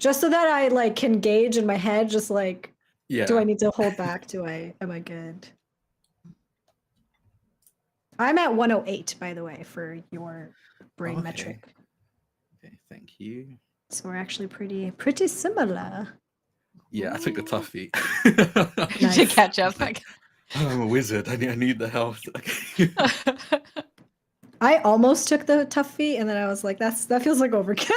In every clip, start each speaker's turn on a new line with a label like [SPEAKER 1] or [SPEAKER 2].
[SPEAKER 1] Just so that I like can gauge in my head, just like,
[SPEAKER 2] Yeah.
[SPEAKER 1] do I need to hold back? Am I good? I'm at 108, by the way, for your brain metric.
[SPEAKER 2] Okay, thank you.
[SPEAKER 1] So we're actually pretty similar.
[SPEAKER 2] Yeah, I took the tough feat.
[SPEAKER 1] Nice.
[SPEAKER 3] To catch up.
[SPEAKER 2] Like, I'm a wizard. I need the health.
[SPEAKER 1] I almost took the tough feat, and then I was like, that feels like overkill.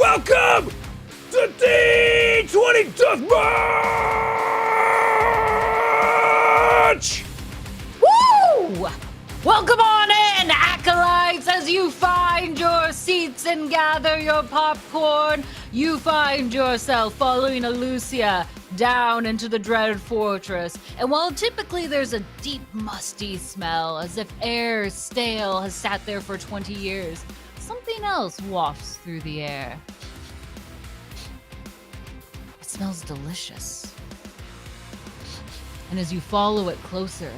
[SPEAKER 3] Welcome to D20 Deathmatch!
[SPEAKER 4] Woo! Welcome on in, Acolytes, as you find your seats and gather your popcorn. You find yourself following Alucia down into the dreaded fortress. And while typically there's a deep, musty smell, as if air stale has sat there for 20 years, something else wafts through the air. It smells delicious. And as you follow it closer,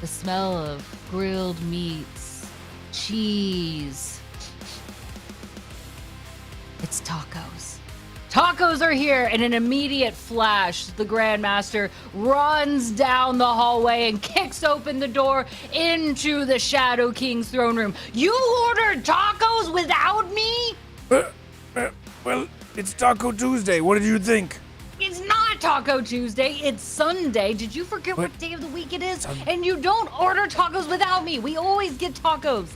[SPEAKER 4] the smell of grilled meats, cheese. It's tacos. Tacos are here. In an immediate flash, the Grandmaster runs down the hallway and kicks open the door into the Shadow King's throne room. You ordered tacos without me?
[SPEAKER 3] Well, it's Taco Tuesday. What did you think?
[SPEAKER 4] It's not Taco Tuesday, it's Sunday. Did you forget what day of the week it is? And you don't order tacos without me. We always get tacos.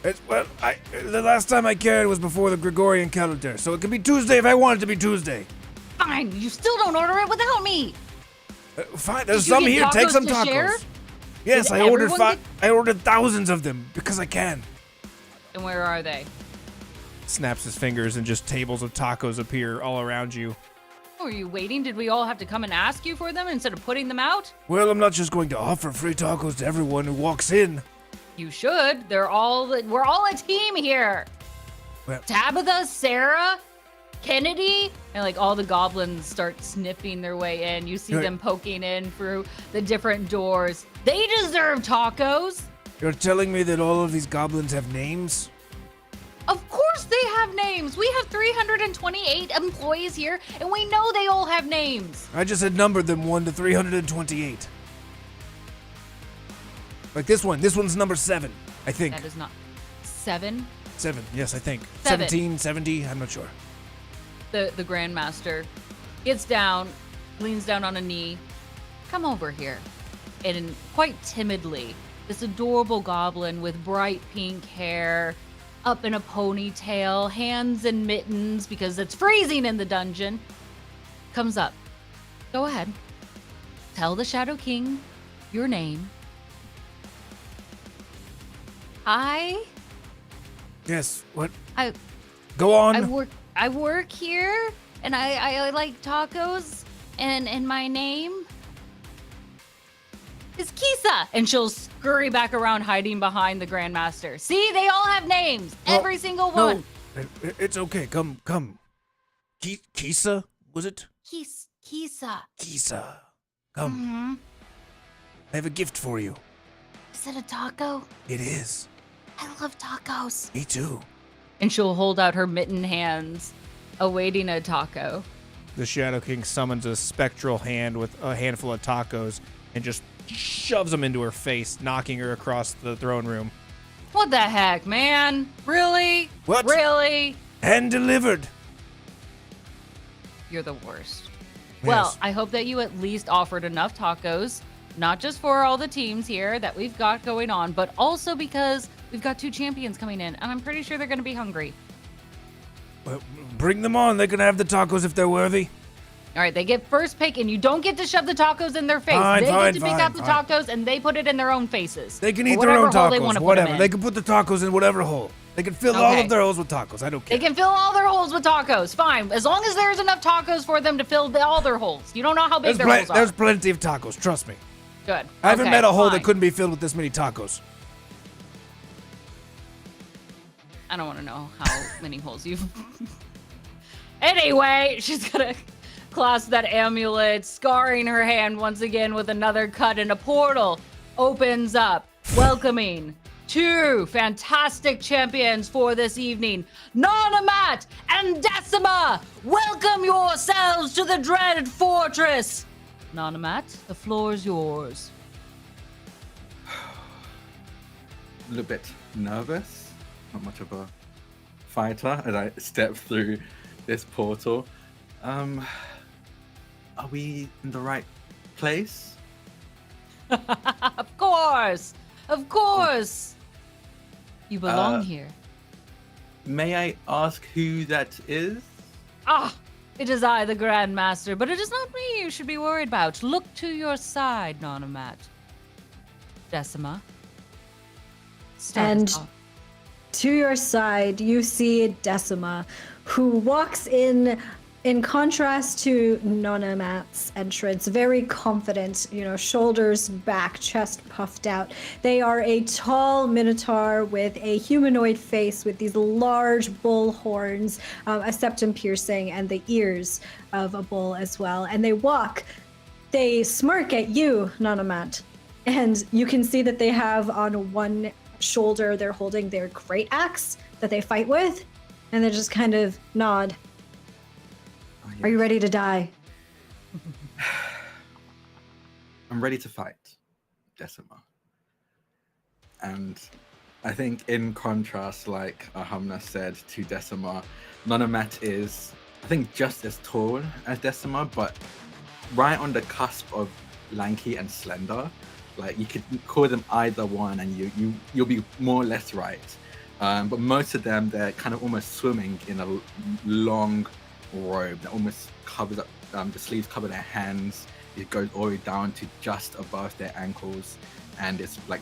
[SPEAKER 3] The last time I cared was before the Gregorian calendar, so it could be Tuesday if I want it to be Tuesday.
[SPEAKER 4] Fine, you still don't order it without me.
[SPEAKER 3] Fine, there's
[SPEAKER 4] Did you
[SPEAKER 3] some
[SPEAKER 4] get
[SPEAKER 3] here. Take
[SPEAKER 4] tacos
[SPEAKER 3] some
[SPEAKER 4] to
[SPEAKER 3] tacos.
[SPEAKER 4] share?
[SPEAKER 3] Yes,
[SPEAKER 4] Did
[SPEAKER 3] I ordered
[SPEAKER 4] everyone
[SPEAKER 3] I ordered thousands of them because I can.
[SPEAKER 4] And where are they?
[SPEAKER 5] Snaps his fingers and just tables of tacos appear all around you.
[SPEAKER 4] Were you waiting? Did we all have to come and ask you for them instead of putting them out?
[SPEAKER 3] Well, I'm not just going to offer free tacos to everyone who walks in.
[SPEAKER 4] You should. We're all a team here.
[SPEAKER 3] Well-
[SPEAKER 4] Tabitha, Sarah, Kennedy, and like all the goblins start sniffing their way in. You see
[SPEAKER 3] Right.
[SPEAKER 4] them poking in through the different doors. They deserve tacos.
[SPEAKER 3] You're telling me that all of these goblins have names?
[SPEAKER 4] Of course they have names. We have 328 employees here, and we know they all have names.
[SPEAKER 3] I just had numbered them 1 to 328. Like this one. This one's number 7, I think.
[SPEAKER 4] That is not 7.
[SPEAKER 3] 7, yes, I think.
[SPEAKER 4] 7.
[SPEAKER 3] 17, 70, I'm not sure.
[SPEAKER 4] The Grandmaster gets down, leans down on a knee. Come over here. And quite timidly, this adorable goblin with bright pink hair, up in a ponytail, hands and mittens because it's freezing in the dungeon, comes up. Go ahead. Tell the Shadow King your name.
[SPEAKER 3] Yes, what?
[SPEAKER 4] I
[SPEAKER 3] Go on.
[SPEAKER 4] I work here, and I like tacos, and my name is Kisa. And she'll scurry back around, hiding behind the Grandmaster. See, they all have names, every single one.
[SPEAKER 3] No, it's okay. Come. Kisa, was it?
[SPEAKER 4] Kisa.
[SPEAKER 3] Kisa. Come.
[SPEAKER 4] Mm-hmm.
[SPEAKER 3] I have a gift for you.
[SPEAKER 4] Is it a taco?
[SPEAKER 3] It is.
[SPEAKER 4] I love tacos.
[SPEAKER 3] Me too.
[SPEAKER 4] And she'll hold out her mitten hands, awaiting a taco.
[SPEAKER 5] The Shadow King summons a spectral hand with a handful of tacos and just shoves them into her face, knocking her across the throne room.
[SPEAKER 4] What the heck, man? Really?
[SPEAKER 3] What?
[SPEAKER 4] Really?
[SPEAKER 3] Hand delivered.
[SPEAKER 4] You're the worst.
[SPEAKER 3] Yes.
[SPEAKER 4] Well, I hope that you at least offered enough tacos, not just for all the teams here that we've got going on, but also because we've got 2 champions coming in, and I'm pretty sure they're going to be hungry.
[SPEAKER 3] Well, bring them on. They can have the tacos if they're worthy.
[SPEAKER 4] All right, they get first pick, and you don't get to shove the tacos in their face.
[SPEAKER 3] Fine,
[SPEAKER 4] they
[SPEAKER 3] fine,
[SPEAKER 4] get to pick
[SPEAKER 3] fine,
[SPEAKER 4] out the
[SPEAKER 3] fine.
[SPEAKER 4] tacos, and they put it in their own faces.
[SPEAKER 3] They can
[SPEAKER 4] Or
[SPEAKER 3] eat their own
[SPEAKER 4] whatever hole they wanna
[SPEAKER 3] tacos.
[SPEAKER 4] put
[SPEAKER 3] Whatever.
[SPEAKER 4] them in.
[SPEAKER 3] They can put the tacos in whatever hole. They can fill all
[SPEAKER 4] Okay.
[SPEAKER 3] of their holes with tacos. I don't care.
[SPEAKER 4] They can fill all their holes with tacos. Fine, as long as there's enough tacos for them to fill all their holes. You don't know how big their holes are.
[SPEAKER 3] There's plenty of tacos. Trust me.
[SPEAKER 4] Good.
[SPEAKER 3] I haven't
[SPEAKER 4] Okay,
[SPEAKER 3] met a hole
[SPEAKER 4] fine.
[SPEAKER 3] that couldn't be filled with this many tacos.
[SPEAKER 4] I don't want to know how many holes you've... Anyway, she's gonna clasp that amulet, scarring her hand once again with another cut, and a portal opens up, welcoming 2 fantastic champions for this evening. Nanamat and Decima, welcome yourselves to the dreaded fortress. Nanamat, the floor is yours.
[SPEAKER 2] A little bit nervous. Not much of a fighter as I step through this portal. Are we in the right place?
[SPEAKER 4] Of course. You belong here.
[SPEAKER 2] may I ask who that is?
[SPEAKER 4] Ah, it is I, the Grandmaster, but it is not me you should be worried about. Look to your side, Nonomat. Decima. Stand
[SPEAKER 1] And
[SPEAKER 4] off.
[SPEAKER 1] to your side, you see Decima, who walks in contrast to Nonomat's entrance, very confident, shoulders back, chest puffed out. They are a tall minotaur with a humanoid face with these large bull horns, a septum piercing, and the ears of a bull as well. And they smirk at you, Nonomat. And you can see that they have on one shoulder, they're holding their great axe that they fight with, and they just kind of nod.
[SPEAKER 2] Oh,
[SPEAKER 1] Are you
[SPEAKER 2] yes.
[SPEAKER 1] ready to die?
[SPEAKER 2] I'm ready to fight, Decima. And I think in contrast, like Ahamna said to Decima, Nonomat is, I think, just as tall as Decima, but right on the cusp of lanky and slender. Like, you could call them either one and you'll be more or less right. But most of them, they're kind of almost swimming in a long robe that almost covers up, the sleeves cover their hands. It goes all the way down to just above their ankles, and it's like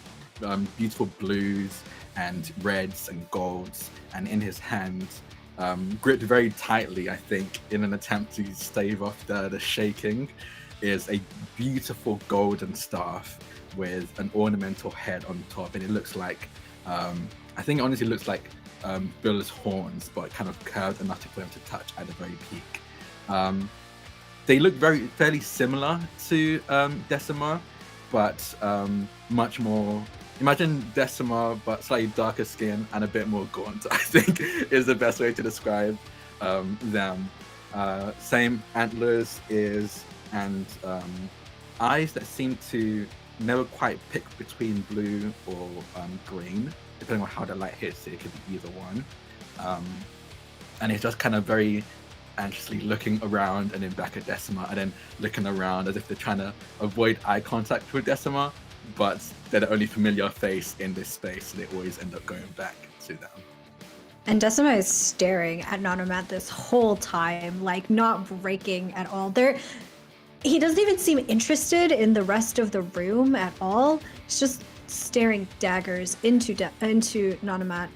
[SPEAKER 2] beautiful blues and reds and golds, and in his hands, gripped very tightly, I think, in an attempt to stave off the shaking, is a beautiful golden staff with an ornamental head on top, and it looks like, I think it honestly looks like Bill's horns, but kind of curved enough for them to touch at the very peak. They look fairly similar to Decima, but much more. Imagine Decima, but slightly darker skin and a bit more gaunt, I think is the best way to describe them. Same antlers, ears, and eyes that seem to never quite pick between blue or green, depending on how the light hits it. It could be either one. And it's just kind of very anxiously looking around and then back at Decima, and then looking around as if they're trying to avoid eye contact with Decima, but they're the only familiar face in this space, so they always end up going back to them.
[SPEAKER 1] And Decima is staring at Nonomat this whole time, like not breaking at all. He doesn't even seem interested in the rest of the room at all. He's just staring daggers into Nonomat.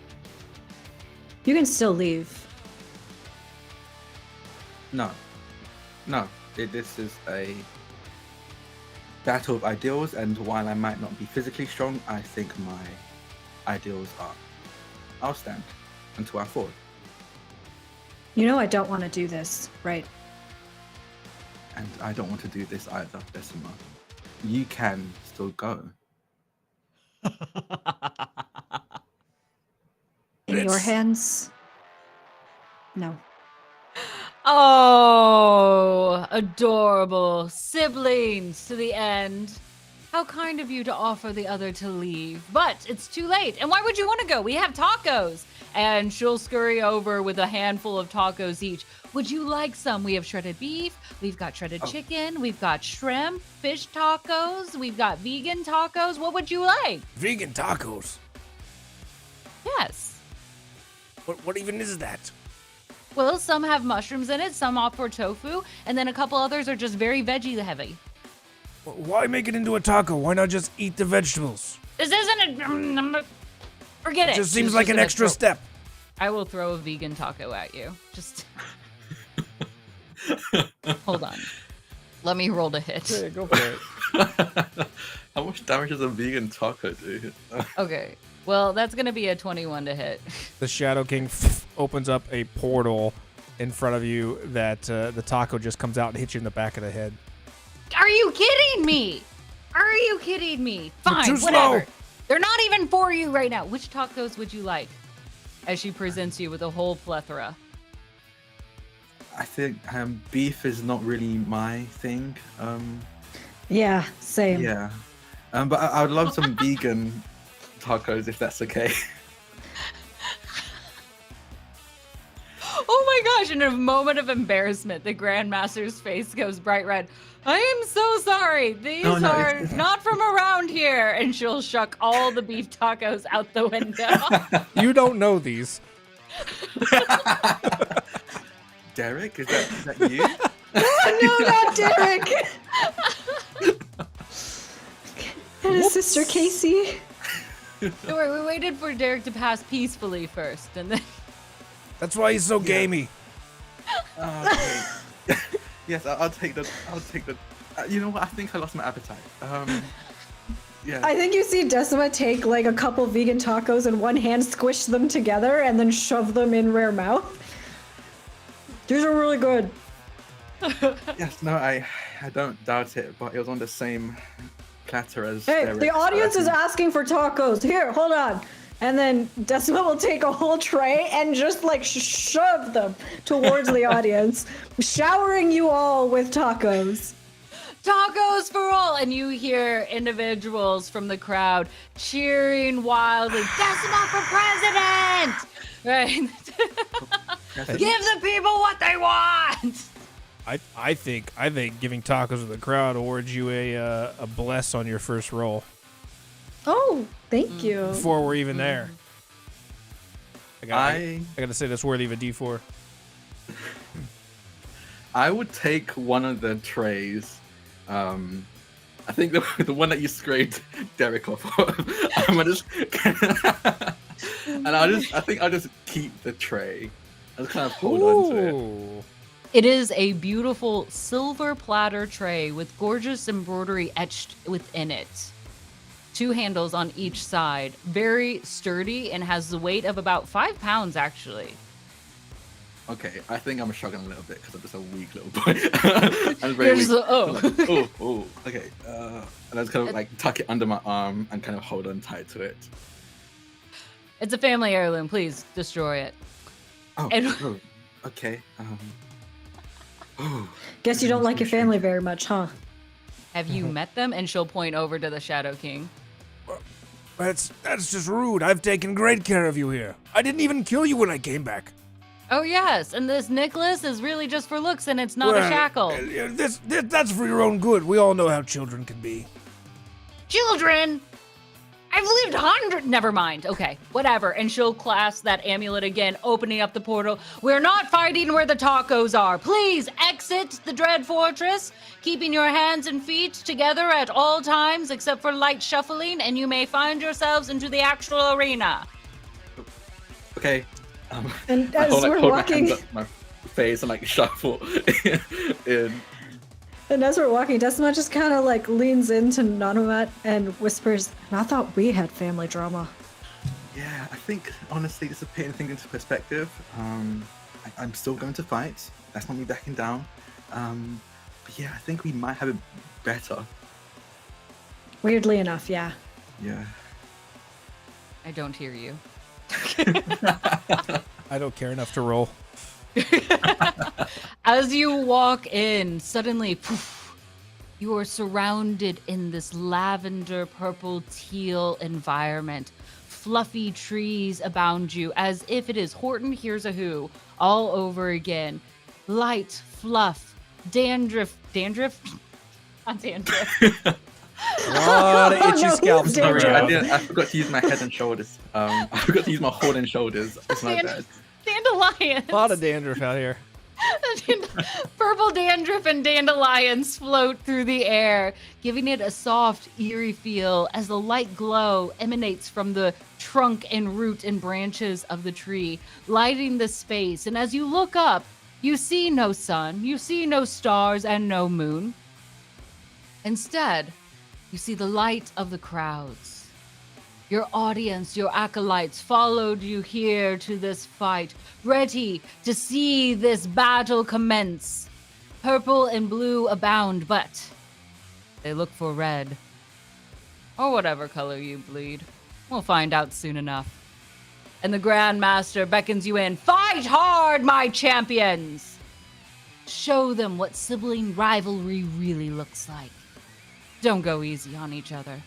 [SPEAKER 1] You can still leave.
[SPEAKER 2] No. This is a battle of ideals, and while I might not be physically strong, I think my ideals are. I'll stand until I fall.
[SPEAKER 1] I don't want to do this, right?
[SPEAKER 2] And I don't want to do this either, Decima. You can still go.
[SPEAKER 1] In your hands? No.
[SPEAKER 4] Oh, adorable siblings to the end. How kind of you to offer the other to leave. But it's too late. And why would you want to go? We have tacos. And she'll scurry over with a handful of tacos each. Would you like some? We have shredded beef. We've got shredded chicken. We've got shrimp, fish tacos. We've got vegan tacos. What would you like?
[SPEAKER 3] Vegan tacos?
[SPEAKER 4] Yes.
[SPEAKER 3] What even is that?
[SPEAKER 4] Well, some have mushrooms in it, some opt for tofu, and then a couple others are just very veggie heavy.
[SPEAKER 3] Why make it into a taco? Why not just eat the vegetables?
[SPEAKER 4] This isn't a... Forget it.
[SPEAKER 3] Just seems
[SPEAKER 4] It's
[SPEAKER 3] like
[SPEAKER 4] just
[SPEAKER 3] an
[SPEAKER 4] gonna
[SPEAKER 3] extra
[SPEAKER 4] throw-
[SPEAKER 3] step.
[SPEAKER 4] I will throw a vegan taco at you. Just... Hold on. Let me roll to hit.
[SPEAKER 5] Yeah, go for it.
[SPEAKER 2] How much damage does a vegan taco do?
[SPEAKER 4] Okay. Well, that's going to be a 21 to hit.
[SPEAKER 5] The Shadow King opens up a portal in front of you that the taco just comes out and hits you in the back of the head.
[SPEAKER 4] Are you kidding me? Are you kidding me? Fine,
[SPEAKER 3] too
[SPEAKER 4] whatever.
[SPEAKER 3] slow.
[SPEAKER 4] They're not even for you right now. Which tacos would you like? As she presents you with a whole plethora.
[SPEAKER 2] I think beef is not really my thing.
[SPEAKER 1] Yeah, same.
[SPEAKER 2] Yeah. But I would love some vegan tacos if that's okay.
[SPEAKER 4] Oh my gosh, in a moment of embarrassment, the Grandmaster's face goes bright red. I am so sorry. These
[SPEAKER 2] No,
[SPEAKER 4] are
[SPEAKER 2] it's-
[SPEAKER 4] not from around here. And she'll shuck all the beef tacos out the window.
[SPEAKER 5] You don't know these.
[SPEAKER 2] Derek, is that you?
[SPEAKER 1] No, not Derek. And his sister Casey.
[SPEAKER 4] Don't worry, we waited for Derek to pass peacefully first, and then.
[SPEAKER 3] That's why he's so gamey.
[SPEAKER 2] Okay. Yes, I'll take the. You know what? I think I lost my appetite. Yeah.
[SPEAKER 1] I think you see Decima take like a couple vegan tacos in one hand, squish them together, and then shove them in Rare mouth. These are really good.
[SPEAKER 2] Yes, no, I don't doubt it, but it was on the same platter as.
[SPEAKER 1] Hey,
[SPEAKER 2] Derek,
[SPEAKER 1] the
[SPEAKER 2] so I
[SPEAKER 1] audience is
[SPEAKER 2] think-
[SPEAKER 1] asking for tacos. Here, hold on. And then Decima will take a whole tray and just like shove them towards the audience, showering you all with tacos.
[SPEAKER 4] Tacos for all! And you hear individuals from the crowd cheering wildly, Decima for president! Right? Give the people what they want!
[SPEAKER 5] I think giving tacos to the crowd awards you a bless on your first roll
[SPEAKER 1] Oh, thank you.
[SPEAKER 5] before we're even there.
[SPEAKER 2] I
[SPEAKER 5] I gotta say that's worthy of a D4.
[SPEAKER 2] I would take one of the trays. I think the one that you scraped Derek off of. I'm gonna just, and I think I'll just keep the tray. I'll just kind of hold on to it.
[SPEAKER 5] Ooh.
[SPEAKER 4] It is a beautiful silver platter tray with gorgeous embroidery etched within it. 2 handles on each side. Very sturdy and has the weight of about 5 pounds, actually.
[SPEAKER 2] Okay, I think I'm struggling a little bit because I'm just a weak little boy. I'm very
[SPEAKER 4] You're
[SPEAKER 2] weak.
[SPEAKER 4] just like,
[SPEAKER 2] Oh, okay. And I just kind of like tuck it under my arm and kind of hold on tight to it.
[SPEAKER 4] It's a family heirloom. Please destroy it.
[SPEAKER 2] Oh,
[SPEAKER 4] And-
[SPEAKER 2] oh, okay.
[SPEAKER 1] Guess you don't like your family very much, huh?
[SPEAKER 4] Have you met them? And she'll point over to the Shadow King.
[SPEAKER 3] That's just rude. I've taken great care of you here. I didn't even kill you when I came back.
[SPEAKER 4] Oh, yes. And this necklace is really just for looks and it's not a
[SPEAKER 3] Well,
[SPEAKER 4] shackle.
[SPEAKER 3] That's for your own good. We all know how children can be.
[SPEAKER 4] Children! I've lived hundreds. Never mind. Okay, whatever. And she'll clasp that amulet again, opening up the portal. We're not fighting where the tacos are. Please exit the Dread Fortress, keeping your hands and feet together at all times except for light shuffling, and you may find yourselves into the actual arena.
[SPEAKER 2] Okay.
[SPEAKER 1] And
[SPEAKER 2] I
[SPEAKER 1] as
[SPEAKER 2] hold,
[SPEAKER 1] we're
[SPEAKER 2] hold
[SPEAKER 1] walking,
[SPEAKER 2] my hands up my face and like shuffle in.
[SPEAKER 1] and as we're walking, Decima just kind of like leans into Nanomat and whispers, "And I thought we had family drama."
[SPEAKER 2] Yeah, I think honestly, just to put anything into perspective, I'm still going to fight. That's not me backing down. But yeah, I think we might have it better.
[SPEAKER 1] Weirdly enough, yeah.
[SPEAKER 2] Yeah.
[SPEAKER 4] I don't hear you.
[SPEAKER 5] I don't care enough to roll.
[SPEAKER 4] As you walk in, suddenly, poof, you are surrounded in this lavender, purple, teal environment. Fluffy trees abound you, as if it is Horton Hears a Who all over again. Light, fluff, dandruff, not dandruff.
[SPEAKER 5] A lot of itchy
[SPEAKER 1] no,
[SPEAKER 5] scalps.
[SPEAKER 1] he's
[SPEAKER 5] coming
[SPEAKER 1] dangerous.
[SPEAKER 5] out.
[SPEAKER 2] I forgot to use my head and shoulders. I forgot to use my head and shoulders. It's my bad.
[SPEAKER 4] Dandelions.
[SPEAKER 5] A lot of dandruff out here.
[SPEAKER 4] Purple dandruff and dandelions float through the air, giving it a soft, eerie feel as the light glow emanates from the trunk and root and branches of the tree, lighting the space. And as you look up, you see no sun, you see no stars, and no moon. Instead, you see the light of the crowds. Your audience, your acolytes, followed you here to this fight, ready to see this battle commence. Purple and blue abound, but they look for red. Or whatever color you bleed. We'll find out soon enough. And the Grandmaster beckons you in. Fight hard, my champions! Show them what sibling rivalry really looks like. Don't go easy on each other.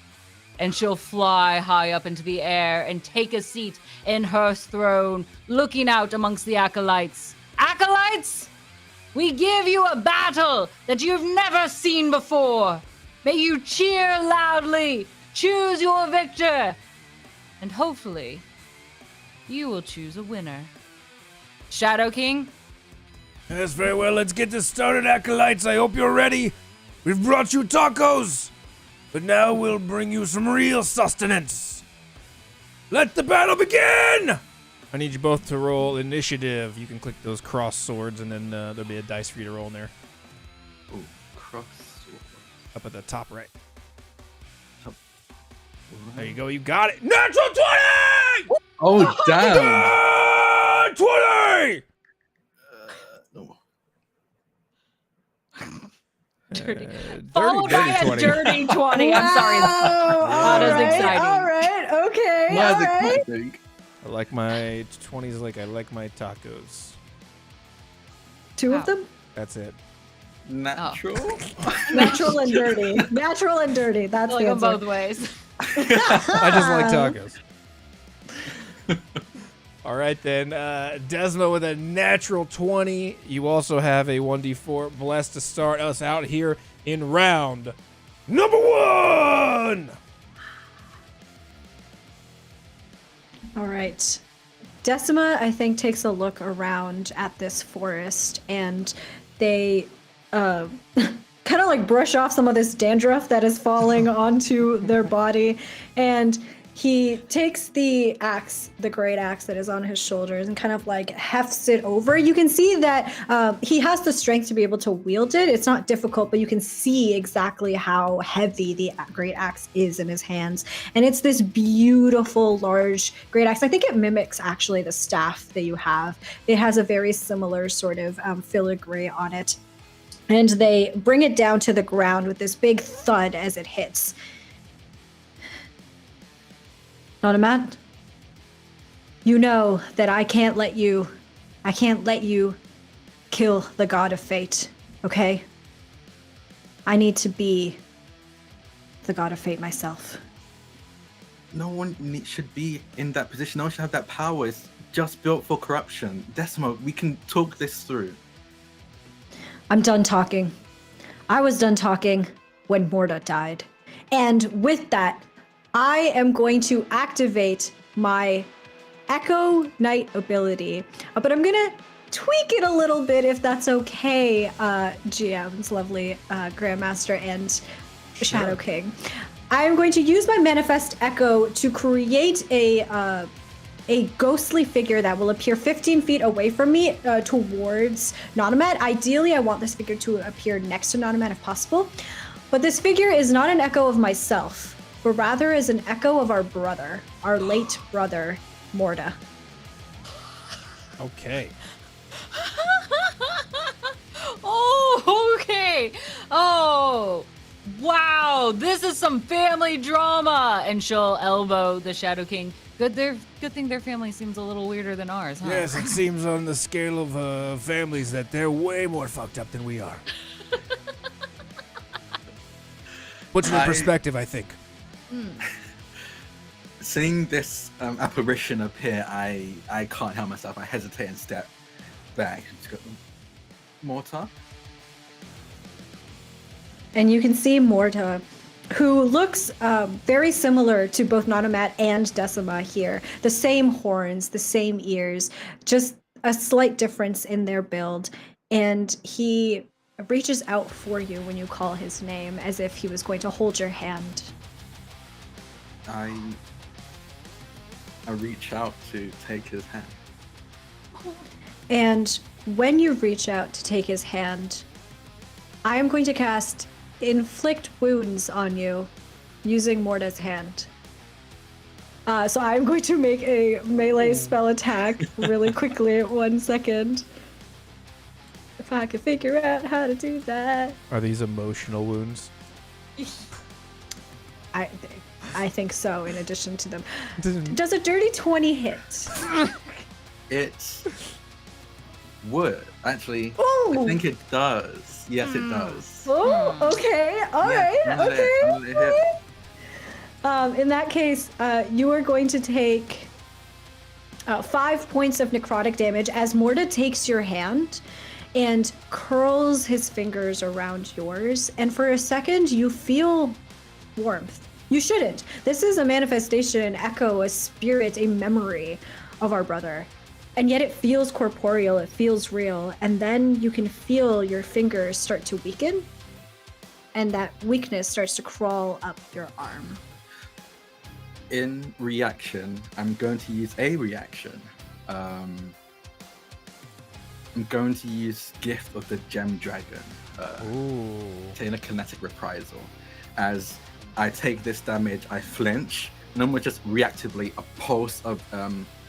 [SPEAKER 4] And she'll fly high up into the air and take a seat in her throne, looking out amongst the acolytes. Acolytes! We give you a battle that you've never seen before. May you cheer loudly, choose your victor, and hopefully, you will choose a winner. Shadow King.
[SPEAKER 3] Yes, very well. Let's get this started, Acolytes. I hope you're ready. We've brought you tacos, but now we'll bring you some real sustenance. Let the battle begin!
[SPEAKER 5] I need you both to roll initiative. You can click those cross swords, and then there'll be a dice for you to roll in there.
[SPEAKER 2] Ooh, cross.
[SPEAKER 5] Up at the top right.
[SPEAKER 2] Top
[SPEAKER 5] There you go. You got it. Natural 20!
[SPEAKER 2] Oh, damn.
[SPEAKER 3] Ah, 20!
[SPEAKER 2] No.
[SPEAKER 4] Dirty.
[SPEAKER 5] Dirty,
[SPEAKER 4] Followed by a
[SPEAKER 5] 20.
[SPEAKER 4] dirty 20. I'm sorry. Not as exciting.
[SPEAKER 1] All right. Okay.
[SPEAKER 2] Not
[SPEAKER 1] all
[SPEAKER 2] as
[SPEAKER 1] right.
[SPEAKER 2] exciting.
[SPEAKER 5] I like my 20s like I like my tacos.
[SPEAKER 1] 2
[SPEAKER 4] Wow.
[SPEAKER 1] of them?
[SPEAKER 5] That's it.
[SPEAKER 2] Natural.
[SPEAKER 1] Natural and dirty. Natural and dirty. That's
[SPEAKER 4] Like
[SPEAKER 1] the
[SPEAKER 4] them
[SPEAKER 1] answer.
[SPEAKER 4] both ways.
[SPEAKER 5] I just like tacos. All right, then. Desmo with a natural 20. You also have a 1d4 blessed to start us out here in round number 1.
[SPEAKER 1] All right. Decima, I think, takes a look around at this forest, and they kind of like brush off some of this dandruff that is falling onto their body, and he takes the axe, the great axe that is on his shoulders, and kind of like hefts it over. You can see that he has the strength to be able to wield it. It's not difficult, but you can see exactly how heavy the great axe is in his hands. And it's this beautiful, large great axe. I think it mimics actually the staff that you have. It has a very similar sort of filigree on it. And they bring it down to the ground with this big thud as it hits. Nonamat, you know that I can't let you kill the god of fate, okay? I need to be the god of fate myself.
[SPEAKER 2] No one should be in that position. No one should have that power. It's just built for corruption. Decimo, we can talk this through.
[SPEAKER 1] I'm done talking. I was done talking when Morda died. And with that, I am going to activate my Echo Knight ability, but I'm gonna tweak it a little bit if that's okay, GM's lovely Grandmaster and Shadow King. I'm going to use my Manifest Echo to create a ghostly figure that will appear 15 feet away from me towards Nonamat. Ideally, I want this figure to appear next to Nonamat if possible, but this figure is not an echo of myself, but rather is an echo of our brother, our late brother, Morda.
[SPEAKER 5] Okay.
[SPEAKER 4] Oh, okay. Oh, wow. This is some family drama. And she'll elbow the Shadow King. Good thing their family seems a little weirder than ours, huh?
[SPEAKER 3] Yes, it seems on the scale of families that they're way more fucked up than we are. Puts it in perspective, I think.
[SPEAKER 2] Seeing this apparition appear, I can't help myself. I hesitate and step back. Just go, Mortar?
[SPEAKER 1] And you can see Morta, who looks very similar to both Nonamat and Decima here. The same horns, the same ears, just a slight difference in their build. And he reaches out for you when you call his name, as if he was going to hold your hand.
[SPEAKER 2] I reach out to take his hand.
[SPEAKER 1] And when you reach out to take his hand, I am going to cast Inflict Wounds on you using Morta's hand. So I'm going to make a melee spell attack really quickly. 1 second. If I could figure out how to do that.
[SPEAKER 5] Are these emotional wounds?
[SPEAKER 1] I think so, in addition to them. Does a dirty 20 hit?
[SPEAKER 2] It would. Actually,
[SPEAKER 1] Ooh.
[SPEAKER 2] I think it does. Yes, it does.
[SPEAKER 1] Oh, okay. All right.
[SPEAKER 2] I'm gonna
[SPEAKER 1] Okay.
[SPEAKER 2] hit.
[SPEAKER 1] In that case, you are going to take 5 points of necrotic damage as Morta takes your hand and curls his fingers around yours. And for a second, you feel warmth. You shouldn't. This is a manifestation, an echo, a spirit, a memory of our brother. and yet it feels corporeal, it feels real, and then you can feel your fingers start to weaken, and that weakness starts to crawl up your arm.
[SPEAKER 2] In reaction, I'm going to use a reaction. I'm going to use Gift of the Gem Dragon. Telekinetic Reprisal. As I take this damage, I flinch, and almost just reactively a pulse of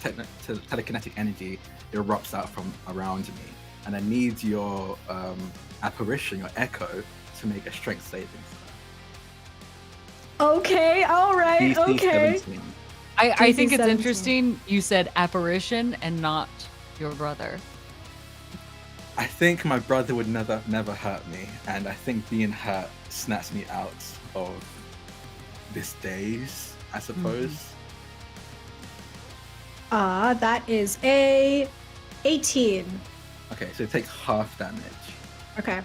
[SPEAKER 2] telekinetic energy erupts out from around me. And I need your apparition, your echo, to make a strength saving throw.
[SPEAKER 1] Okay, all right,
[SPEAKER 2] DC
[SPEAKER 1] okay.
[SPEAKER 2] 17.
[SPEAKER 4] I think it's
[SPEAKER 1] 17.
[SPEAKER 4] interesting you said apparition and not your brother.
[SPEAKER 2] I think my brother would never hurt me, and I think being hurt snaps me out of this daze, I suppose.
[SPEAKER 1] That is a 18.
[SPEAKER 2] Okay, so it takes half damage.
[SPEAKER 1] Okay.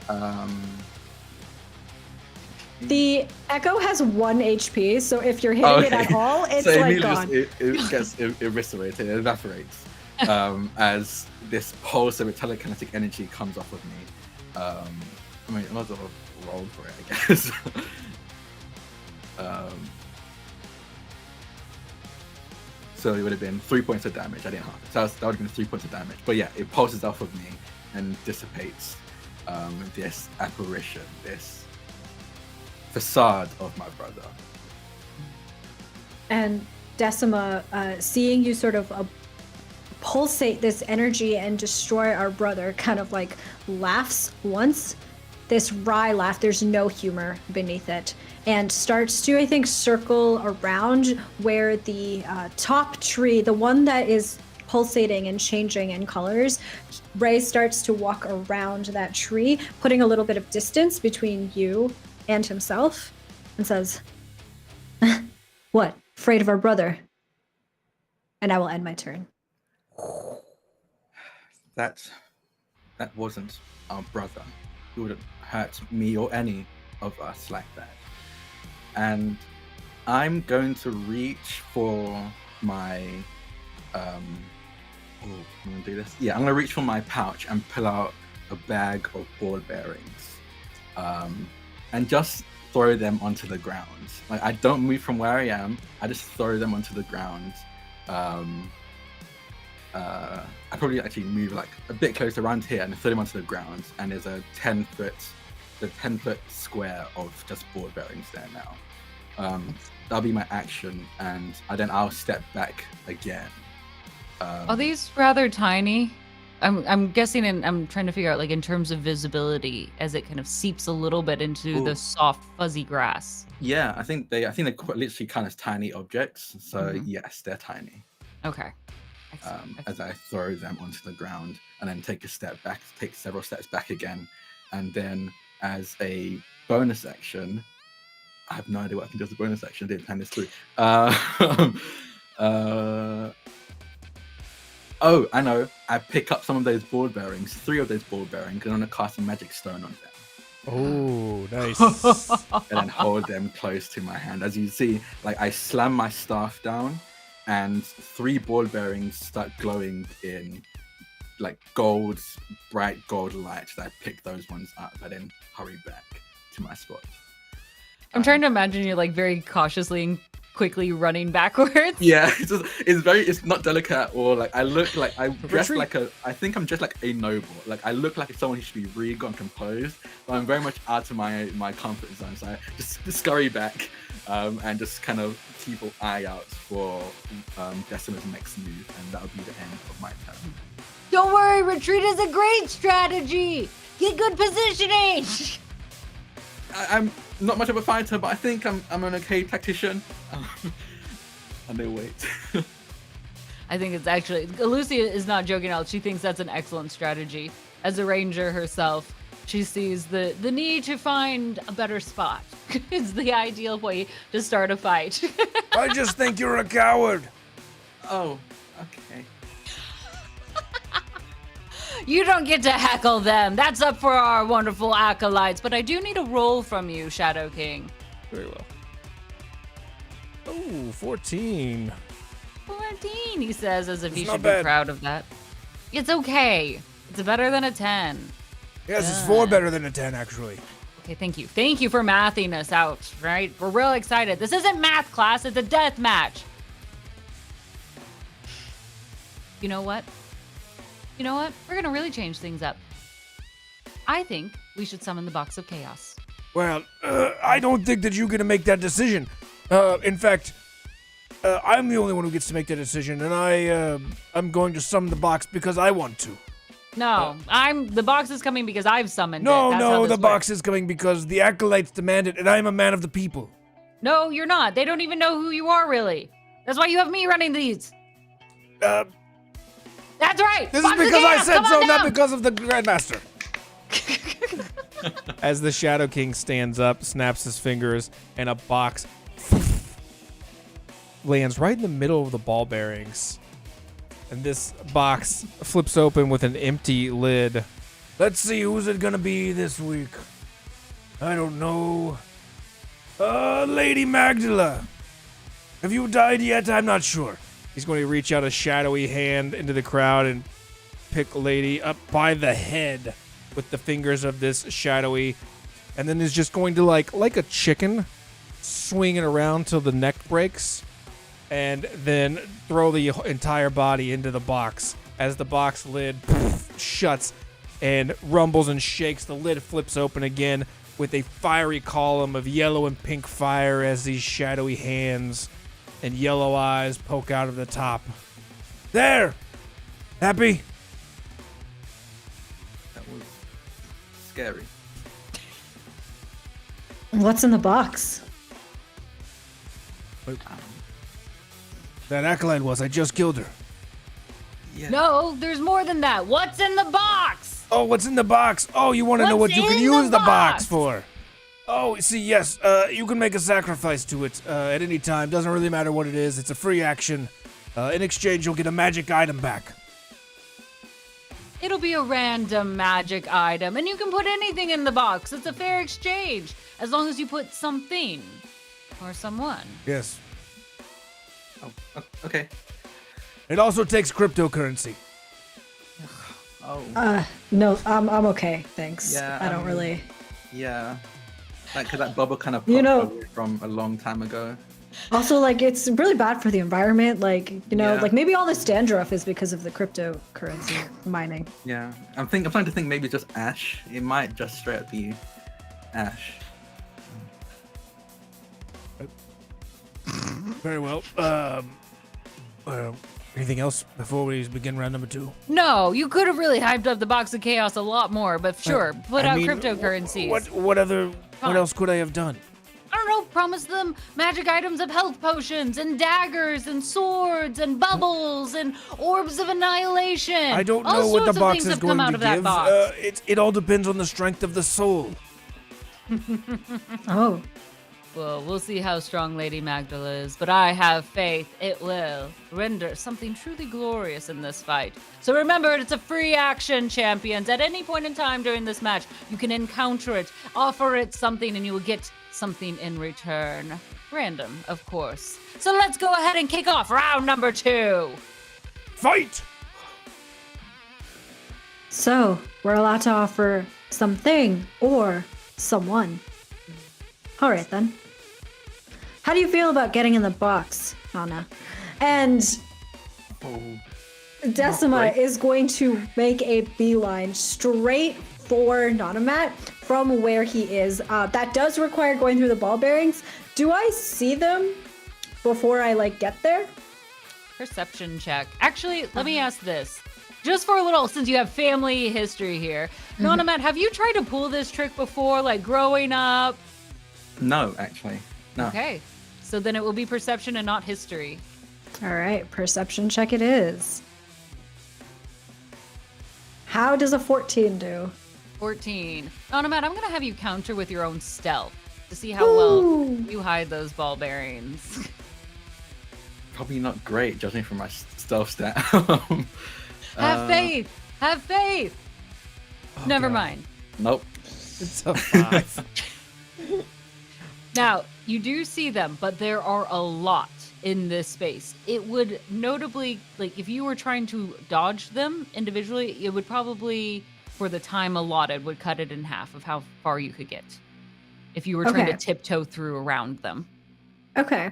[SPEAKER 1] The echo has 1 HP, so if you're hitting it at all, it's
[SPEAKER 2] so
[SPEAKER 1] like
[SPEAKER 2] immediately
[SPEAKER 1] gone.
[SPEAKER 2] it gets eviscerated, it evaporates. As this pulse of telekinetic energy comes off of me. I mean, I might as well roll for it, I guess. So it would have been 3 points of damage. I didn't half it. So that would have been 3 points of damage. But yeah, it pulses off of me and dissipates this apparition, this facade of my brother.
[SPEAKER 1] And Decima, seeing you sort of pulsate this energy and destroy our brother, kind of like laughs once, this wry laugh, there's no humor beneath it, and starts to, I think, circle around where the top tree, the one that is pulsating and changing in colors, Ray starts to walk around that tree, putting a little bit of distance between you and himself, and says, "What? Afraid of our brother?" And I will end my turn.
[SPEAKER 2] That wasn't our brother. He wouldn't hurt me or any of us like that. And I'm going to reach for my I'm gonna do this. Yeah, I'm gonna reach for my pouch and pull out a bag of ball bearings. And just throw them onto the ground. Like, I don't move from where I am, I just throw them onto the ground. I probably actually move like a bit closer around here and throw them onto the ground, and there's a 10-foot square of just ball bearings there now. That'll be my action, and then I'll step back again.
[SPEAKER 4] Are these rather tiny? I'm guessing, and I'm trying to figure out, like, in terms of visibility, as it kind of seeps a little bit into the soft, fuzzy grass.
[SPEAKER 2] Yeah, I think they're quite literally kind of tiny objects. So yes, they're tiny.
[SPEAKER 4] Okay.
[SPEAKER 2] As I throw them onto the ground and then take several steps back again, and then as a bonus action, I have no idea what I can do as a bonus action. I didn't plan this through. Oh, I know. I pick up some of those ball bearings, 3 of those ball bearings, and I'm gonna cast a magic stone on them.
[SPEAKER 5] Oh, nice.
[SPEAKER 2] And then hold them close to my hand. As you see, like, I slam my staff down, and 3 ball bearings start glowing in like bright gold light. I pick those ones up and then hurry back to my spot.
[SPEAKER 4] I'm trying to imagine you, like, very cautiously and quickly running backwards.
[SPEAKER 2] Yeah, it's not delicate at all. Like, I look like I think I'm dressed like a noble. Like, I look like someone who should be regal and composed, but I'm very much out of my comfort zone. So I just scurry back and just kind of keep an eye out for Decima's next move, and that'll be the end of my turn.
[SPEAKER 4] Don't worry, retreat is a great strategy. Get good positioning.
[SPEAKER 2] I'm not much of a fighter, but I think I'm an okay tactician. And they wait.
[SPEAKER 4] I think it's actually, Lucy is not joking out. She thinks that's an excellent strategy. As a ranger herself, she sees the need to find a better spot. It's the ideal way to start a fight.
[SPEAKER 3] I just think you're a coward.
[SPEAKER 2] Oh, okay.
[SPEAKER 4] You don't get to heckle them. That's up for our wonderful acolytes. But I do need a roll from you, Shadow King.
[SPEAKER 5] Very well. Oh, 14.
[SPEAKER 4] 14, he says, as if he
[SPEAKER 3] It's not
[SPEAKER 4] should be
[SPEAKER 3] bad.
[SPEAKER 4] proud of that. It's okay. It's better than a 10.
[SPEAKER 3] Yes, it's 4 better than a 10, actually.
[SPEAKER 4] Okay, thank you. Thank you for mathing us out, right? We're real excited. This isn't math class, it's a death match. You know what? We're gonna really change things up. I think we should summon the Box of Chaos.
[SPEAKER 3] Well, I don't think that you're going to make that decision. In fact, I'm the only one who gets to make that decision, and I'm going to summon the box because I want to.
[SPEAKER 4] No, the box is coming because I've summoned it.
[SPEAKER 3] No,
[SPEAKER 4] That's how
[SPEAKER 3] no,
[SPEAKER 4] this
[SPEAKER 3] the
[SPEAKER 4] works.
[SPEAKER 3] box is coming because the Acolytes demand it, and I'm a man of the people.
[SPEAKER 4] No, you're not. They don't even know who you are, really. That's why you have me running these.
[SPEAKER 3] This
[SPEAKER 4] That's right.
[SPEAKER 3] is
[SPEAKER 4] Box of
[SPEAKER 3] because I
[SPEAKER 4] Chaos,
[SPEAKER 3] said
[SPEAKER 4] come on
[SPEAKER 3] so, not
[SPEAKER 4] down.
[SPEAKER 3] because of the Grandmaster.
[SPEAKER 5] As the Shadow King stands up, snaps his fingers, and a box lands right in the middle of the ball bearings. And this box flips open with an empty lid.
[SPEAKER 3] Let's see, who's it gonna be this week? I don't know. Lady Magdala. Have you died yet? I'm not sure.
[SPEAKER 5] He's going to reach out a shadowy hand into the crowd and pick Lady up by the head with the fingers of this shadowy, and then is just going to, like a chicken, swing it around till the neck breaks, and then throw the entire body into the box. As the box lid shuts and rumbles and shakes, the lid flips open again with a fiery column of yellow and pink fire as these shadowy hands and yellow eyes poke out of the top.
[SPEAKER 3] There! Happy?
[SPEAKER 2] That was scary.
[SPEAKER 1] What's in the box?
[SPEAKER 3] That Acolyte was. I just killed her.
[SPEAKER 2] Yeah.
[SPEAKER 4] No, there's more than that. What's in the box?
[SPEAKER 3] Oh, what's in the box? Oh, you want to know what
[SPEAKER 4] What's
[SPEAKER 3] you can
[SPEAKER 4] in the
[SPEAKER 3] use the box
[SPEAKER 4] box?
[SPEAKER 3] for? Oh, see, yes. You can make a sacrifice to it at any time. Doesn't really matter what it is. It's a free action. In exchange, you'll get a magic item back.
[SPEAKER 4] It'll be a random magic item, and you can put anything in the box. It's a fair exchange, as long as you put something or someone.
[SPEAKER 3] Yes.
[SPEAKER 2] Oh, okay.
[SPEAKER 3] It also takes cryptocurrency.
[SPEAKER 2] Oh.
[SPEAKER 1] No, I'm okay, thanks.
[SPEAKER 2] Yeah,
[SPEAKER 1] I don't really.
[SPEAKER 2] Yeah. Like, 'cause that bubble kind of
[SPEAKER 1] You
[SPEAKER 2] popped
[SPEAKER 1] know-
[SPEAKER 2] away from a long time ago.
[SPEAKER 1] Also, like, it's really bad for the environment. Like,
[SPEAKER 2] Yeah.
[SPEAKER 1] like maybe all this dandruff is because of the cryptocurrency mining.
[SPEAKER 2] Yeah. I'm starting to think maybe just ash. It might just straight up be ash.
[SPEAKER 3] Very well. Anything else before we begin round number 2?
[SPEAKER 4] No, you could have really hyped up the Box of Chaos a lot more, but sure, put out cryptocurrencies.
[SPEAKER 3] What
[SPEAKER 4] on.
[SPEAKER 3] else could I have done?
[SPEAKER 4] I don't know, promise them magic items of health potions and daggers and swords and bubbles and orbs of annihilation.
[SPEAKER 3] I don't
[SPEAKER 4] All
[SPEAKER 3] know what the
[SPEAKER 4] sorts of
[SPEAKER 3] box
[SPEAKER 4] things
[SPEAKER 3] is
[SPEAKER 4] have
[SPEAKER 3] going
[SPEAKER 4] come out
[SPEAKER 3] to
[SPEAKER 4] of that
[SPEAKER 3] give.
[SPEAKER 4] box.
[SPEAKER 3] It all depends on the strength of the soul.
[SPEAKER 1] Oh,
[SPEAKER 4] Well, we'll see how strong Lady Magdala is, but I have faith it will render something truly glorious in this fight. So remember, it's a free action, champions. At any point in time during this match, you can encounter it, offer it something, and you will get something in return. Random, of course. So let's go ahead and kick off round number 2.
[SPEAKER 3] Fight!
[SPEAKER 1] so we're allowed to offer something or someone. All right then. How do you feel about getting in the box, Anna? And
[SPEAKER 2] Oh.
[SPEAKER 1] Decima
[SPEAKER 2] Right.
[SPEAKER 1] is going to make a beeline straight for Nonomat from where he is. That does require going through the ball bearings. Do I see them before I get there?
[SPEAKER 4] Perception check. Actually, let me ask this. Just for a little, since you have family history here. Nonomat, have you tried to pull this trick before, like growing up?
[SPEAKER 2] No, actually. No.
[SPEAKER 4] Okay. So then it will be perception and not history.
[SPEAKER 1] All right, perception check it is. How does a 14 do?
[SPEAKER 4] 14. Nonomat, I'm going to have you counter with your own stealth to see how well
[SPEAKER 1] Ooh.
[SPEAKER 4] you hide those ball bearings.
[SPEAKER 2] Probably not great, judging from my stealth stat.
[SPEAKER 4] Have faith. Have faith. Never
[SPEAKER 3] God.
[SPEAKER 4] mind.
[SPEAKER 2] Nope.
[SPEAKER 5] It's a 5.
[SPEAKER 4] Now, you do see them, but there are a lot in this space. It would notably, like, if you were trying to dodge them individually, it would probably, for the time allotted, would cut it in half of how far you could get if you were trying to
[SPEAKER 1] Okay.
[SPEAKER 4] tiptoe through around them.
[SPEAKER 1] Okay.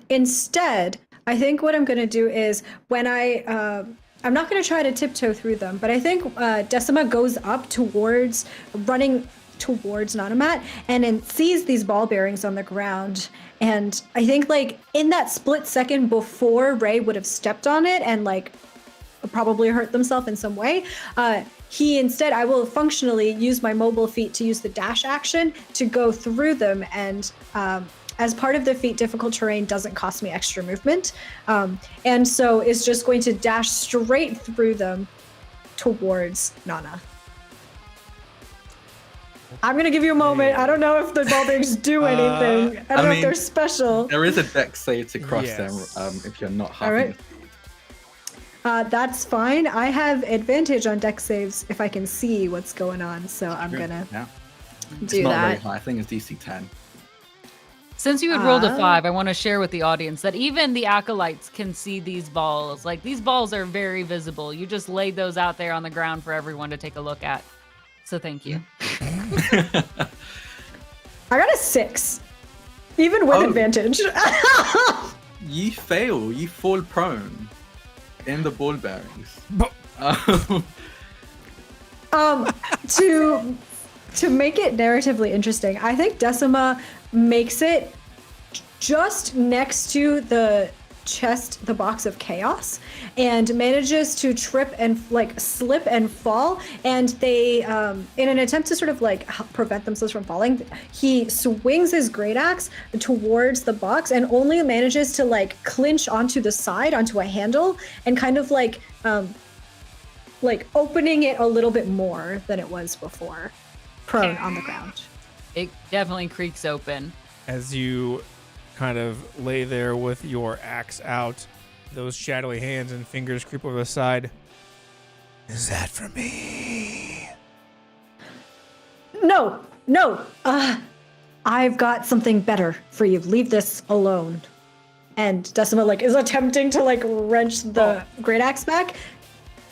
[SPEAKER 1] Instead, I think what I'm going to do is when I'm not going to try to tiptoe through them, but I think Decima goes up running towards Nanamat, and then sees these ball bearings on the ground. And I think like in that split second before Ray would have stepped on it and like probably hurt themselves in some way, I will functionally use my mobile feat to use the dash action to go through them, and as part of the feat, difficult terrain doesn't cost me extra movement. And so it's just going to dash straight through them towards Nana. I'm going to give you a moment. I don't know if the ball bearings do anything. I don't know if they're special.
[SPEAKER 2] There is a dex save to cross
[SPEAKER 5] Yes.
[SPEAKER 2] them if you're not half
[SPEAKER 1] All right.
[SPEAKER 2] the speed.
[SPEAKER 1] That's fine. I have advantage on dex saves if I can see what's going on. So I'm going to
[SPEAKER 2] Yeah. It's
[SPEAKER 1] do
[SPEAKER 2] not very
[SPEAKER 1] that.
[SPEAKER 2] high. I think it's DC 10.
[SPEAKER 4] Since you had rolled a 5, I want to share with the audience that even the Acolytes can see these balls. Like, these balls are very visible. You just laid those out there on the ground for everyone to take a look at. So thank you.
[SPEAKER 1] I got a 6, even with
[SPEAKER 2] Oh.
[SPEAKER 1] advantage.
[SPEAKER 2] You fail. You fall prone in the ball bearings.
[SPEAKER 5] But-
[SPEAKER 1] To make it narratively interesting, I think Decima makes it just next to the chest, the box of chaos, and manages to trip and like slip and fall. And they, in an attempt to sort of like prevent themselves from falling, he swings his great axe towards the box and only manages to like clinch onto the side, onto a handle, and kind of like opening it a little bit more than it was before, prone on the ground.
[SPEAKER 4] It definitely creaks open.
[SPEAKER 5] As you kind of lay there with your axe out, those shadowy hands and fingers creep over the side. Is that for me?
[SPEAKER 1] No. I've got something better for you. Leave this alone. And Decima is attempting to wrench the great axe back,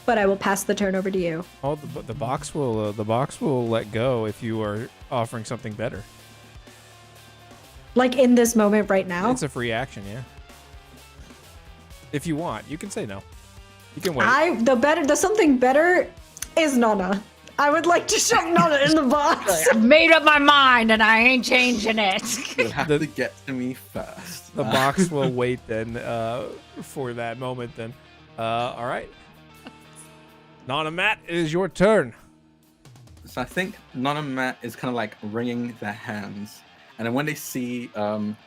[SPEAKER 1] but I will pass the turn over to you.
[SPEAKER 5] Oh, the box will let go if you are offering something better.
[SPEAKER 1] Like in this moment right now.
[SPEAKER 5] It's a free action, yeah. If you want, you can say no. You can wait.
[SPEAKER 1] The something better is Nana. I would like to shove Nana in the box.
[SPEAKER 4] I've made up my mind and I ain't changing it.
[SPEAKER 2] You'll have to get to me first.
[SPEAKER 5] The box will wait then for that moment then. All right. Nana Matt, it is your turn.
[SPEAKER 2] So I think Nana and Matt is kind of like wringing their hands. And then when they see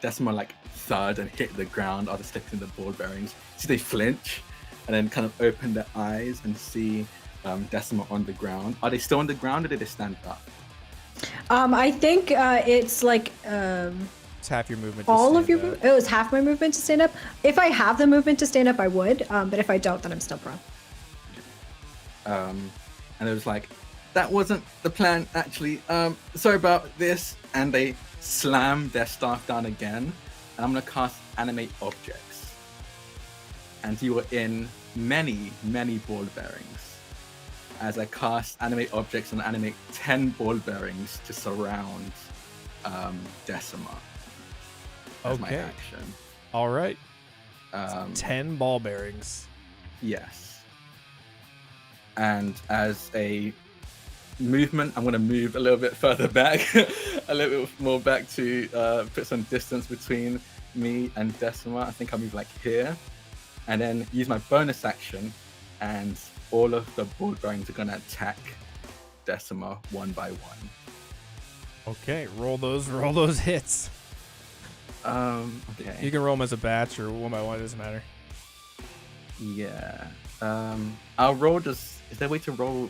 [SPEAKER 2] Decima thud and hit the ground after sticking the ball bearings, see they flinch and then kind of open their eyes and see Decima on the ground. Are they still on the ground or did they stand up?
[SPEAKER 1] I think it's
[SPEAKER 5] It's half your movement.
[SPEAKER 1] all of your movement. It was half my movement to stand up. If I have the movement to stand up, I would. But if I don't, then I'm still prone.
[SPEAKER 2] And it was like, that wasn't the plan actually. Sorry about this. And they slam their staff down again. And I'm gonna cast Animate Objects. And you are in many, many ball bearings. As I cast Animate Objects and animate 10 ball bearings to surround Decima. As my
[SPEAKER 5] Okay.
[SPEAKER 2] action.
[SPEAKER 5] All right.
[SPEAKER 2] 10
[SPEAKER 5] ball bearings.
[SPEAKER 2] Yes. And as a movement, I'm going to move a little bit further back, a little bit more back to put some distance between me and Decima. I think I'll move here, and then use my bonus action, and all of the ball bearings are going to attack Decima one by one.
[SPEAKER 5] Okay, roll those hits.
[SPEAKER 2] Okay.
[SPEAKER 5] You can roll them as a batch or one by one, it doesn't matter.
[SPEAKER 2] Yeah. I'll roll just. Is there a way to roll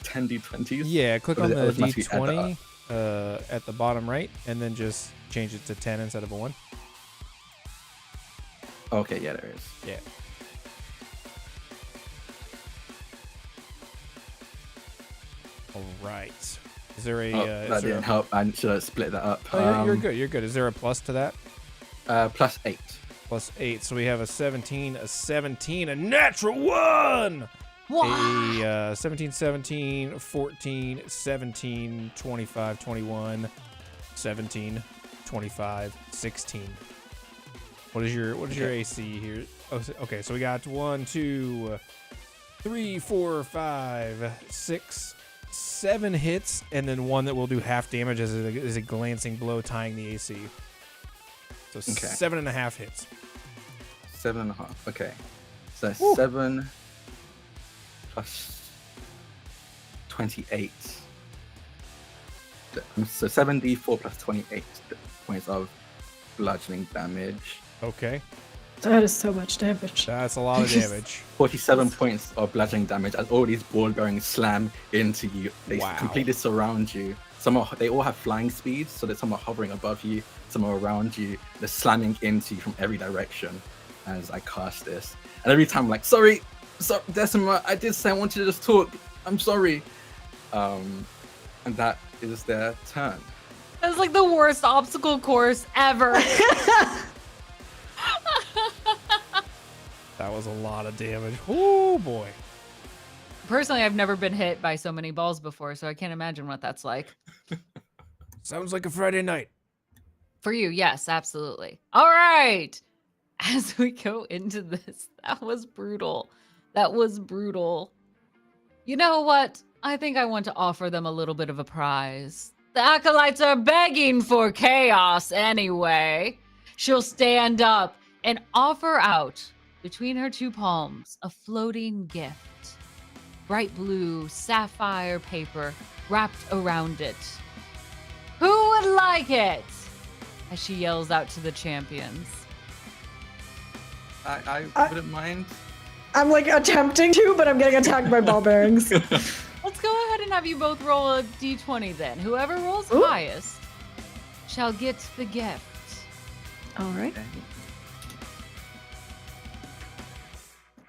[SPEAKER 2] 10 D20s?
[SPEAKER 5] Yeah, click
[SPEAKER 2] Or
[SPEAKER 5] on
[SPEAKER 2] does it
[SPEAKER 5] the
[SPEAKER 2] automatically add that
[SPEAKER 5] D20 at the bottom right, and then just change it to 10 instead of a 1.
[SPEAKER 2] Okay, yeah, there is.
[SPEAKER 5] Yeah. All right. Is there a?
[SPEAKER 2] That didn't help. I should have split that up.
[SPEAKER 5] Oh, you're good. You're good. Is there a plus to that?
[SPEAKER 2] +8.
[SPEAKER 5] +8. So we have a 17, a 17, a natural 1!
[SPEAKER 4] Wow.
[SPEAKER 5] A 17, 17, 14, 17, 25, 21, 17, 25, 16. What is your AC here? Oh, okay, so we got 1, 2, 3, 4, 5, 6, 7 hits, and then one that will do half damage as a glancing blow, tying the AC. So 7.5 hits.
[SPEAKER 2] 7.5. Okay. So
[SPEAKER 5] Woo.
[SPEAKER 2] 7 plus 28. So 7d4 plus 28 points of bludgeoning damage.
[SPEAKER 5] Okay,
[SPEAKER 1] That is so much damage.
[SPEAKER 5] that's a lot of damage.
[SPEAKER 2] 47 points of bludgeoning damage as all these ball bearings slam into you. They
[SPEAKER 5] Wow.
[SPEAKER 2] completely surround you. They all have flying speeds, so that some are hovering above you, some are around you. They're slamming into you from every direction as I cast this. And every time I'm like, sorry, Decima, I did say I wanted to just talk. I'm sorry. And that is their turn.
[SPEAKER 4] That's like the worst obstacle course ever.
[SPEAKER 5] That was a lot of damage. Oh boy.
[SPEAKER 4] Personally, I've never been hit by so many balls before, so I can't imagine what that's like.
[SPEAKER 5] Sounds like a Friday night.
[SPEAKER 4] For you, yes, absolutely. All right. As we go into this, that was brutal. That was brutal. You know what? I think I want to offer them a little bit of a prize. The Acolytes are begging for chaos anyway. She'll stand up and offer out, between her two palms, a floating gift. Bright blue sapphire paper wrapped around it. Who would like it? As she yells out to the champions.
[SPEAKER 2] I wouldn't mind.
[SPEAKER 1] I'm like attempting to, but I'm getting attacked by ball bearings.
[SPEAKER 4] Let's go ahead and have you both roll a d20 then. Whoever rolls
[SPEAKER 1] Ooh.
[SPEAKER 4] highest shall get the gift.
[SPEAKER 1] All right.
[SPEAKER 2] Okay.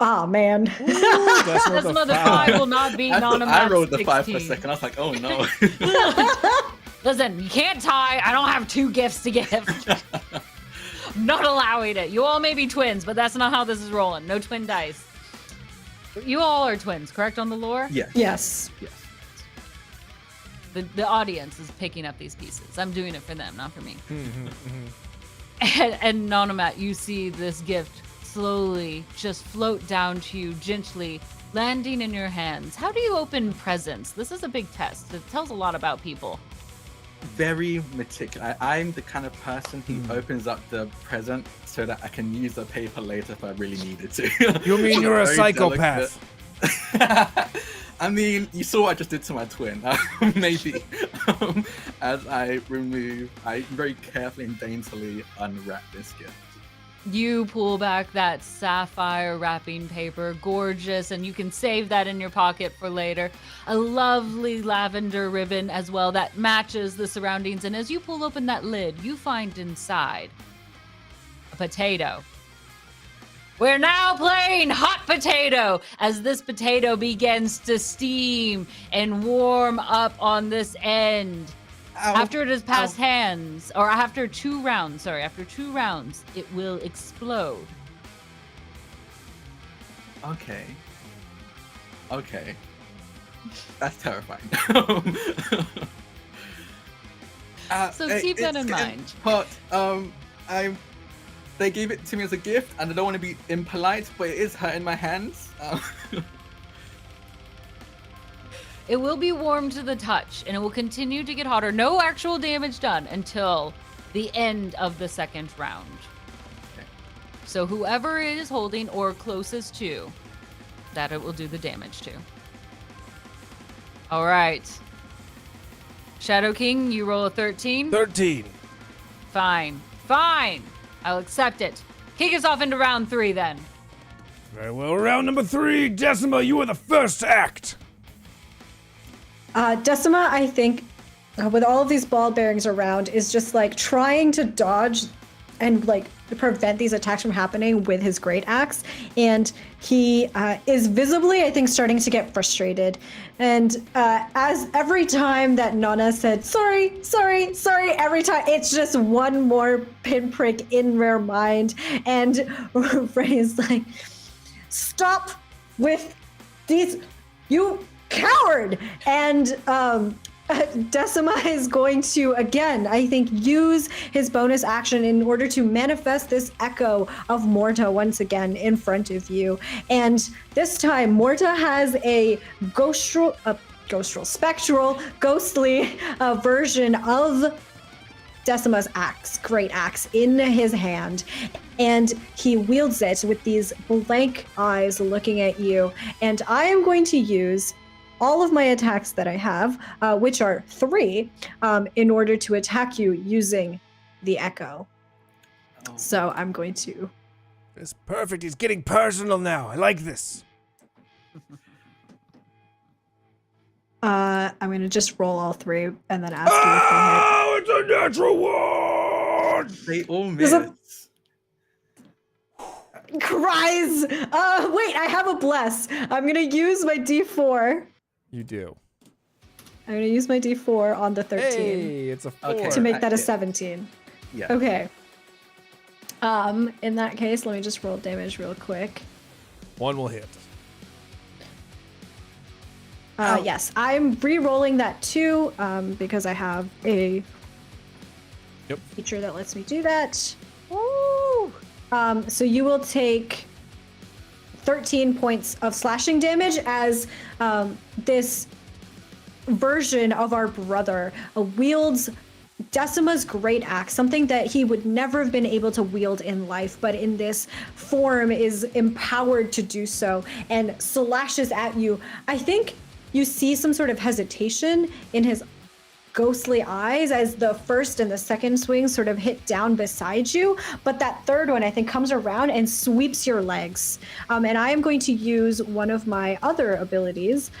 [SPEAKER 1] Ah, man.
[SPEAKER 5] That's
[SPEAKER 4] That's another 5 will not beat
[SPEAKER 2] I thought
[SPEAKER 4] Nonamax
[SPEAKER 2] I rolled the 5 for a
[SPEAKER 4] 16.
[SPEAKER 2] second. I was like, oh no.
[SPEAKER 4] Listen, you can't tie. I don't have 2 gifts to give. I'm not allowing it. You all may be twins, but that's not how this is rolling. No twin dice. You all are twins, correct on the lore?
[SPEAKER 2] Yes.
[SPEAKER 1] Yes.
[SPEAKER 2] Yes.
[SPEAKER 4] The audience is picking up these pieces. I'm doing it for them, not for me.
[SPEAKER 5] Mm-hmm.
[SPEAKER 4] And Nonomat, you see this gift slowly just float down to you gently, landing in your hands. How do you open presents? This is a big test. It tells a lot about people.
[SPEAKER 2] Very meticulous. I'm the kind of person who opens up the present so that I can use the paper later if I really needed to.
[SPEAKER 5] You mean you're a
[SPEAKER 2] Very
[SPEAKER 5] psychopath?
[SPEAKER 2] delicate. I mean, you saw what I just did to my twin. Maybe. As I very carefully and daintily unwrap this gift.
[SPEAKER 4] You pull back that sapphire wrapping paper, gorgeous, and you can save that in your pocket for later. A lovely lavender ribbon as well that matches the surroundings. And as you pull open that lid, you find inside a potato. We're now playing hot potato as this potato begins to steam and warm up on this end.
[SPEAKER 2] Ow.
[SPEAKER 4] After it has passed
[SPEAKER 2] Ow.
[SPEAKER 4] hands, or after 2 rounds, it will explode.
[SPEAKER 2] Okay. That's terrifying.
[SPEAKER 4] So keep that in mind.
[SPEAKER 2] But they gave it to me as a gift, and I don't want to be impolite, but it is hurting my hands.
[SPEAKER 4] It will be warm to the touch, and it will continue to get hotter. No actual damage done until the end of the second round.
[SPEAKER 2] Okay.
[SPEAKER 4] So whoever it is holding or closest to, that it will do the damage to. All right. Shadow King, you roll a 13.
[SPEAKER 5] 13.
[SPEAKER 4] Fine. I'll accept it. Kick us off into round 3 then.
[SPEAKER 3] Very well, round number 3. Decima, you are the first to act.
[SPEAKER 1] Decima, I think, with all of these ball bearings around, is just like trying to dodge and like prevent these attacks from happening with his great axe. And he is visibly, I think, starting to get frustrated. And as every time that Nana said, sorry, every time it's just one more pinprick in their mind. And Ray's like, stop with these, you coward! And Decima is going to, again, I think, use his bonus action in order to manifest this echo of Morta once again in front of you. And this time, Morta has a spectral, ghostly version of Decima's axe, great axe, in his hand. And he wields it with these blank eyes looking at you. And I am going to use all of my attacks that I have, which are 3, in order to attack you using the echo.
[SPEAKER 2] Oh.
[SPEAKER 1] So I'm going to...
[SPEAKER 3] It's perfect. He's getting personal now. I like this.
[SPEAKER 1] I'm going to just roll all 3 and then ask
[SPEAKER 3] Oh, it's a natural one!
[SPEAKER 2] They all
[SPEAKER 1] There's
[SPEAKER 2] miss.
[SPEAKER 1] you if they hit. Cries! Wait, I have a bless. I'm going to use my D4.
[SPEAKER 5] You do.
[SPEAKER 1] I'm going to use my D4 on the 13
[SPEAKER 5] Hey, it's a 4.
[SPEAKER 2] Okay.
[SPEAKER 1] to make that a
[SPEAKER 2] Yeah.
[SPEAKER 1] 17.
[SPEAKER 2] Yeah.
[SPEAKER 1] Okay. In that case, let me just roll damage real quick.
[SPEAKER 5] 1 will hit.
[SPEAKER 1] Yes, I'm re-rolling that too, because I have a feature that lets me do that. Woo! So you will take 13 points of slashing damage as this version of our brother wields Decima's great axe, something that he would never have been able to wield in life, but in this form is empowered to do so, and slashes at you. I think you see some sort of hesitation in his ghostly eyes as the first and the second swing sort of hit down beside you, but that third one I think comes around and sweeps your legs. And I am going to use one of my other abilities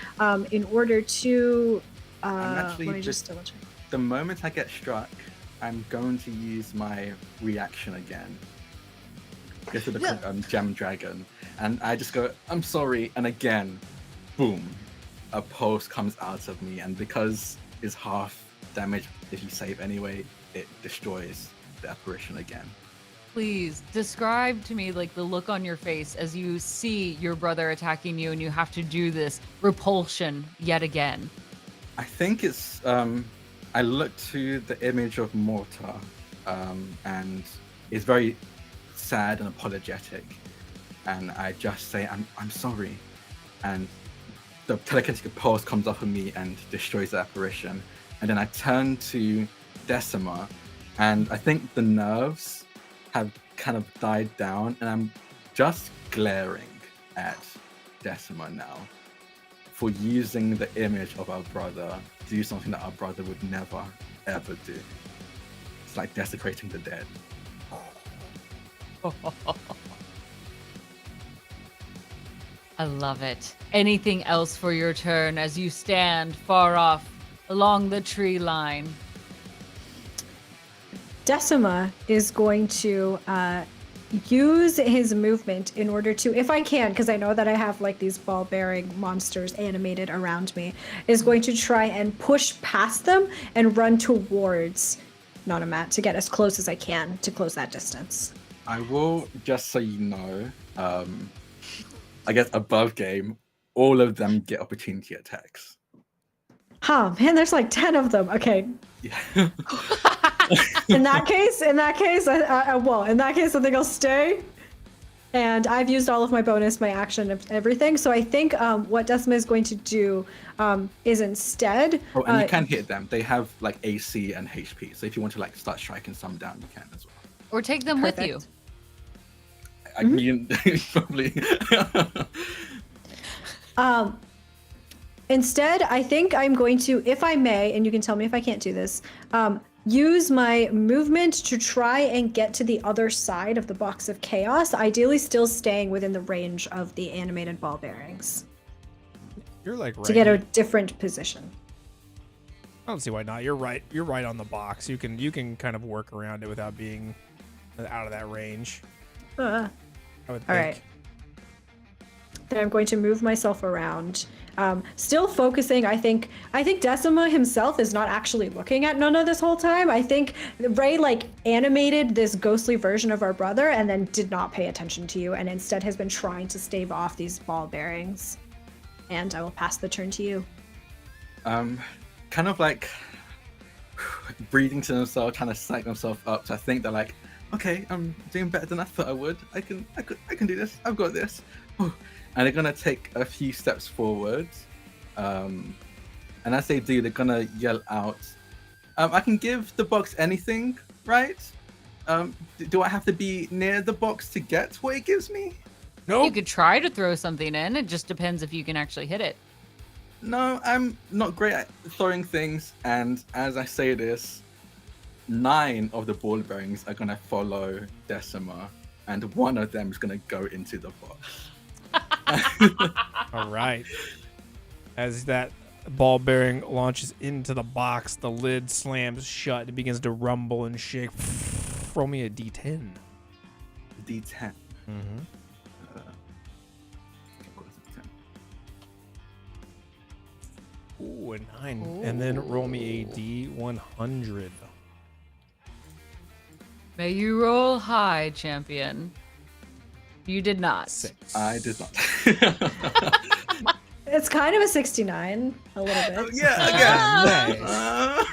[SPEAKER 1] in order to
[SPEAKER 2] I'm actually
[SPEAKER 1] let me just double check.
[SPEAKER 2] The moment I get struck, I'm going to use my reaction again. Go to the gem dragon, and I just go, I'm sorry, and again, boom, a pulse comes out of me, and because it's half damage if you save anyway, it destroys the apparition again.
[SPEAKER 4] Please describe to me like the look on your face as you see your brother attacking you and you have to do this repulsion yet again.
[SPEAKER 2] I think it's I look to the image of Morta, and it's very sad and apologetic, and I just say I'm sorry, and the telekinetic pulse comes off of me and destroys the apparition. And then I turn to Decima, and I think the nerves have kind of died down, and I'm just glaring at Decima now for using the image of our brother to do something that our brother would never, ever do. It's like desecrating the dead.
[SPEAKER 4] I love it. Anything else for your turn as you stand far off along the tree line?
[SPEAKER 1] Decima is going to use his movement in order to, if I can, because I know that I have like these ball-bearing monsters animated around me, is going to try and push past them and run towards Nonamat to get as close as I can to close that distance.
[SPEAKER 2] I will, just so you know, I guess above game, all of them get opportunity attacks.
[SPEAKER 1] Oh man, there's like 10 of them. Okay.
[SPEAKER 2] Yeah.
[SPEAKER 1] In that case, I think I'll stay. And I've used all of my bonus, my action, and everything. So I think what Decima is going to do is instead.
[SPEAKER 2] Oh, and you can hit them. They have like AC and HP. So if you want to like start striking some down, you can as well.
[SPEAKER 4] Or take them with you.
[SPEAKER 2] I mean, probably.
[SPEAKER 1] Instead, I think I'm going to, if I may, and you can tell me if I can't do this, use my movement to try and get to the other side of the box of chaos, ideally still staying within the range of the animated ball bearings.
[SPEAKER 5] You're like right.
[SPEAKER 1] To get a different position.
[SPEAKER 5] I don't see why not. You're right. You're right on the box. You can kind of work around it without being out of that range.
[SPEAKER 1] Uh,
[SPEAKER 5] I would think.
[SPEAKER 1] all right. Then I'm going to move myself around. Still focusing. I think Decima himself is not actually looking at Nona this whole time. I think Ray like animated this ghostly version of our brother and then did not pay attention to you and instead has been trying to stave off these ball bearings. And I will pass the turn to you.
[SPEAKER 2] Kind of like breathing to themselves, trying to psych themselves up. So I think they're like, okay, I'm doing better than I thought I would. I can do this. I've got this. Oh. And they're gonna take a few steps forward. And as they do, they're gonna yell out, I can give the box anything, right? Do I have to be near the box to get what it gives me?
[SPEAKER 5] Nope.
[SPEAKER 4] You could try to throw something in. It just depends if you can actually hit it.
[SPEAKER 2] No, I'm not great at throwing things. And as I say this, 9 of the ball bearings are gonna follow Decima, and one of them is gonna go into the box.
[SPEAKER 5] All right. As that ball bearing launches into the box, the lid slams shut. It begins to rumble and shake. Roll me a D10.
[SPEAKER 2] D10.
[SPEAKER 5] Mm-hmm. Ooh, a 9.
[SPEAKER 4] Ooh.
[SPEAKER 5] And then roll me a D100.
[SPEAKER 4] May you roll high, champion. You did not.
[SPEAKER 5] 6.
[SPEAKER 2] I did not.
[SPEAKER 1] It's kind of a 69, a little bit.
[SPEAKER 2] Yeah, again.
[SPEAKER 5] Nice.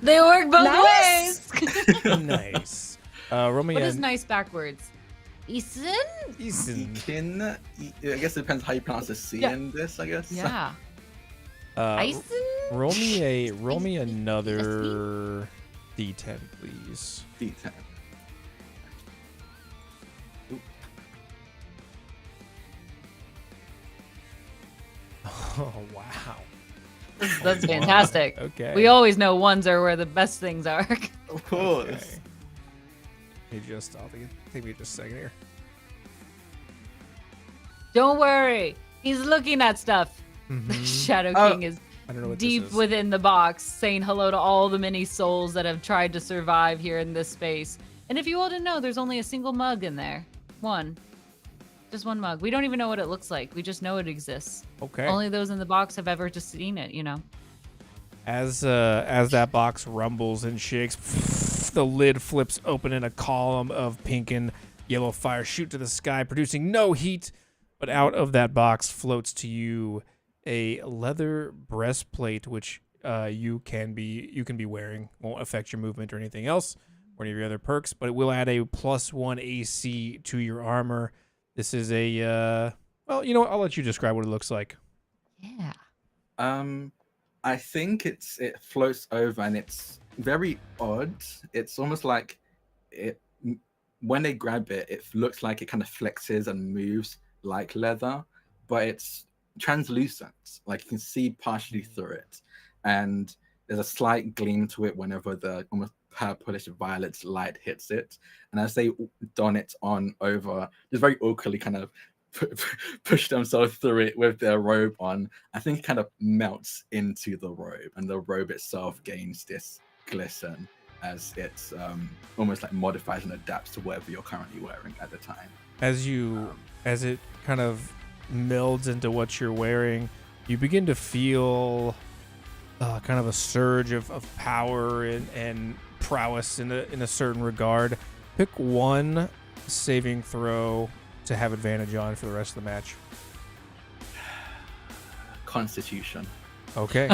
[SPEAKER 4] They work both
[SPEAKER 1] Nice.
[SPEAKER 4] ways.
[SPEAKER 5] Nice. Roll me
[SPEAKER 4] What
[SPEAKER 5] a
[SPEAKER 4] is nice backwards? Eason?
[SPEAKER 5] Eason.
[SPEAKER 2] Ekin, I guess it depends how you pronounce the C
[SPEAKER 4] Yeah.
[SPEAKER 2] in this, I guess.
[SPEAKER 4] Yeah.
[SPEAKER 5] Eason?
[SPEAKER 4] Eason?
[SPEAKER 5] Roll me another D10, please.
[SPEAKER 2] D10.
[SPEAKER 5] Oh, wow.
[SPEAKER 4] That's fantastic.
[SPEAKER 5] Okay.
[SPEAKER 4] We always know ones are where the best things are.
[SPEAKER 2] Of course.
[SPEAKER 5] Okay. I'll take me just a second here.
[SPEAKER 4] Don't worry. He's looking at stuff. Shadow King is
[SPEAKER 5] I don't know what
[SPEAKER 4] deep
[SPEAKER 5] this is.
[SPEAKER 4] within the box, saying hello to all the many souls that have tried to survive here in this space. And if you all didn't know, there's only a single mug in there. One. Just one mug. We don't even know what it looks like. We just know it exists.
[SPEAKER 5] Okay.
[SPEAKER 4] Only those in the box have ever just seen it, you know.
[SPEAKER 5] As that box rumbles and shakes, the lid flips open and a column of pink and yellow fire shoot to the sky, producing no heat. But out of that box floats to you a leather breastplate, which you can be wearing. Won't affect your movement or anything else, or any of your other perks. But it will add a +1 AC to your armor. This is a well, you know what? I'll let you describe what it looks like.
[SPEAKER 4] Yeah.
[SPEAKER 2] I think it floats over and it's very odd. It's almost like when they grab it, it looks like it kind of flexes and moves like leather, but it's translucent. Like you can see partially through it, and there's a slight gleam to it whenever the almost purplish violet light hits it. And as they don it on over, just very awkwardly kind of push themselves through it with their robe on, I think it kind of melts into the robe, and the robe itself gains this glisten as it's almost like modifies and adapts to whatever you're currently wearing at the time.
[SPEAKER 5] As it kind of melds into what you're wearing, you begin to feel kind of a surge of power and prowess in a certain regard. Pick one saving throw to have advantage on for the rest of the match.
[SPEAKER 2] Constitution.
[SPEAKER 5] Okay.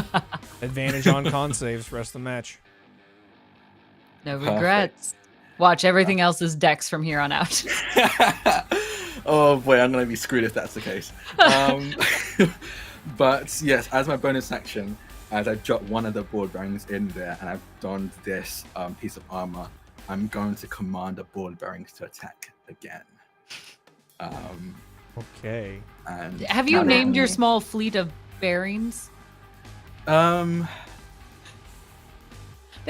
[SPEAKER 5] Advantage on con saves for the rest of the match.
[SPEAKER 4] No regrets. Watch, everything else is dex from here on out.
[SPEAKER 2] Oh boy, I'm gonna be screwed if that's the case. But yes, as my bonus action, as I drop one of the board bearings in there and I've donned this piece of armor, I'm going to command the board bearings to attack again.
[SPEAKER 5] Okay.
[SPEAKER 2] And
[SPEAKER 4] Have you
[SPEAKER 2] now
[SPEAKER 4] named
[SPEAKER 2] they're-
[SPEAKER 4] your small fleet of bearings?
[SPEAKER 2] They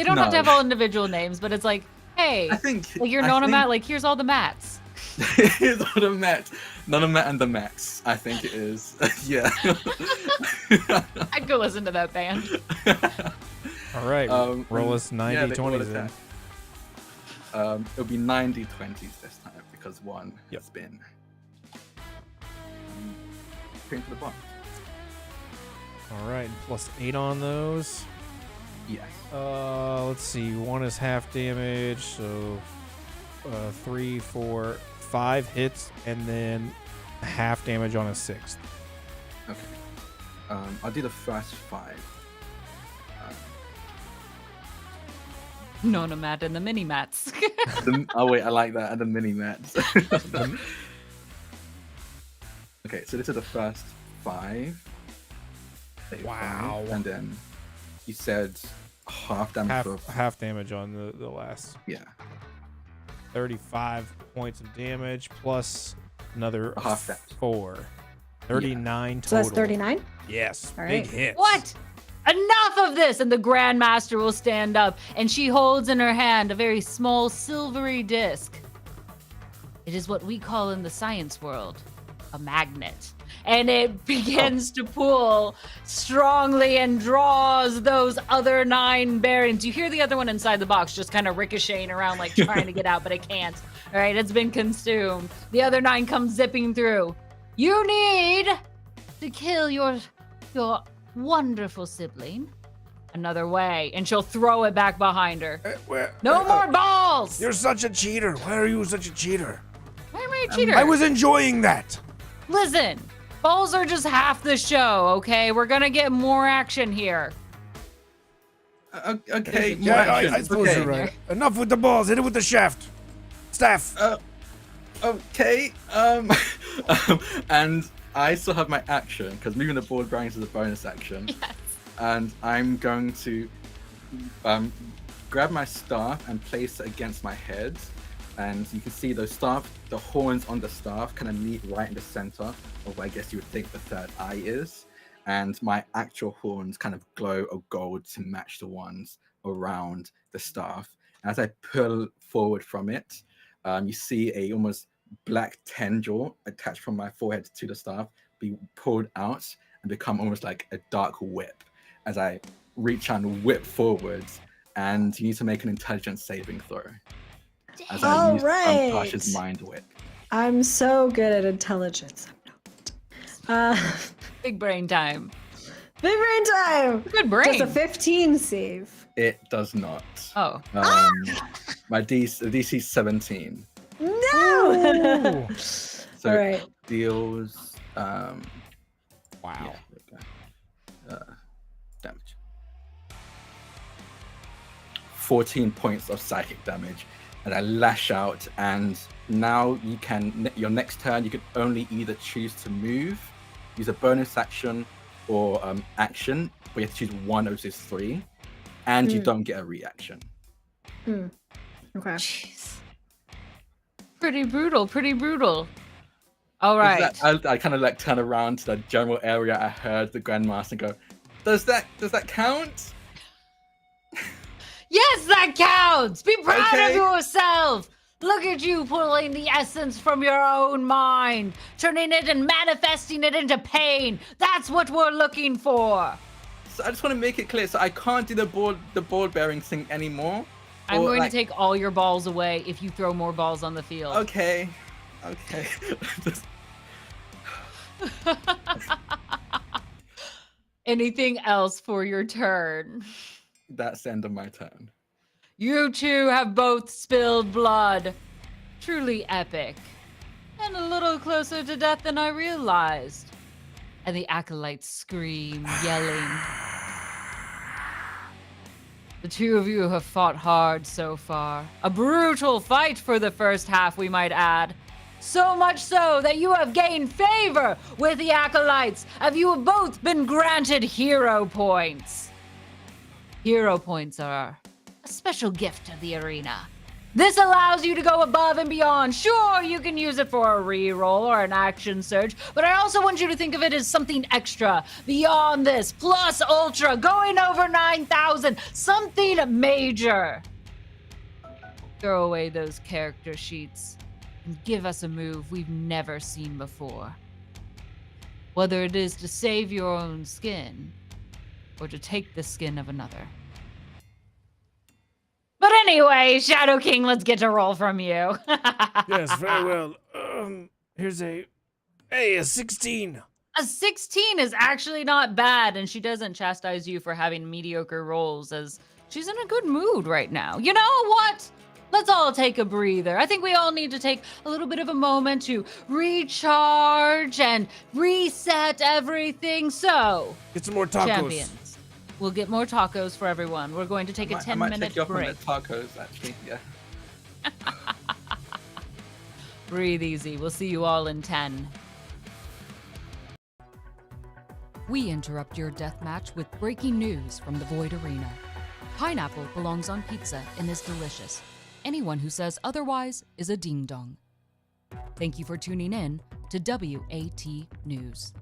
[SPEAKER 4] They don't have to
[SPEAKER 2] No.
[SPEAKER 4] have all individual names, but it's like, hey,
[SPEAKER 2] I think
[SPEAKER 4] like you're
[SPEAKER 2] I
[SPEAKER 4] Nona
[SPEAKER 2] think-
[SPEAKER 4] Mat, like here's all the mats.
[SPEAKER 2] Here's all the mats. None of Matt and the Max, I think it is. Yeah.
[SPEAKER 4] I'd go listen to that band.
[SPEAKER 5] All right. Roll us 9
[SPEAKER 2] yeah, they all
[SPEAKER 5] d20s then.
[SPEAKER 2] attack. It'll be 9 D20s this time because one
[SPEAKER 5] Yep.
[SPEAKER 2] has been put to the box.
[SPEAKER 5] All right, plus 8 on those.
[SPEAKER 2] Yes.
[SPEAKER 5] Let's see. 1 is half damage, so 3, 4, 5 hits, and then half damage on a 6th.
[SPEAKER 2] Okay. I'll do the first 5.
[SPEAKER 4] Nona mat and the mini mats.
[SPEAKER 2] Oh wait, I like that. And the mini mats. Okay, so this is the first 5. Say
[SPEAKER 5] Wow.
[SPEAKER 2] 5, and then you said half damage for
[SPEAKER 5] Half damage on the last.
[SPEAKER 2] yeah.
[SPEAKER 5] 35 points of damage plus another
[SPEAKER 2] Half that.
[SPEAKER 5] 4. 39
[SPEAKER 1] So
[SPEAKER 5] total.
[SPEAKER 1] that's 39?
[SPEAKER 5] Yes,
[SPEAKER 1] All
[SPEAKER 5] big
[SPEAKER 1] right.
[SPEAKER 5] hits.
[SPEAKER 4] What? Enough of this! And the Grandmaster will stand up, and she holds in her hand a very small silvery disc. It is what we call in the science world a magnet. And it begins to pull strongly and draws those other 9 bearings. You hear the other one inside the box just kind of ricocheting around, like trying to get out, but it can't. All right, it's been consumed. The other 9 come zipping through. You need to kill your wonderful sibling another way, and she'll throw it back behind her. No more balls!
[SPEAKER 3] You're such a cheater. Why are you such a cheater?
[SPEAKER 4] Why am I a cheater?
[SPEAKER 3] I was enjoying that.
[SPEAKER 4] Listen, balls are just half the show, okay? We're gonna get more action here.
[SPEAKER 2] Okay. more
[SPEAKER 3] Yeah,
[SPEAKER 2] action.
[SPEAKER 3] I suppose
[SPEAKER 2] Okay.
[SPEAKER 3] you're right. Enough with the balls. Hit it with the shaft. Staff.
[SPEAKER 2] Okay. And I still have my action because moving the board bearings is a bonus action.
[SPEAKER 4] Yes.
[SPEAKER 2] And I'm going to grab my staff and place it against my head. And you can see those staff, the horns on the staff kind of meet right in the center of where I guess you would think the third eye is. And my actual horns kind of glow a gold to match the ones around the staff. As I pull forward from it, you see a almost black tendril attached from my forehead to the staff be pulled out and become almost like a dark whip as I reach and whip forwards. And you need to make an intelligence saving throw. As I
[SPEAKER 1] All
[SPEAKER 2] use
[SPEAKER 1] right.
[SPEAKER 2] Tasha's mind whip.
[SPEAKER 1] I'm so good at intelligence. I'm not.
[SPEAKER 4] Big brain time.
[SPEAKER 1] Big brain time!
[SPEAKER 4] Good brain.
[SPEAKER 1] Does a 15 save?
[SPEAKER 2] It does not.
[SPEAKER 4] Oh.
[SPEAKER 2] My DC 17.
[SPEAKER 1] No!
[SPEAKER 2] So
[SPEAKER 1] All right.
[SPEAKER 2] it deals
[SPEAKER 5] Wow.
[SPEAKER 2] yeah, there we go. Damage. 14 points of psychic damage. And I lash out, and now you can, your next turn, you can only either choose to move, use a bonus action, or action, but you have to choose one of those 3, and you don't get a reaction.
[SPEAKER 1] Okay.
[SPEAKER 4] Jeez. Pretty brutal, pretty brutal. All right.
[SPEAKER 2] I kind of like turn around to the general area. I heard the Grandmaster go, does that count?
[SPEAKER 4] Yes, that counts! Be proud
[SPEAKER 2] Okay.
[SPEAKER 4] of yourself! Look at you pulling the essence from your own mind, turning it and manifesting it into pain. That's what we're looking for.
[SPEAKER 2] So I just want to make it clear. So I can't do the ball bearing thing anymore.
[SPEAKER 4] I'm
[SPEAKER 2] Or,
[SPEAKER 4] going
[SPEAKER 2] like-
[SPEAKER 4] to take all your balls away if you throw more balls on the field.
[SPEAKER 2] Okay. Just-
[SPEAKER 4] Anything else for your turn?
[SPEAKER 2] That's the end of my turn.
[SPEAKER 4] You two have both spilled blood. Truly epic. And a little closer to death than I realized. And the Acolytes scream, yelling. The two of you have fought hard so far. A brutal fight for the first half, we might add. So much so that you have gained favor with the Acolytes, and you have both been granted hero points. Hero points are a special gift of the arena. This allows you to go above and beyond. Sure, you can use it for a reroll or an action surge, but I also want you to think of it as something extra, beyond this, plus ultra, going over 9,000, something major. Throw away those character sheets and give us a move we've never seen before. Whether it is to save your own skin or to take the skin of another. But But anyway, Shadow King, let's get to roll from you.
[SPEAKER 3] Yes, very well. Here's a 16.
[SPEAKER 4] A 16 is actually not bad, and she doesn't chastise you for having mediocre rolls, as she's in a good mood right now. You know what? Let's all take a breather. I think we all need to take a little bit of a moment to recharge and reset everything. So,
[SPEAKER 3] Get some more tacos.
[SPEAKER 4] champions, we'll get more tacos for everyone. We're going to take a
[SPEAKER 2] I might
[SPEAKER 4] 10-minute
[SPEAKER 2] take you up on
[SPEAKER 4] break.
[SPEAKER 2] the tacos, actually. Yeah.
[SPEAKER 4] Breathe easy. We'll see you all in 10. We interrupt your death match with breaking news from the Void Arena. Pineapple belongs on pizza and is delicious. Anyone who says otherwise is a ding-dong. Thank you for tuning in to WAT News.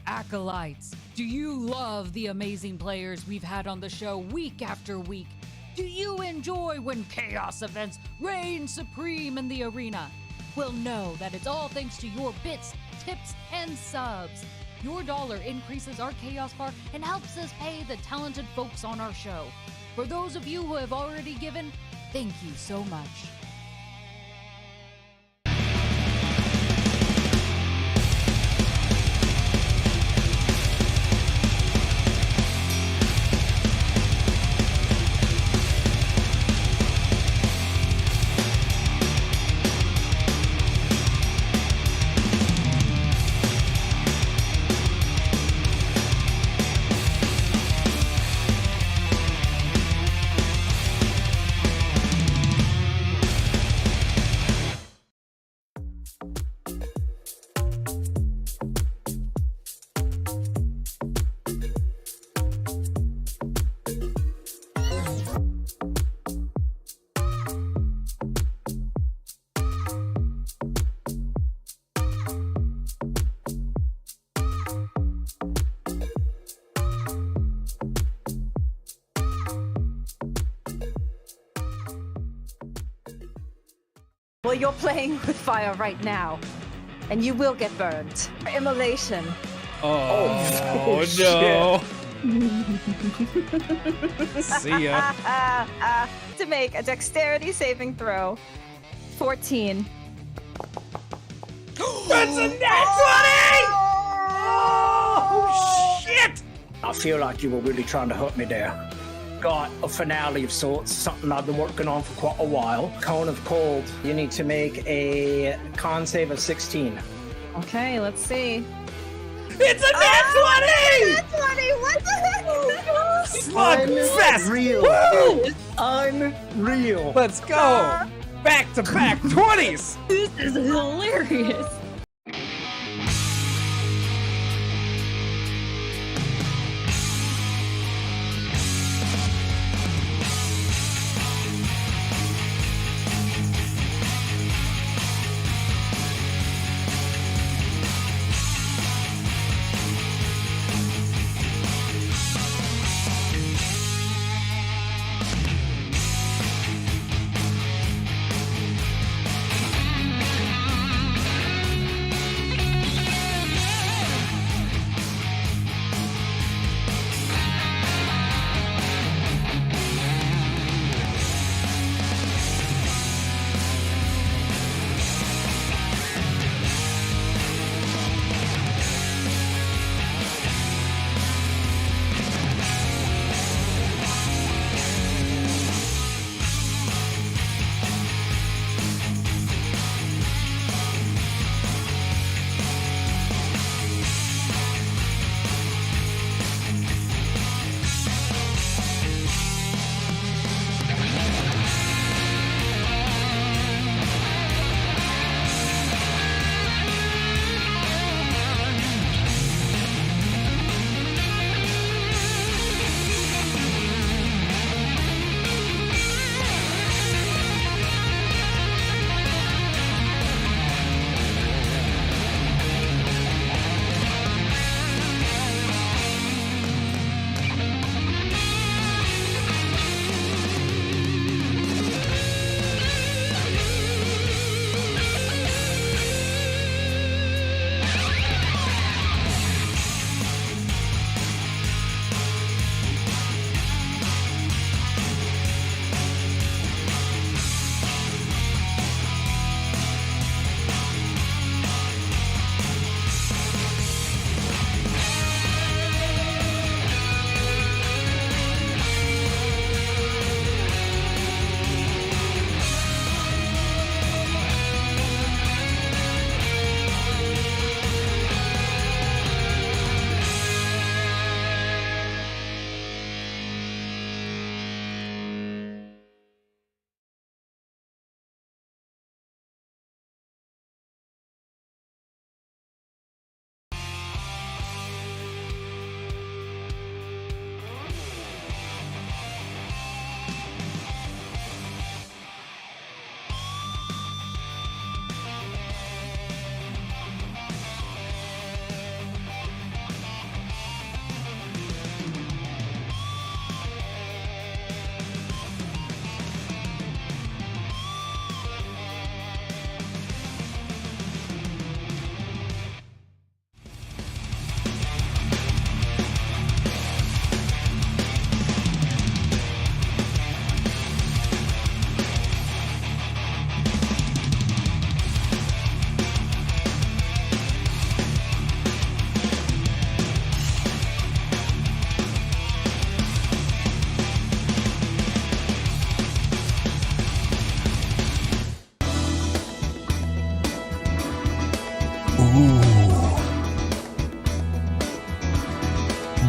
[SPEAKER 4] Acolytes, do you love the amazing players we've had on the show week after week? Do you enjoy when chaos events reign supreme in the arena? Well, know that it's all thanks to your bits, tips, and subs. Your dollar increases our chaos bar and helps us pay the talented folks on our show. For those of you who have already given, thank you so much.
[SPEAKER 6] Well, you're playing with fire right now, and you will get burned. Immolation.
[SPEAKER 5] Oh, no. See ya.
[SPEAKER 6] To make a dexterity saving throw. 14.
[SPEAKER 3] That's a nat 20! Oh, shit!
[SPEAKER 7] I feel like you were really trying to hurt me there. Got a finale of sorts, something I've been working on for quite a while. Cone of Cold. You need to make a con save of 16.
[SPEAKER 6] Okay, let's see.
[SPEAKER 3] It's a nat 20!
[SPEAKER 6] Nat 20! What the heck?
[SPEAKER 3] Fuck fest!
[SPEAKER 7] Unreal.
[SPEAKER 3] Woo!
[SPEAKER 7] Unreal.
[SPEAKER 3] Let's go! Back to back 20s!
[SPEAKER 1] This is hilarious.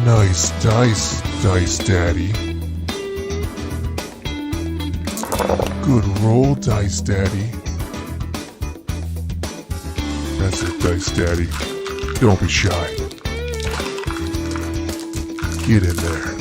[SPEAKER 8] Nice dice, Dice Daddy. Good roll, Dice Daddy. That's it, Dice Daddy. Don't be shy. Get in there.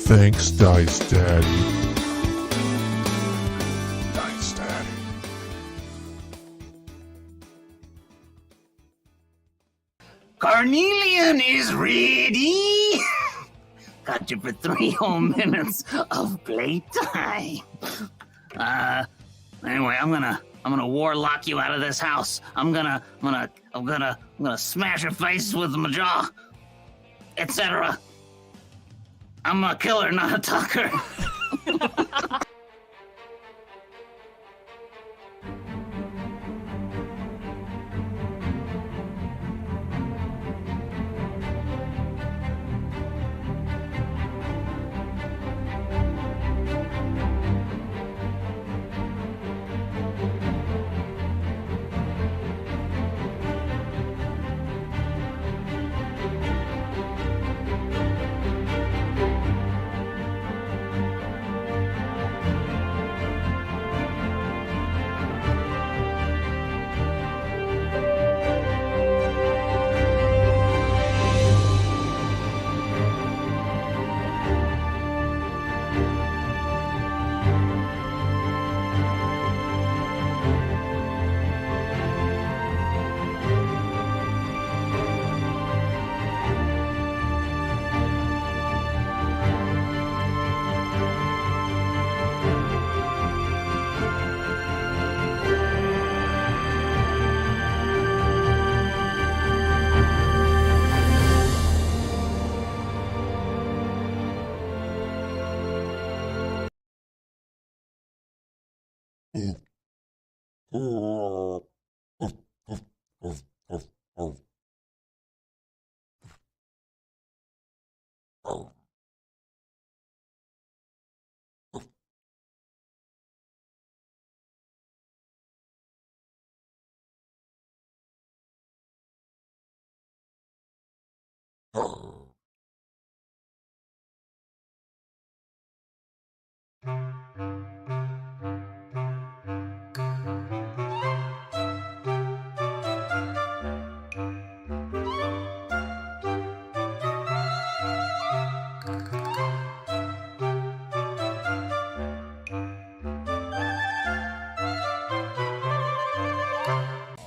[SPEAKER 8] Thanks, Dice Daddy. Dice Daddy.
[SPEAKER 9] Carnelian is ready. Got you for 3 whole minutes of playtime. Anyway, I'm gonna warlock you out of this house. I'm gonna smash your face with my jaw, etc. I'm a killer, not a talker.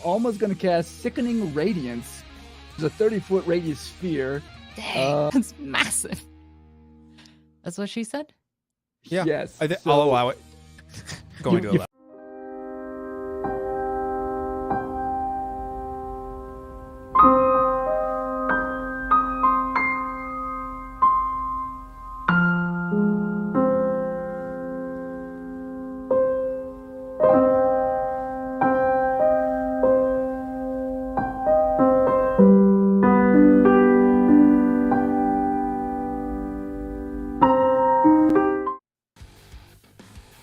[SPEAKER 10] Alma's gonna cast Sickening Radiance. It's a 30-foot radius sphere.
[SPEAKER 4] Dang, that's massive. That's what she said?
[SPEAKER 5] Yeah.
[SPEAKER 10] Yes.
[SPEAKER 5] I'll allow it. Going to allow.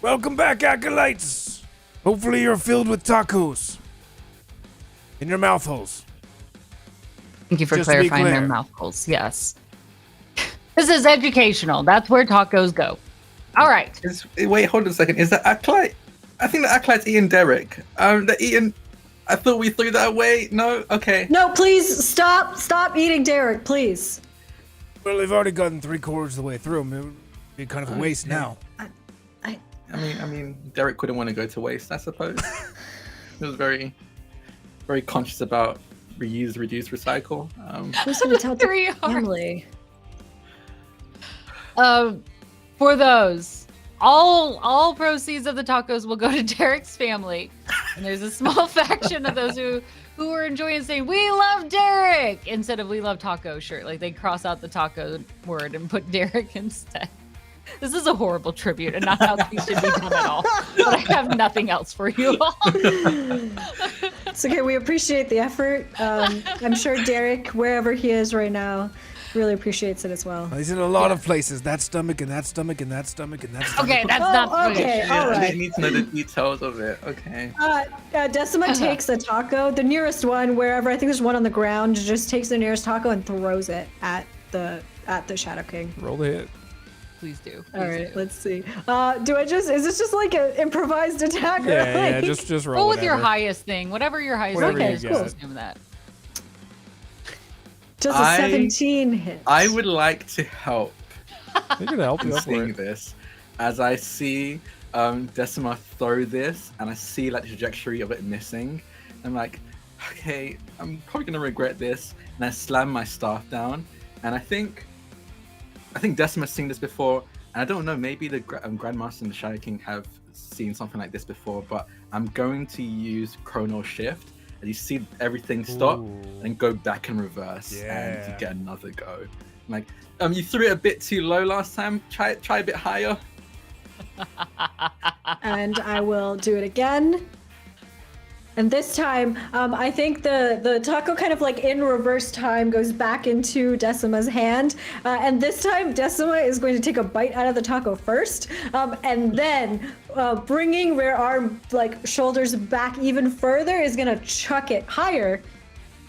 [SPEAKER 5] Welcome back, Acolytes! Hopefully you're filled with tacos in your mouth holes.
[SPEAKER 4] Thank you for
[SPEAKER 5] Just to be
[SPEAKER 4] clarifying their
[SPEAKER 5] clear.
[SPEAKER 4] mouth holes. Yes. This is educational. That's where tacos go. All right.
[SPEAKER 2] Wait, hold on a second. Is that Acolyte? I think the Acolyte's eating Derek. They're eating. I thought we threw that away. No? Okay.
[SPEAKER 1] No, please stop eating Derek, please.
[SPEAKER 5] Well, they've already gotten 3/4 of the way through. It would be kind of a waste now.
[SPEAKER 2] I mean, Derek wouldn't want to go to waste, I suppose. He was very, very conscious about reuse, reduce, recycle.
[SPEAKER 1] Who's gonna tell
[SPEAKER 4] Three
[SPEAKER 1] Derek's
[SPEAKER 4] hearts.
[SPEAKER 1] family?
[SPEAKER 4] For those, all proceeds of the tacos will go to Derek's family. And there's a small faction of those who are enjoying saying, "We love Derek," instead of "We love taco" shirt. Like they cross out the taco word and put Derek instead. This is a horrible tribute and not how things should be done at all. But I have nothing else for you all.
[SPEAKER 1] It's okay. We appreciate the effort. I'm sure Derek, wherever he is right now, really appreciates it as well.
[SPEAKER 5] He's in a lot of places. That stomach and that stomach and that stomach and that stomach.
[SPEAKER 4] Okay, that's not
[SPEAKER 1] okay.
[SPEAKER 2] Yeah,
[SPEAKER 1] All
[SPEAKER 2] I
[SPEAKER 1] right.
[SPEAKER 2] need to know the details of it. Okay.
[SPEAKER 1] Decima takes a taco, the nearest one, wherever. I think there's one on the ground. Just takes the nearest taco and throws it at the Shadow King.
[SPEAKER 5] Roll the hit.
[SPEAKER 4] Please do.
[SPEAKER 1] All right, let's see. Is this just like an improvised attack? or
[SPEAKER 5] Yeah,
[SPEAKER 1] like-
[SPEAKER 5] just roll.
[SPEAKER 4] Go with your
[SPEAKER 5] whatever.
[SPEAKER 4] highest thing. Whatever your highest
[SPEAKER 5] Whatever
[SPEAKER 4] thing
[SPEAKER 5] you
[SPEAKER 4] is,
[SPEAKER 5] got.
[SPEAKER 4] just assume that.
[SPEAKER 1] Just a 17 hit.
[SPEAKER 2] I would like to help
[SPEAKER 5] They're gonna help you
[SPEAKER 2] in
[SPEAKER 5] up for
[SPEAKER 2] seeing
[SPEAKER 5] it.
[SPEAKER 2] this as I see Decima throw this and I see like the trajectory of it missing. I'm like, okay, I'm probably gonna regret this, and I slam my staff down. And I think Decima's seen this before, and I don't know, maybe the Grandmaster and the Shadow King have seen something like this before, but I'm going to use Chrono Shift, and you see everything stop and go back and reverse, and you get another go. I'm like, you threw it a bit too low last time. Try a bit higher.
[SPEAKER 1] And I will do it again. And this time, I think the taco kind of like in reverse time goes back into Decima's hand. And this time, Decima is going to take a bite out of the taco first. And then bringing their arm, like shoulders back even further, is going to chuck it higher,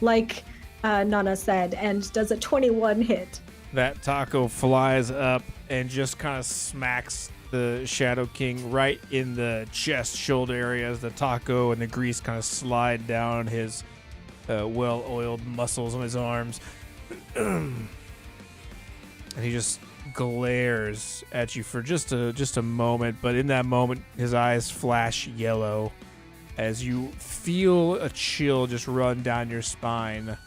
[SPEAKER 1] like Nana said, and does a 21 hit.
[SPEAKER 5] That taco flies up and just kind of smacks the Shadow King right in the chest, shoulder area as the taco and the grease kind of slide down his well-oiled muscles on his arms. And he just glares at you for just a moment, but in that moment, his eyes flash yellow as you feel a chill just run down your spine.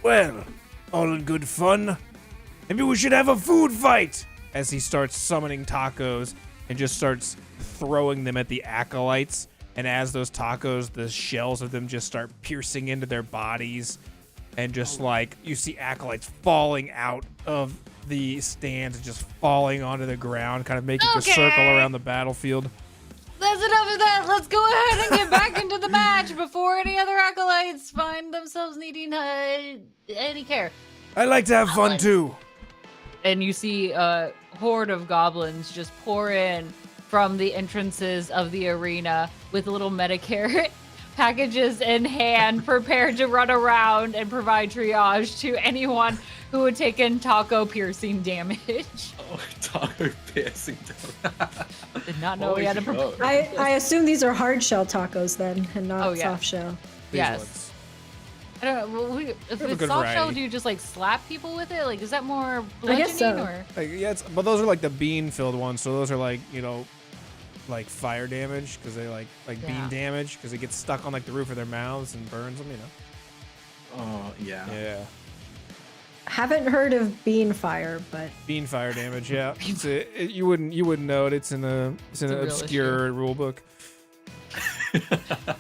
[SPEAKER 5] Well, all in good fun. Maybe we should have a food fight! As he starts summoning tacos and just starts throwing them at the Acolytes. And as those tacos, the shells of them just start piercing into their bodies. And just like, you see Acolytes falling out of the stands and just falling onto the ground, kind of making a circle around the battlefield.
[SPEAKER 4] That's enough of that. Let's go ahead and get back into the match before any other Acolytes find themselves needing any care.
[SPEAKER 5] I like to have fun too.
[SPEAKER 4] And you see a horde of goblins just pour in from the entrances of the arena with little Medicare packages in hand, prepared to run around and provide triage to anyone who had taken taco piercing damage.
[SPEAKER 2] Oh, taco piercing.
[SPEAKER 4] Did not know we had to prepare.
[SPEAKER 1] I assume these are hard shell tacos then, and not soft shell.
[SPEAKER 4] Yes. I don't know. Well, if
[SPEAKER 5] have a
[SPEAKER 4] it's
[SPEAKER 5] good
[SPEAKER 4] soft shell,
[SPEAKER 5] variety.
[SPEAKER 4] do you just like slap people with it? Like, is that more
[SPEAKER 1] I guess
[SPEAKER 4] bludgeoning
[SPEAKER 1] so.
[SPEAKER 4] or?
[SPEAKER 5] Like, yeah, but those are like the bean-filled ones, so those are like, like fire damage, because they like
[SPEAKER 4] Yeah.
[SPEAKER 5] bean damage, because it gets stuck on like the roof of their mouths and burns them,
[SPEAKER 2] Oh, yeah.
[SPEAKER 5] Yeah.
[SPEAKER 1] Haven't heard of bean fire, but
[SPEAKER 5] Bean fire damage, yeah. You wouldn't know it. It's in an
[SPEAKER 4] a real
[SPEAKER 5] obscure rule book.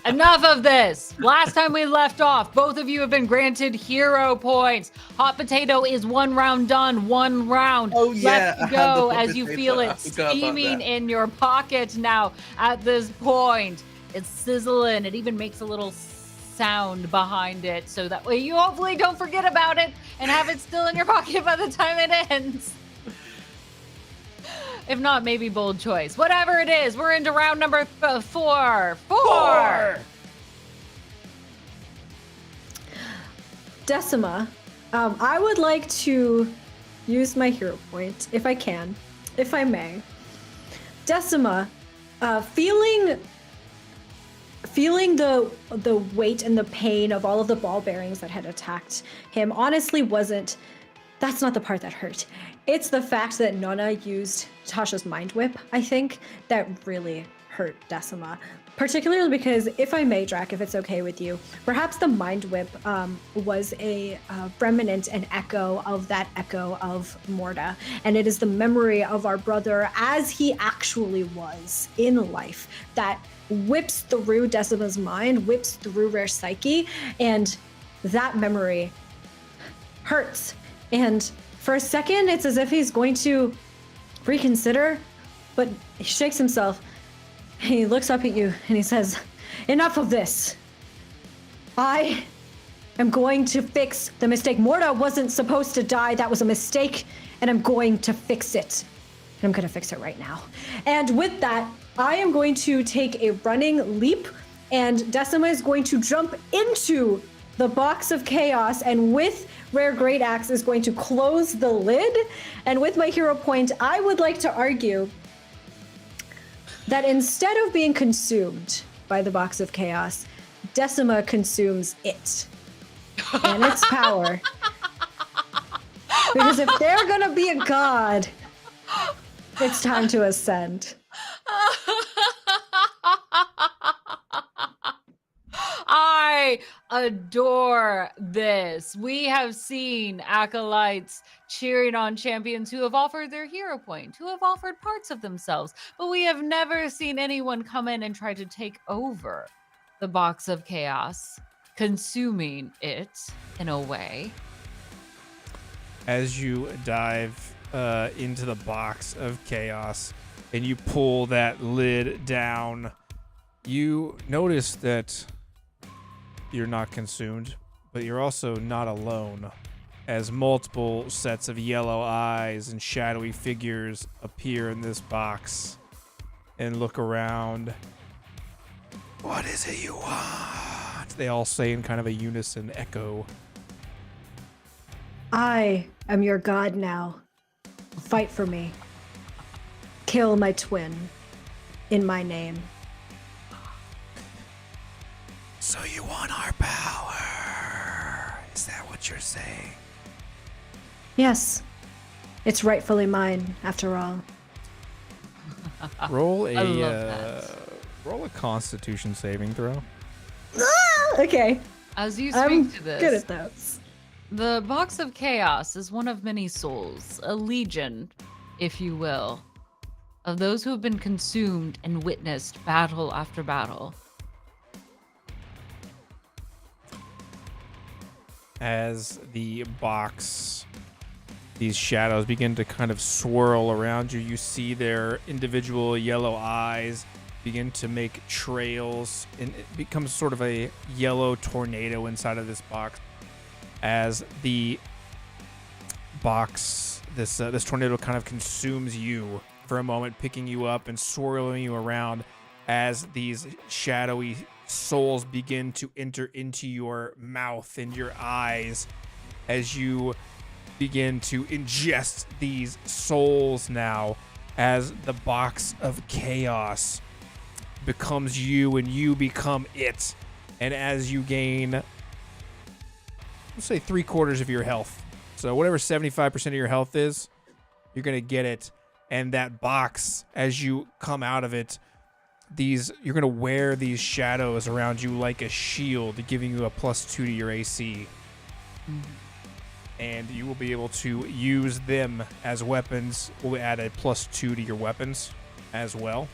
[SPEAKER 4] Enough of this. Last time we left off, both of you have been granted hero points. Hot potato is 1 round done, 1 round
[SPEAKER 2] Oh, yeah,
[SPEAKER 4] left
[SPEAKER 2] I
[SPEAKER 4] to
[SPEAKER 2] had
[SPEAKER 4] go
[SPEAKER 2] the hot
[SPEAKER 4] as you
[SPEAKER 2] potato.
[SPEAKER 4] feel
[SPEAKER 2] I
[SPEAKER 4] it
[SPEAKER 2] forgot about
[SPEAKER 4] steaming
[SPEAKER 2] that.
[SPEAKER 4] in your pocket now at this point. It's sizzling. It even makes a little sound behind it so that way you hopefully don't forget about it and have it still in your pocket by the time it ends. If not, maybe bold choice. Whatever it is, we're into round number 4.
[SPEAKER 1] Decima, I would like to use my hero point, if I can, if I may. Decima, feeling the weight and the pain of all of the ball bearings that had attacked him honestly that's not the part that hurt. It's the fact that Nona used Tasha's mind whip, I think, that really hurt Decima. Particularly because, if I may, Drac, if it's okay with you, perhaps the mind whip was a remnant, an echo of that echo of Morda. And it is the memory of our brother as he actually was in life that whips through Decima's mind, whips through Rare Psyche, and that memory hurts. And for a second, it's as if he's going to reconsider, but he shakes himself. He looks up at you and he says, enough of this. I am going to fix the mistake. Morta wasn't supposed to die. That was a mistake, and I'm going to fix it. And I'm going to fix it right now. And with that, I am going to take a running leap, and Decima is going to jump into the box of chaos, and with Rare Great Axe is going to close the lid. And with my hero point, I would like to argue that instead of being consumed by the box of chaos, Decima consumes it and its power. Because if they're gonna be a god, it's time to ascend.
[SPEAKER 4] I adore this. We have seen acolytes cheering on champions who have offered their hero point, who have offered parts of themselves, but we have never seen anyone come in and try to take over the box of chaos, consuming it in a way.
[SPEAKER 5] As you dive into the box of chaos and you pull that lid down, you notice that you're not consumed, but you're also not alone, as multiple sets of yellow eyes and shadowy figures appear in this box and look around. What is it you want? They all say in kind of a unison echo.
[SPEAKER 1] I am your god now. Fight for me. Kill my twin in my name.
[SPEAKER 5] So you want our power? Is that what you're saying?
[SPEAKER 1] Yes. It's rightfully mine, after all.
[SPEAKER 5] Roll
[SPEAKER 4] I love
[SPEAKER 5] a Constitution saving throw.
[SPEAKER 1] Okay.
[SPEAKER 4] As you
[SPEAKER 1] I'm
[SPEAKER 4] speak to this,
[SPEAKER 1] good at those.
[SPEAKER 4] the box of chaos is one of many souls, a legion, if you will, of those who have been consumed and witnessed battle after battle.
[SPEAKER 5] As the box, these shadows begin to kind of swirl around you, you see their individual yellow eyes begin to make trails, and it becomes sort of a yellow tornado inside of this box. As the box, this tornado kind of consumes you for a moment, picking you up and swirling you around as these shadowy souls begin to enter into your mouth and your eyes as you begin to ingest these souls now, as the box of chaos becomes you and you become it. And as you gain, let's say 3/4 of your health, so whatever 75% of your health is, you're gonna get it. And that box, as you come out of it, you're gonna wear these shadows around you like a shield, giving you a +2 to your AC. And you will be able to use them as weapons. We'll add a +2 to your weapons as well.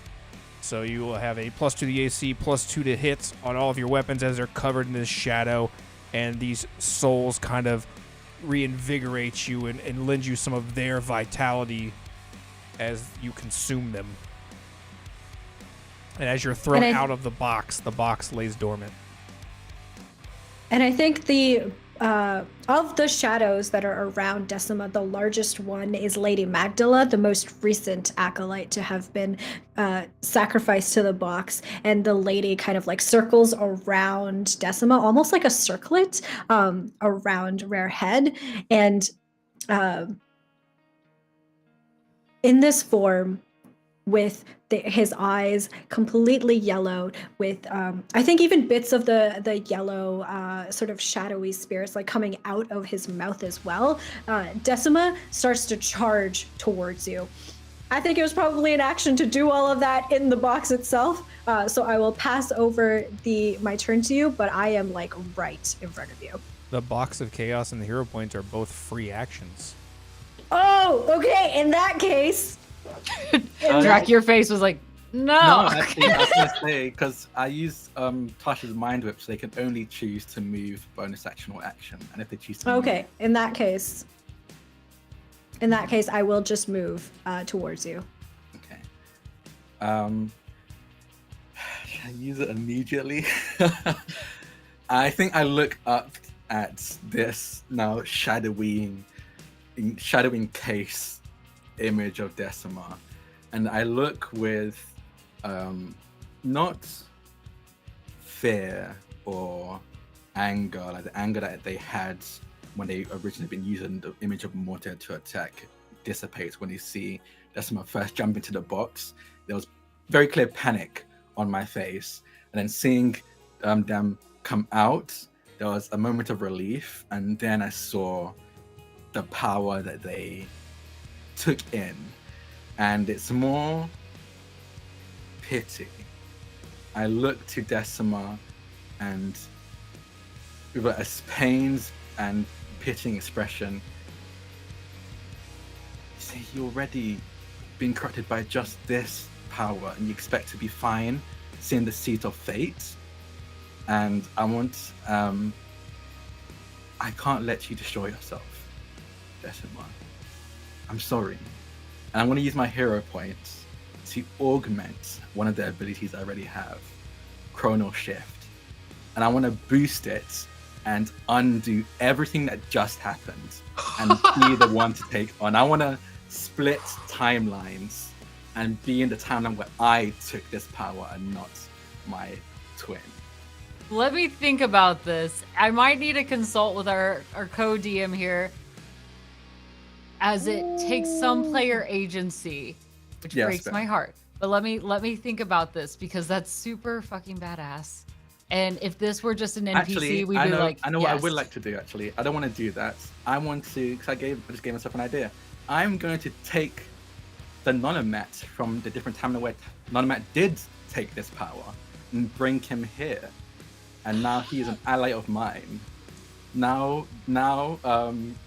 [SPEAKER 5] So you will have a +2 to the AC, +2 to hits on all of your weapons as they're covered in this shadow. And these souls kind of reinvigorate you and lend you some of their vitality as you consume them. And as you're thrown out of the box lays dormant.
[SPEAKER 1] And I think of the shadows that are around Decima, the largest one is Lady Magdala, the most recent acolyte to have been sacrificed to the box. And the lady kind of like circles around Decima, almost like a circlet around Rare Head. And in this form, with his eyes completely yellowed, with I think even bits of the yellow sort of shadowy spirits like coming out of his mouth as well, Decima starts to charge towards you. I think it was probably an action to do all of that in the box itself, so I will pass over my turn to you, but I am like right in front of you.
[SPEAKER 5] The box of chaos and the hero points are both free actions.
[SPEAKER 1] Oh, okay, in that case.
[SPEAKER 4] Drac, your face was like, no.
[SPEAKER 2] Actually, I was gonna say, because I use Tasha's mind whip, so they can only choose to move bonus action or action, and if they choose to
[SPEAKER 1] Okay, in that case, I will just move towards you.
[SPEAKER 2] Okay. Can I use it immediately? I think I look up at this now shadowing case image of Decima, and I look with not fear or anger, like the anger that they had when they originally been using the image of Mortar to attack dissipates when you see Decima first jump into the box. There was very clear panic on my face, and then seeing them come out, there was a moment of relief, and then I saw the power that they took in, and it's more pity. I look to Decima, and with a pains and pitying expression, you say, "You already been corrupted by just this power, and you expect to be fine seeing the seat of fate? And I can't let you destroy yourself, Decima. I'm sorry. And I'm going to use my hero points to augment one of the abilities I already have, Chronal Shift. And I want to boost it and undo everything that just happened and be the one to take on. I want to split timelines and be in the timeline where I took this power and not my twin."
[SPEAKER 4] Let me think about this. I might need to consult with our co-DM here, as it takes some player agency, which
[SPEAKER 2] Yes,
[SPEAKER 4] breaks
[SPEAKER 2] fair.
[SPEAKER 4] my heart. But let me think about this, because that's super fucking badass. And if this were just an NPC,
[SPEAKER 2] Actually,
[SPEAKER 4] we'd
[SPEAKER 2] I
[SPEAKER 4] be
[SPEAKER 2] know,
[SPEAKER 4] like,
[SPEAKER 2] I know what I
[SPEAKER 4] yes.
[SPEAKER 2] would like to do. Actually, I don't want to do that. I want to, because I just gave myself an idea. I'm going to take the Nonomat from the different timeline where Nonomat did take this power and bring him here, and now he is an ally of mine. Now,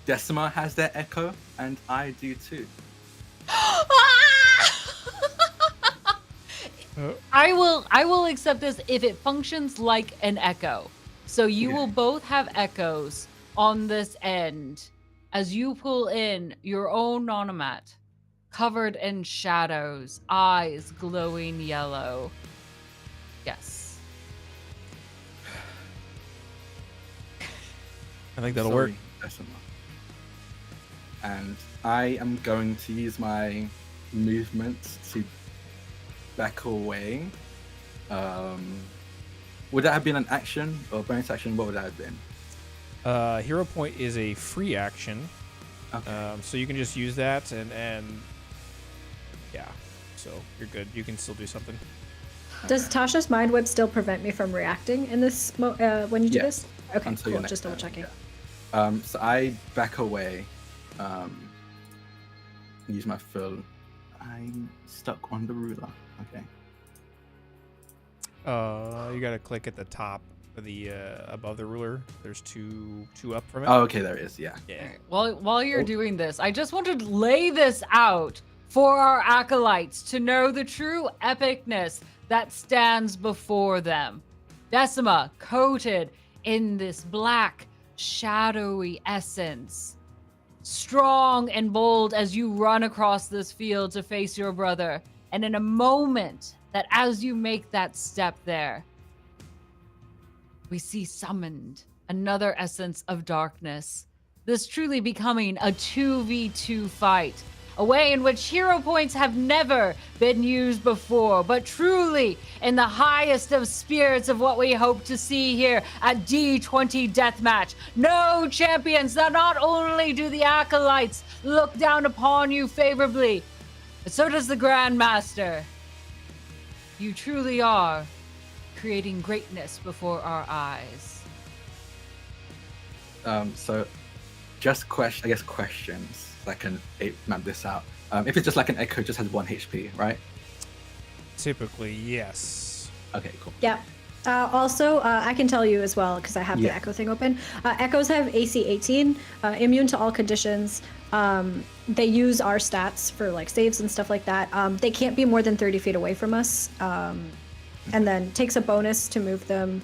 [SPEAKER 2] Decima has their echo, and I do too.
[SPEAKER 4] I will accept this if it functions like an echo. So you will both have echoes on this end as you pull in your own Nonomat, covered in shadows, eyes glowing yellow. Yes.
[SPEAKER 5] I think that'll work.
[SPEAKER 2] Decima. And I am going to use my movement to back away. Would that have been an action or bonus action? What would that have been?
[SPEAKER 5] Hero point is a free action,
[SPEAKER 2] Okay.
[SPEAKER 5] so you can just use that, and yeah, so you're good. You can still do something.
[SPEAKER 1] Does Tasha's Mind Whip still prevent me from reacting in this when you do
[SPEAKER 2] Yes.
[SPEAKER 1] this? Okay,
[SPEAKER 2] Until your
[SPEAKER 1] cool.
[SPEAKER 2] next
[SPEAKER 1] Just double
[SPEAKER 2] turn,
[SPEAKER 1] checking.
[SPEAKER 2] yeah. So I back away. Use my full. I'm stuck on the ruler. Okay.
[SPEAKER 5] You gotta click at the top of the above the ruler. There's two up from it.
[SPEAKER 2] Oh, okay. There it is. Yeah.
[SPEAKER 5] Yeah.
[SPEAKER 4] While you're doing this, I just want to lay this out for our acolytes to know the true epicness that stands before them. Decima, coated in this black, shadowy essence, strong and bold as you run across this field to face your brother. And in a moment that as you make that step there, we see summoned another essence of darkness. This truly becoming a 2v2 fight, a way in which hero points have never been used before, but truly in the highest of spirits of what we hope to see here at D20 Deathmatch. No champions that not only do the Acolytes look down upon you favorably, but so does the Grandmaster. You truly are creating greatness before our eyes.
[SPEAKER 2] So, just questions. So I can map this out. If it's just like an echo, it just has 1 HP, right?
[SPEAKER 5] Typically, yes.
[SPEAKER 2] Okay, cool.
[SPEAKER 1] Yeah. Also, I can tell you as well, because I have the
[SPEAKER 2] Yeah.
[SPEAKER 1] Echo thing open. Echoes have AC 18, immune to all conditions. They use our stats for like saves and stuff like that. They can't be more than 30 feet away from us. And then takes a bonus to move them.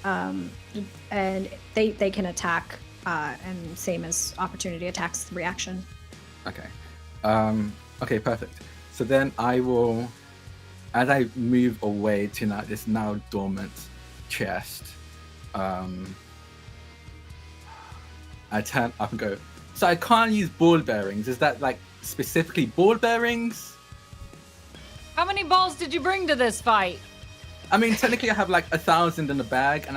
[SPEAKER 1] And they can attack, and same as opportunity attacks, reaction.
[SPEAKER 2] Okay. Okay, perfect. So then I will as I move away to this now dormant chest, I turn up and go, so I can't use ball bearings. Is that like specifically ball bearings?
[SPEAKER 4] How many balls did you bring to this fight?
[SPEAKER 2] I mean, technically I have like 1,000 in the bag,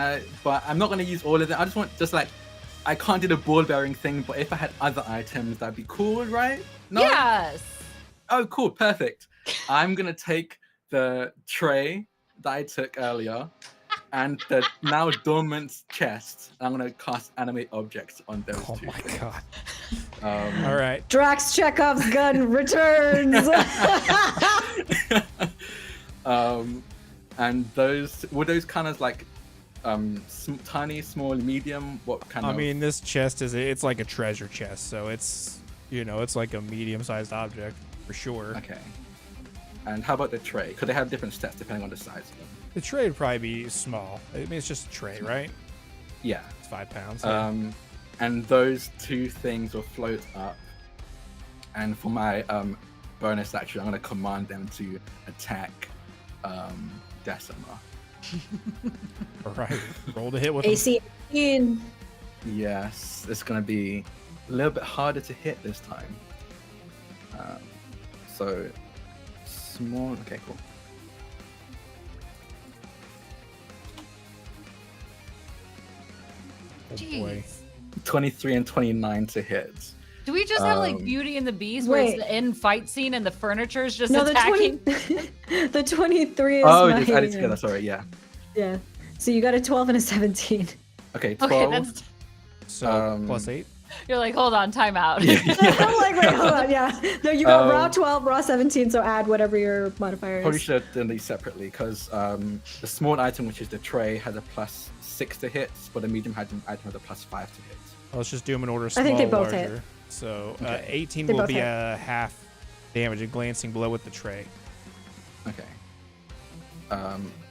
[SPEAKER 2] but I'm not going to use all of them. I just want I can't do the ball bearing thing, but if I had other items, that'd be cool, right? No?
[SPEAKER 4] Yes.
[SPEAKER 2] Oh, cool. Perfect. I'm going to take the tray that I took earlier and the now dormant chest. I'm going to cast animate objects on those two.
[SPEAKER 5] Oh my
[SPEAKER 2] things.
[SPEAKER 5] god.
[SPEAKER 2] All
[SPEAKER 5] right.
[SPEAKER 1] Drax Chekhov's gun returns.
[SPEAKER 2] And were those kind of like tiny, small, medium? What kind of?
[SPEAKER 5] I mean, this chest it's like a treasure chest, so it's it's like a medium-sized object for sure.
[SPEAKER 2] Okay. And how about the tray? Could they have different stats depending on the size of them?
[SPEAKER 5] The tray would probably be small. I mean, it's just a tray, right?
[SPEAKER 2] Yeah.
[SPEAKER 5] It's 5 pounds. Yeah.
[SPEAKER 2] And those two things will float up. And for my bonus action, I'm going to command them to attack Decima.
[SPEAKER 5] All right. Roll to hit with them.
[SPEAKER 1] AC 18.
[SPEAKER 2] Yes, it's going to be a little bit harder to hit this time. So small. Okay, cool.
[SPEAKER 5] Oh boy.
[SPEAKER 2] 23 and 29 to hit.
[SPEAKER 4] Do we just have like Beauty and the Beast where it's the end fight scene and the furniture is just attacking?
[SPEAKER 1] The 23 is
[SPEAKER 2] Oh,
[SPEAKER 1] my,
[SPEAKER 2] just added together. Sorry, yeah.
[SPEAKER 1] Yeah. So you got a 12 and a 17.
[SPEAKER 2] Okay, 12.
[SPEAKER 4] Okay, that's...
[SPEAKER 5] So plus 8.
[SPEAKER 4] You're like, hold on, time out.
[SPEAKER 1] I'm like, wait, hold on, yeah. No, you got raw 12, raw 17, so add whatever your modifier
[SPEAKER 2] Probably
[SPEAKER 1] is.
[SPEAKER 2] should have done these separately because the small item, which is the tray, has a +6 to hit, but the medium item has a +5 to hit.
[SPEAKER 5] Well, let's just do them in order. Small,
[SPEAKER 1] I think they both
[SPEAKER 5] larger.
[SPEAKER 1] hit.
[SPEAKER 5] So
[SPEAKER 2] Okay.
[SPEAKER 5] 18
[SPEAKER 1] They
[SPEAKER 5] will
[SPEAKER 1] both
[SPEAKER 5] be
[SPEAKER 1] hit.
[SPEAKER 5] a half damage, a glancing blow with the tray.
[SPEAKER 2] Okay.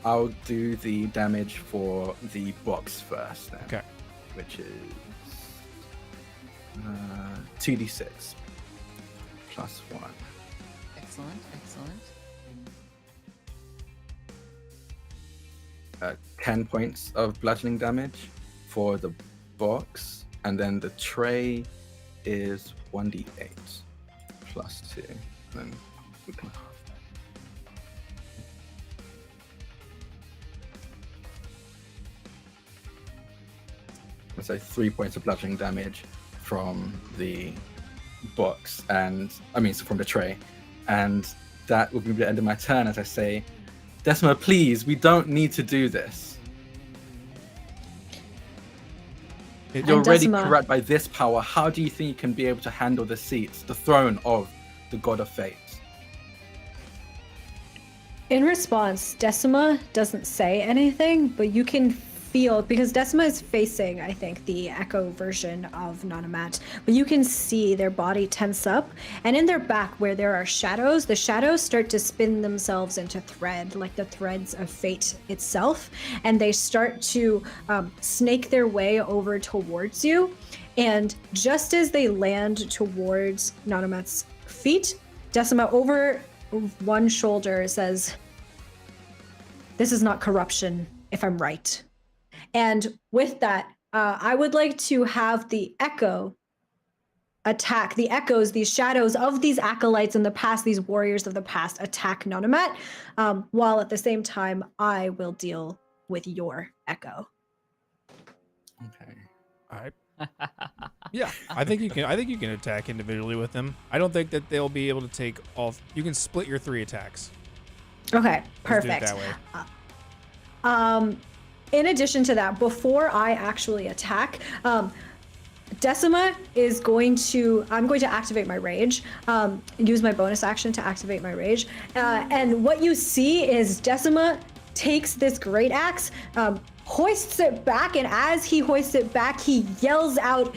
[SPEAKER 2] I'll do the damage for the box first then.
[SPEAKER 5] Okay.
[SPEAKER 2] Which is 2d6 +1.
[SPEAKER 4] Excellent, excellent.
[SPEAKER 2] 10 points of bludgeoning damage for the box, and then the tray is 1d8 +2. Then we can half. So 3 points of bludgeoning damage from the box, from the tray, and that will be the end of my turn as I say, Decima, please, we don't need to do this. You're already
[SPEAKER 1] Decima,
[SPEAKER 2] corrupt by this power. How do you think you can be able to handle the seats, the throne of the God of Fate?
[SPEAKER 1] In response, Decima doesn't say anything, but you can feel, because Decima is facing, I think, the echo version of Nonomat, but you can see their body tense up, and in their back where there are shadows, the shadows start to spin themselves into thread, like the threads of fate itself, and they start to snake their way over towards you, and just as they land towards Nonomat's feet, Decima over one shoulder says, "This is not corruption, if I'm right." And with that, I would like to have the echo attack, the echoes, these shadows of these acolytes in the past, these warriors of the past, attack Nonomat, while at the same time, I will deal with your echo.
[SPEAKER 2] Okay.
[SPEAKER 5] All right. Yeah, I think you can attack individually with them. I don't think that they'll be able to take all. You can split your 3 attacks.
[SPEAKER 1] Okay,
[SPEAKER 5] Let's do it
[SPEAKER 1] perfect.
[SPEAKER 5] that way.
[SPEAKER 1] In addition to that, before I actually attack, Decima is I'm going to activate my rage, use my bonus action to activate my rage. And what you see is Decima takes this great axe, hoists it back, and as he hoists it back, he yells out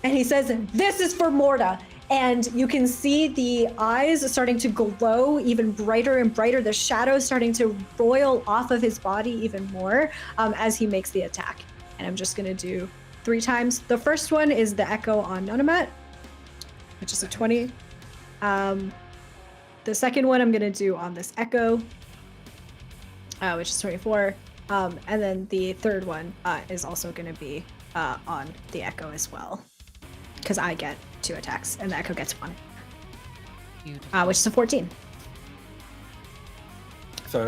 [SPEAKER 1] and he says, "This is for Morta." And you can see the eyes starting to glow even brighter and brighter, the shadows starting to roil off of his body even more as he makes the attack. And I'm just going to do 3 times. The first one is the echo on Nonomat, which is a 20. the second one I'm gonna do on this Echo, which is 24. And then the third one is also gonna be on the Echo as well, because I get 2 attacks and the Echo gets 1, which is a 14.
[SPEAKER 2] So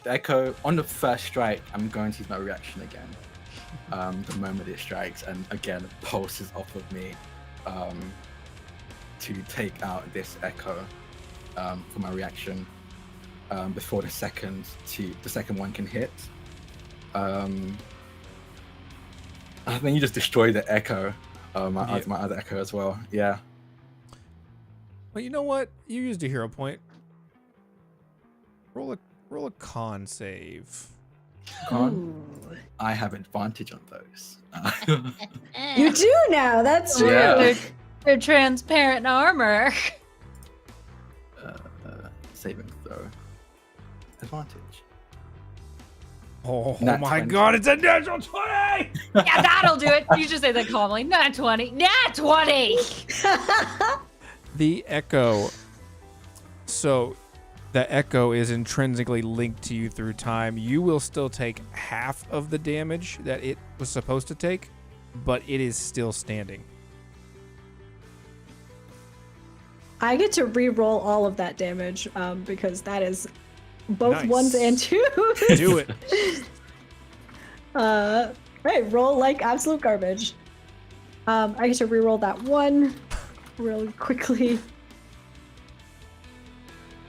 [SPEAKER 2] the Echo on the first strike, I'm going to use my reaction again. The moment it strikes, and again it pulses off of me to take out this Echo for my reaction before the second one can hit. I think you just destroyed the Echo, my other Echo as well. Yeah.
[SPEAKER 5] Well, you know what? You used a hero point. Roll a con save.
[SPEAKER 2] Con? I have advantage on those.
[SPEAKER 1] You do now. That's true.
[SPEAKER 2] Yeah.
[SPEAKER 4] They're transparent armor.
[SPEAKER 2] Saving throw. Advantage.
[SPEAKER 5] Oh
[SPEAKER 2] Nat
[SPEAKER 5] my
[SPEAKER 2] 20.
[SPEAKER 5] god, it's a natural 20!
[SPEAKER 4] Yeah, that'll do it. You just say that calmly. Nat 20. Nat 20!
[SPEAKER 5] The Echo. So, the Echo is intrinsically linked to you through time. You will still take half of the damage that it was supposed to take, but it is still standing.
[SPEAKER 1] I get to re-roll all of that damage because that is both
[SPEAKER 5] Nice.
[SPEAKER 1] 1s and 2s.
[SPEAKER 5] Do it.
[SPEAKER 1] Right, roll like absolute garbage. I get to re-roll that 1 really quickly.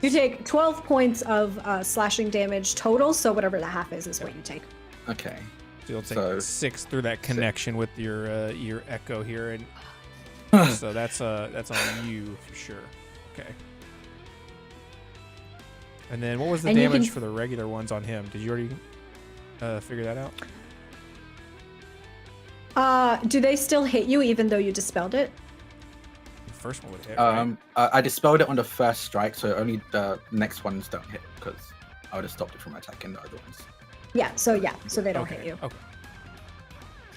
[SPEAKER 1] You take 12 points of slashing damage total, so whatever the half is what you take.
[SPEAKER 2] Okay.
[SPEAKER 5] So you'll take
[SPEAKER 2] So,
[SPEAKER 5] 6 through that connection with your Echo here, and so that's on you for sure. Okay. And then what was the
[SPEAKER 1] And you
[SPEAKER 5] damage
[SPEAKER 1] can-
[SPEAKER 5] for the regular ones on him? Did you already figure that out?
[SPEAKER 1] Do they still hit you even though you dispelled it?
[SPEAKER 5] The first one would hit. Right?
[SPEAKER 2] I dispelled it on the first strike, so only the next ones don't hit because I would have stopped it from attacking the other ones.
[SPEAKER 1] Yeah, so they don't
[SPEAKER 5] Okay.
[SPEAKER 1] hit you.
[SPEAKER 5] Okay.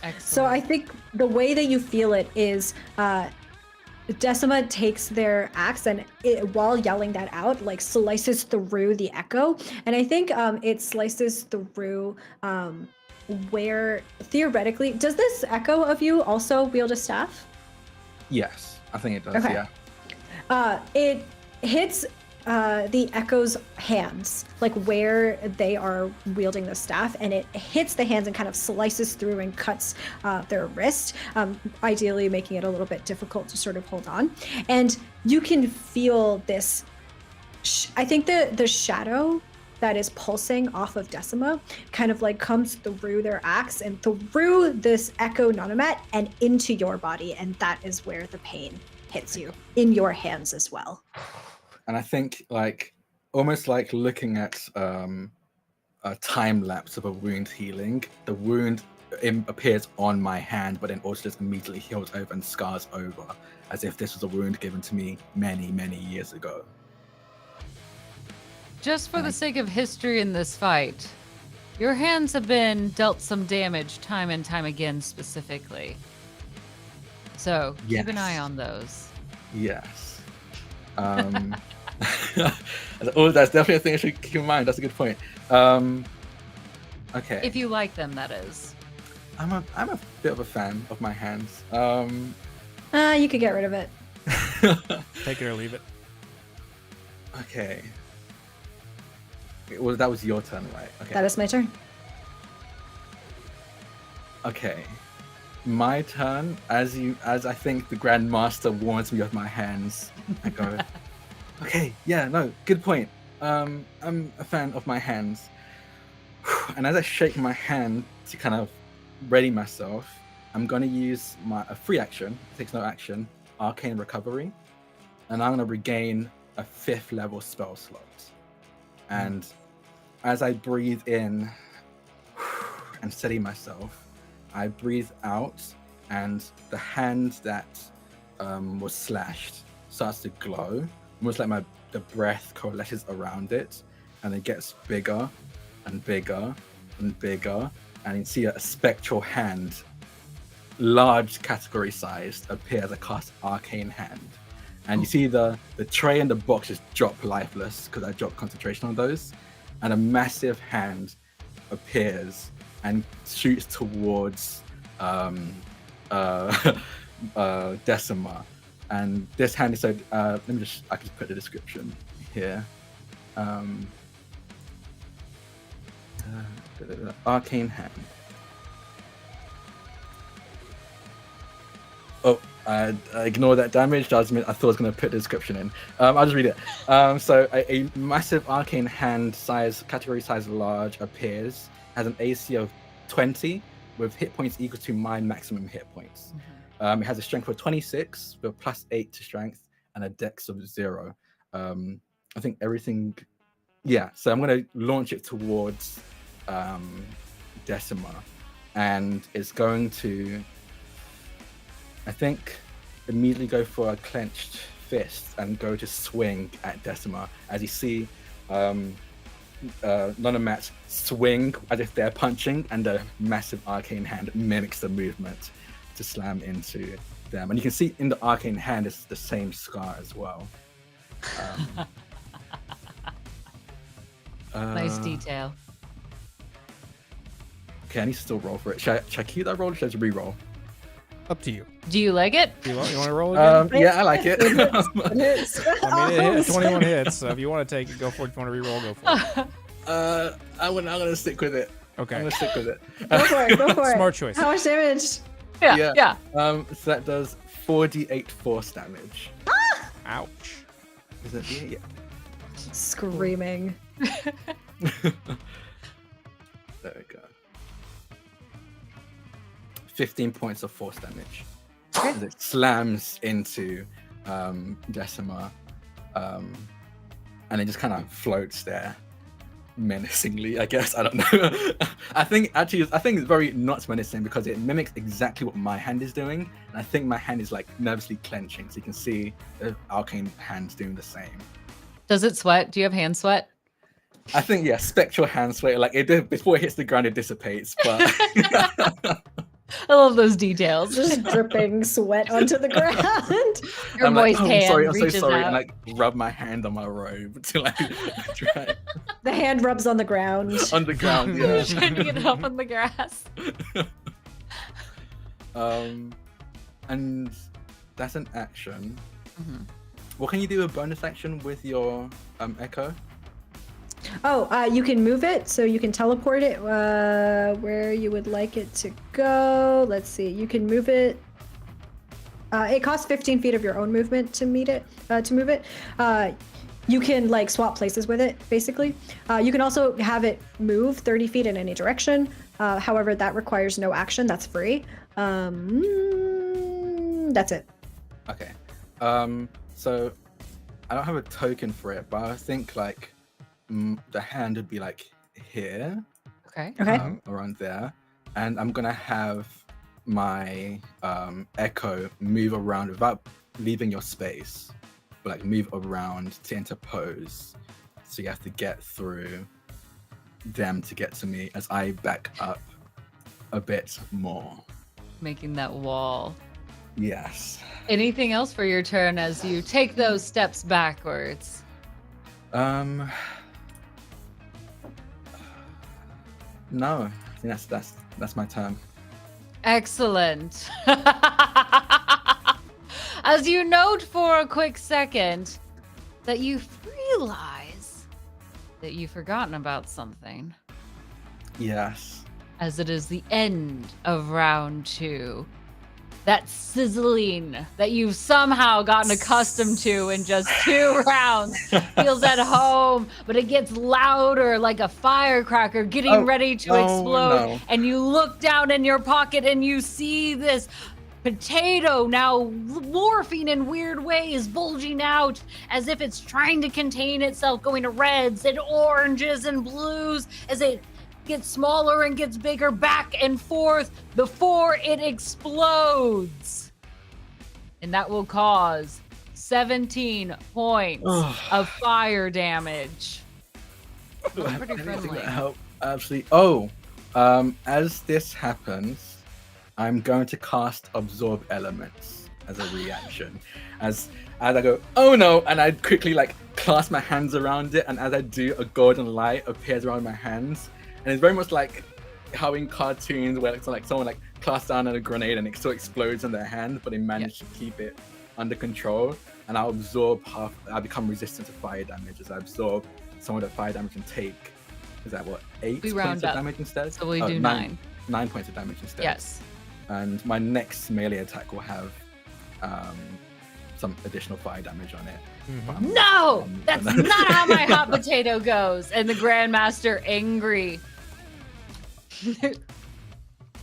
[SPEAKER 4] Excellent.
[SPEAKER 1] So I think the way that you feel it is Decima takes their axe and while yelling that out, like slices through the Echo. And I think it slices through where theoretically, does this Echo of you also wield a staff?
[SPEAKER 2] Yes, I think it does.
[SPEAKER 1] Okay.
[SPEAKER 2] Yeah.
[SPEAKER 1] It hits the Echo's hands, like where they are wielding the staff, and it hits the hands and kind of slices through and cuts their wrist, ideally making it a little bit difficult to sort of hold on. And you can feel this. I think the shadow that is pulsing off of Decima kind of like comes through their axe and through this Echo Nonomat and into your body, and that is where the pain hits you in your hands as well.
[SPEAKER 2] And I think like almost like looking at a time lapse of a wound healing. The wound appears on my hand, but then also just immediately heals over and scars over, as if this was a wound given to me many, many years ago.
[SPEAKER 4] Just for the sake of history in this fight, your hands have been dealt some damage time and time again specifically. So keep an eye on those.
[SPEAKER 2] Yes. Oh, that's definitely a thing I should keep in mind. That's a good point. Okay.
[SPEAKER 4] If you like them, that is.
[SPEAKER 2] I'm a bit of a fan of my hands.
[SPEAKER 1] You could get rid of it.
[SPEAKER 5] Take it or leave it.
[SPEAKER 2] Okay. Well, that was your turn, right? Okay.
[SPEAKER 1] That is my turn.
[SPEAKER 2] Okay. My turn. As I think the Grandmaster warns me of my hands, I go, okay, yeah, no, good point. I'm a fan of my hands. And as I shake my hand to kind of ready myself, I'm going to use a free action, it takes no action, Arcane Recovery, and I'm going to regain a 5th level spell slot. And as I breathe in and steady myself, I breathe out, and the hand that was slashed starts to glow, almost like the breath coalesces around it, and it gets bigger and bigger and bigger, and you see a spectral hand, large category sized, appear as a cast Arcane Hand, And you see the tray and the box just drop lifeless because I dropped concentration on those. And a massive hand appears and shoots towards Decima. And this hand is said, I can just put the description here. Arcane hand. Oh, I ignore that damage. I thought I was going to put the description in. I'll just read it. So a massive arcane hand size, category size large, appears, has an AC of 20 with hit points equal to my maximum hit points. It has a strength of 26 with +8 to strength and a dex of 0. I think everything. Yeah, so I'm going to launch it towards Decima, and it's going to, I think, immediately go for a clenched fist and go to swing at Decima. As you see, Nonomat swing as if they're punching, and a massive arcane hand mimics the movement to slam into them. And you can see in the arcane hand it's the same scar as well.
[SPEAKER 4] Nice detail.
[SPEAKER 2] Okay, I need to still roll for it. Should I keep that roll or should I just re-roll?
[SPEAKER 5] Up to you.
[SPEAKER 4] Do you like it?
[SPEAKER 5] You want to roll again?
[SPEAKER 2] Yeah, I like it.
[SPEAKER 5] I mean, it hit 21 hits, so if you want to take it, go for it. If you want to re-roll, go for it.
[SPEAKER 2] I'm gonna stick with it.
[SPEAKER 5] Okay.
[SPEAKER 2] I'm gonna stick with it.
[SPEAKER 1] Go for it. Go for it.
[SPEAKER 5] Smart choice.
[SPEAKER 1] How much damage?
[SPEAKER 4] Yeah.
[SPEAKER 2] So that does 4d8 force damage.
[SPEAKER 5] Ouch.
[SPEAKER 2] Is it? Yeah.
[SPEAKER 1] Screaming.
[SPEAKER 2] There we go. 15 points of force damage. As it slams into Decima, and it just kind of floats there menacingly, I guess. I don't know. I think it's very not menacing because it mimics exactly what my hand is doing, and I think my hand is like nervously clenching, so you can see the arcane hand's doing the same.
[SPEAKER 4] Does it sweat? Do you have hand sweat?
[SPEAKER 2] I think, yeah, spectral hand sweat, like before it hits the ground it dissipates, but
[SPEAKER 4] I love those details.
[SPEAKER 1] Just dripping sweat onto the ground.
[SPEAKER 4] Your
[SPEAKER 2] I'm
[SPEAKER 4] moist hand
[SPEAKER 2] sorry, I'm so
[SPEAKER 4] reaches
[SPEAKER 2] sorry,
[SPEAKER 4] out.
[SPEAKER 2] and like rub my hand on my robe to like try
[SPEAKER 1] The hand rubs on the ground.
[SPEAKER 2] on the ground, yeah.
[SPEAKER 4] Trying to get it up on the grass.
[SPEAKER 2] And that's an action. What can you do a bonus action with your echo?
[SPEAKER 1] Oh, you can move it, so you can teleport it where you would like it to go. Let's see, you can move it. It costs 15 feet of your own movement to move it. You can like swap places with it, basically. You can also have it move 30 feet in any direction. However, that requires no action. That's free. That's it.
[SPEAKER 2] Okay. So I don't have a token for it, but I think like the hand would be like here.
[SPEAKER 4] Okay.
[SPEAKER 2] Around there, and I'm gonna have my echo move around without leaving your space, but like move around to interpose. So you have to get through them to get to me as I back up a bit more.
[SPEAKER 4] Making that wall.
[SPEAKER 2] Yes.
[SPEAKER 4] Anything else for your turn as you take those steps backwards?
[SPEAKER 2] No, I think that's my turn.
[SPEAKER 4] Excellent. As you note for a quick second that you realize that you've forgotten about something,
[SPEAKER 2] Yes.
[SPEAKER 4] as it is the end of round 2. That sizzling that you've somehow gotten accustomed to in just 2 rounds feels at home, but it gets louder like a firecracker getting ready to explode.
[SPEAKER 2] No.
[SPEAKER 4] And you look down in your pocket and you see this potato now morphing in weird ways, bulging out as if it's trying to contain itself, going to reds and oranges and blues as it gets smaller and gets bigger, back and forth before it explodes. And that will cause 17 points of fire damage. Pretty friendly.
[SPEAKER 2] Absolutely. As this happens, I'm going to cast Absorb Elements as a reaction. As as I go, oh no, and I quickly like clasp my hands around it, and as I do, a golden light appears around my hands, and it's very much like how in cartoons where it's like someone like clasps down on a grenade and it still explodes in their hand, but they manage to keep it under control. And I'll absorb I become resistant to fire damage as I absorb some of the fire damage and take, is that what, 8
[SPEAKER 4] We
[SPEAKER 2] points
[SPEAKER 4] round
[SPEAKER 2] of
[SPEAKER 4] up.
[SPEAKER 2] damage instead?
[SPEAKER 4] So we do 9.
[SPEAKER 2] 9 points of damage instead.
[SPEAKER 4] Yes.
[SPEAKER 2] And my next melee attack will have some additional fire damage on it.
[SPEAKER 4] No! That's not how my hot potato goes. And the Grandmaster, angry.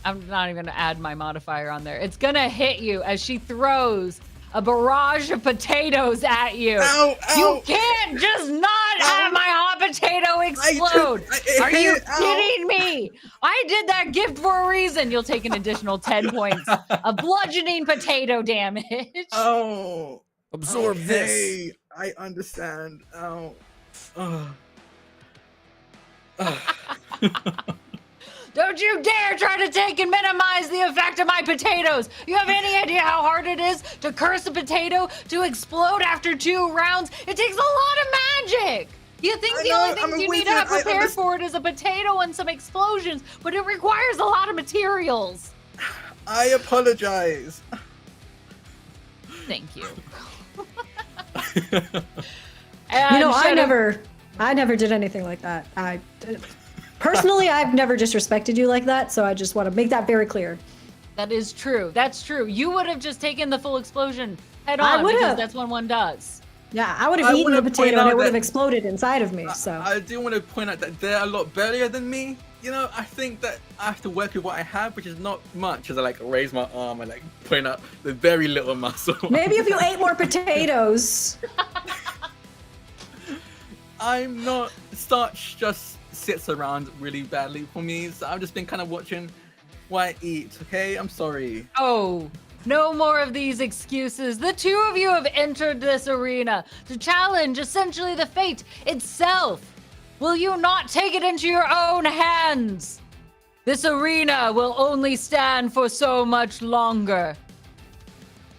[SPEAKER 4] I'm not even going to add my modifier on there. It's going to hit you as she throws a barrage of potatoes at you.
[SPEAKER 2] Ow, ow.
[SPEAKER 4] You can't just not have my hot potato explode. Are you kidding me? I did that gift for a reason. You'll take an additional 10 points of bludgeoning potato damage.
[SPEAKER 2] Oh.
[SPEAKER 3] Absorb this.
[SPEAKER 2] I understand. Oh.
[SPEAKER 4] Don't you dare try to take and minimize the effect of my potatoes. You have any idea how hard it is to curse a potato to explode after 2 rounds? It takes a lot of magic. You think the only thing you need to have prepared for it is a potato and some explosions, but it requires a lot of materials.
[SPEAKER 2] I apologize.
[SPEAKER 4] Thank you.
[SPEAKER 1] I never did anything like that. Personally, I've never disrespected you like that, so I just want to make that very clear.
[SPEAKER 4] That is true. That's true. You would have just taken the full explosion head on because that's what one does.
[SPEAKER 1] Yeah, I would have eaten the potato and it would have exploded inside of me. So
[SPEAKER 2] I do want to point out that they're a lot burlier than me. You know, I think that I have to work with what I have, which is not much, as I like raise my arm and like point out the very little muscle.
[SPEAKER 1] Maybe if you ate more potatoes.
[SPEAKER 2] I'm not. Starch just sits around really badly for me, so I've just been kind of watching what I eat, okay? I'm sorry.
[SPEAKER 4] Oh, no more of these excuses. The two of you have entered this arena to challenge essentially the fate itself. Will you not take it into your own hands? This arena will only stand for so much longer,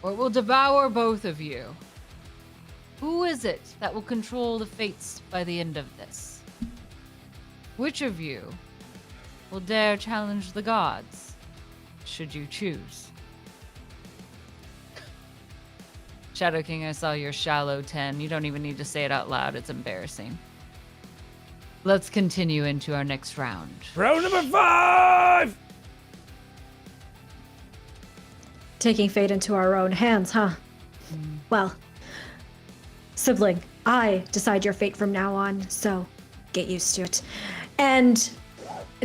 [SPEAKER 4] or it will devour both of you. Who is it that will control the fates by the end of this? Which of you will dare challenge the gods, should you choose? Shadow King, I saw your shallow 10. You don't even need to say it out loud. It's embarrassing. Let's continue into our next round.
[SPEAKER 3] Round number 5!
[SPEAKER 1] Taking fate into our own hands, huh? Well, sibling, I decide your fate from now on, so get used to it. And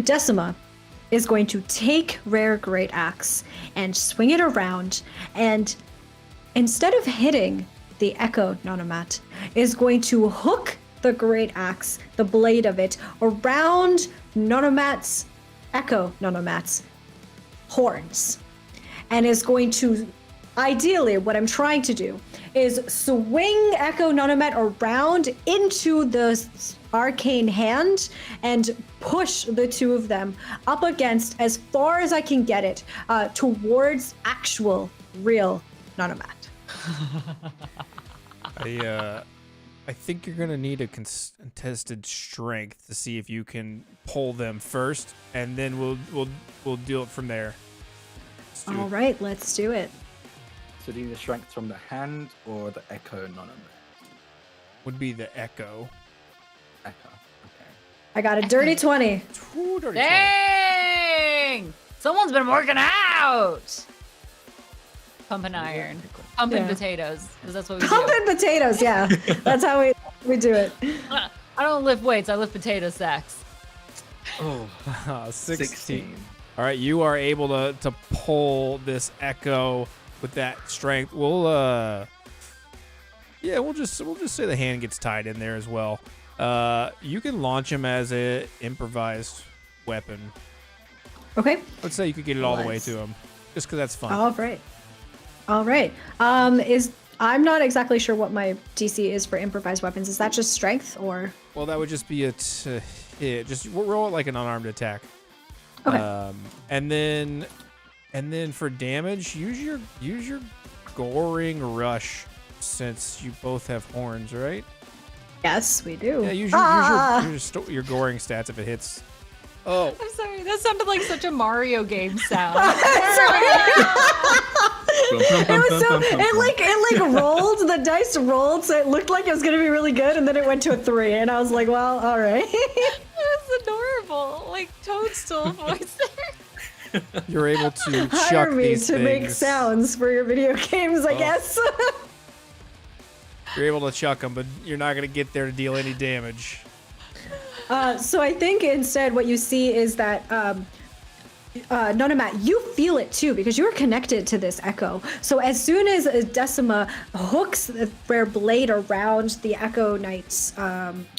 [SPEAKER 1] Decima is going to take Rare Great Axe and swing it around, and instead of hitting the Echo Nonomat, is going to hook the Great Axe, the blade of it, around Echo Nonomat's horns, and is going to, ideally, what I'm trying to do is swing Echo Nonomat around into the arcane hand and push the two of them up against, as far as I can get it, towards actual real Nonomat.
[SPEAKER 5] I think you're gonna need a contested strength to see if you can pull them first, and then we'll do it from there.
[SPEAKER 1] All right, let's do it.
[SPEAKER 2] So do you need the strength from the hand or the Echo Nonomat?
[SPEAKER 5] Would be the Echo.
[SPEAKER 2] Echo, okay.
[SPEAKER 1] I got a dirty 20.
[SPEAKER 4] Dang! Someone's been working out! Pumping iron. Pumping potatoes. Because that's what we do.
[SPEAKER 1] Pumping potatoes, yeah. That's how we do it.
[SPEAKER 4] I don't lift weights, I lift potato sacks.
[SPEAKER 2] Oh,
[SPEAKER 5] 16. All right, you are able to pull this Echo with that strength. We'll just say the hand gets tied in there as well. You can launch him as a improvised weapon.
[SPEAKER 1] Okay.
[SPEAKER 5] Let's say you could get it all the way to him, just because that's fun.
[SPEAKER 1] All right. I'm not exactly sure what my DC is for improvised weapons. Is that just strength or?
[SPEAKER 5] Well, that would just be just roll it like an unarmed attack.
[SPEAKER 1] Okay.
[SPEAKER 5] And then for damage, use your goring rush since you both have horns, right?
[SPEAKER 1] Yes, we do.
[SPEAKER 5] Yeah, use your goring stats if it hits. Oh,
[SPEAKER 4] I'm sorry, that sounded like such a Mario game sound.
[SPEAKER 1] It rolled, the dice rolled, so it looked like it was gonna be really good, and then it went to a 3, and I was like, well, all right.
[SPEAKER 4] That was adorable, like Toadstool voice there.
[SPEAKER 5] you're able to
[SPEAKER 1] Hire
[SPEAKER 5] chuck
[SPEAKER 1] me
[SPEAKER 5] these
[SPEAKER 1] to
[SPEAKER 5] things.
[SPEAKER 1] make sounds for your video games, I guess.
[SPEAKER 5] You're able to chuck them, but you're not gonna get there to deal any damage.
[SPEAKER 1] So I think instead what you see is that Nonomat, you feel it too because you're connected to this echo. So as soon as Decima hooks their blade around the Echo Knight's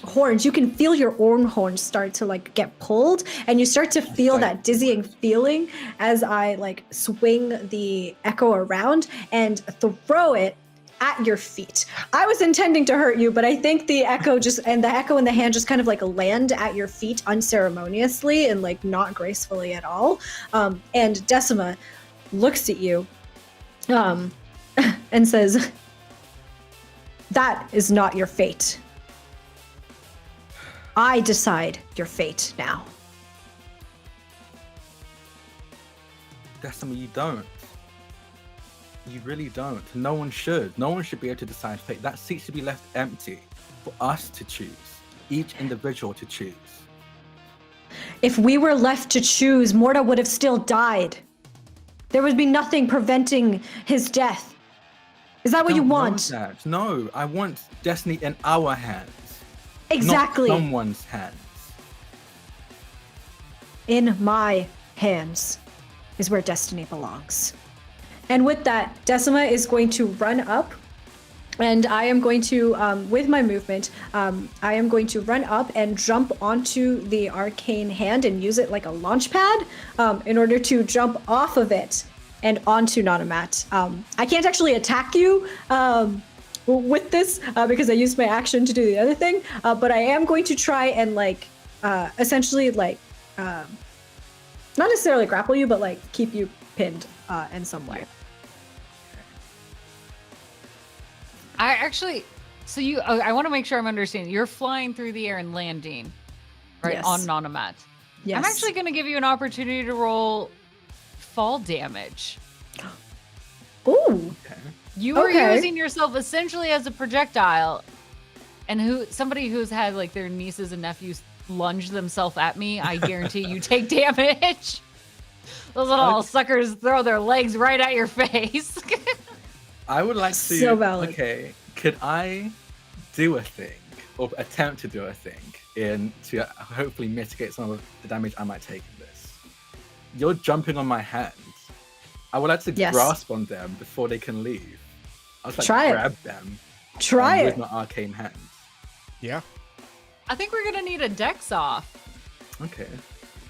[SPEAKER 1] horns, you can feel your own horns start to like get pulled, and you start to feel that dizzying feeling as I like swing the echo around and throw it at your feet. I was intending to hurt you, but I think the echo in the hand just kind of like land at your feet unceremoniously and like not gracefully at all. And Decima looks at you and says, "That is not your fate. I decide your fate now."
[SPEAKER 2] Decima, you don't. You really don't. No one should. No one should be able to decide fate. That seat should be left empty for us to choose. Each individual to choose.
[SPEAKER 1] If we were left to choose, Morta would have still died. There would be nothing preventing his death. Is that what you want?
[SPEAKER 2] That. No, I want destiny in our hands.
[SPEAKER 1] Exactly.
[SPEAKER 2] Not someone's hands.
[SPEAKER 1] In my hands is where destiny belongs. And with that, Decima is going to run up, and I am going to, with my movement, I am going to run up and jump onto the arcane hand and use it like a launch pad in order to jump off of it and onto Nonomat. I can't actually attack you with this because I used my action to do the other thing, but I am going to try and like essentially like not necessarily grapple you, but like keep you pinned in some way.
[SPEAKER 4] I want to make sure I'm understanding. You're flying through the air and landing, right,
[SPEAKER 1] Yes.
[SPEAKER 4] on Nonomat.
[SPEAKER 1] Yes.
[SPEAKER 4] I'm actually going to give you an opportunity to roll fall damage.
[SPEAKER 1] Ooh.
[SPEAKER 4] You are
[SPEAKER 1] Okay.
[SPEAKER 4] using yourself essentially as a projectile, and somebody who's had like their nieces and nephews lunge themselves at me, I guarantee you take damage. Those little suckers throw their legs right at your face.
[SPEAKER 2] I would like to.
[SPEAKER 1] So valid.
[SPEAKER 2] Okay, could I do a thing or attempt to do a thing to hopefully mitigate some of the damage I might take in this? You're jumping on my hands. I would like to grasp on them before they can leave. I was like grab them.
[SPEAKER 1] Try
[SPEAKER 2] with
[SPEAKER 1] it.
[SPEAKER 2] my arcane hands.
[SPEAKER 5] Yeah.
[SPEAKER 4] I think we're gonna need a dex off.
[SPEAKER 2] Okay.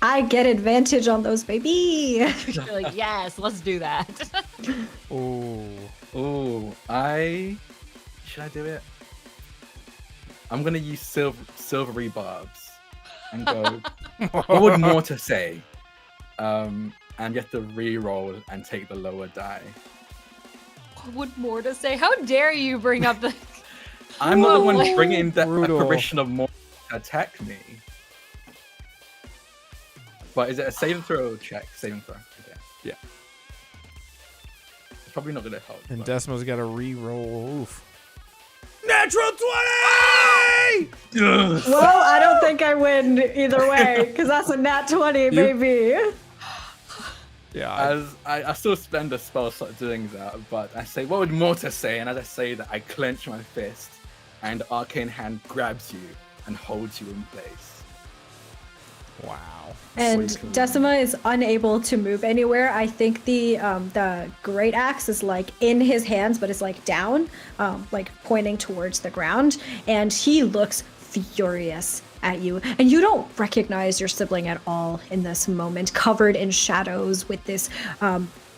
[SPEAKER 1] I get advantage on those, baby.
[SPEAKER 4] You're like, yes, let's do that.
[SPEAKER 2] Oh, should I do it? I'm gonna use silvery barbs and go. What would Morta say? And you have to re-roll and take the lower die.
[SPEAKER 4] What would Morta say? How dare you bring up the?
[SPEAKER 2] I'm not the one bringing the
[SPEAKER 5] Brutal.
[SPEAKER 2] apparition of Morta to attack me. But is it a saving throw or check? Saving throw. Okay.
[SPEAKER 5] Yeah.
[SPEAKER 2] It's probably not gonna help.
[SPEAKER 5] And
[SPEAKER 2] but-
[SPEAKER 5] Decima's got to re-roll. Oof. Natural 20!
[SPEAKER 1] Well, I don't think I win either way, because that's a nat 20, baby.
[SPEAKER 5] Yeah.
[SPEAKER 2] As I still spend a spell slot doing that, but I say, what would Morta say? And as I say that, I clench my fist, and the arcane hand grabs you and holds you in place.
[SPEAKER 5] Wow.
[SPEAKER 1] And Decima is unable to move anywhere. I think the great axe is like in his hands, but it's like down, like pointing towards the ground. And he looks furious at you. And you don't recognize your sibling at all in this moment, covered in shadows with this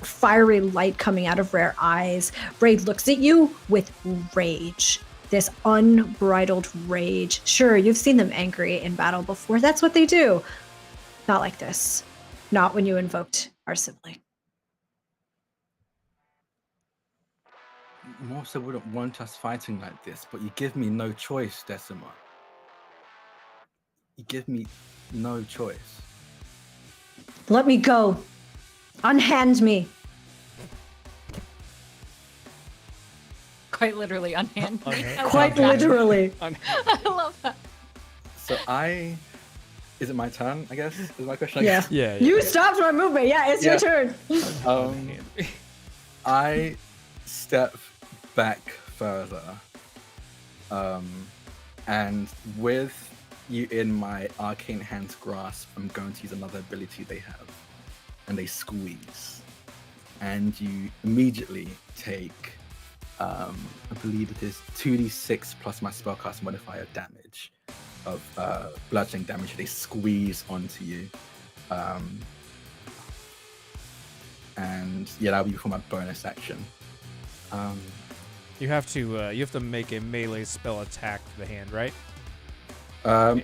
[SPEAKER 1] fiery light coming out of Rare eyes. Ray looks at you with rage. This unbridled rage. Sure, you've seen them angry in battle before. That's what they do. Not like this. Not when you invoked our sibling.
[SPEAKER 2] more so wouldn't want us fighting like this, but you give me no choice, Decima. You give me no choice.
[SPEAKER 1] Let me go. Unhand me.
[SPEAKER 4] Quite literally unhand me.
[SPEAKER 1] Quite literally.
[SPEAKER 4] I love that.
[SPEAKER 2] So is it my turn, I guess? Is my question? I
[SPEAKER 1] Yeah.
[SPEAKER 2] guess?
[SPEAKER 5] Yeah.
[SPEAKER 1] You stopped my movement. Yeah, it's your turn.
[SPEAKER 2] I step back further. And with you in my arcane hand's grasp, I'm going to use another ability they have. And they squeeze. And you immediately take, I believe it is 2d6 plus my spellcast modifier damage of bludgeoning damage. They squeeze onto you. And yeah, that'll be for my bonus action.
[SPEAKER 5] You have to make a melee spell attack for the hand, right?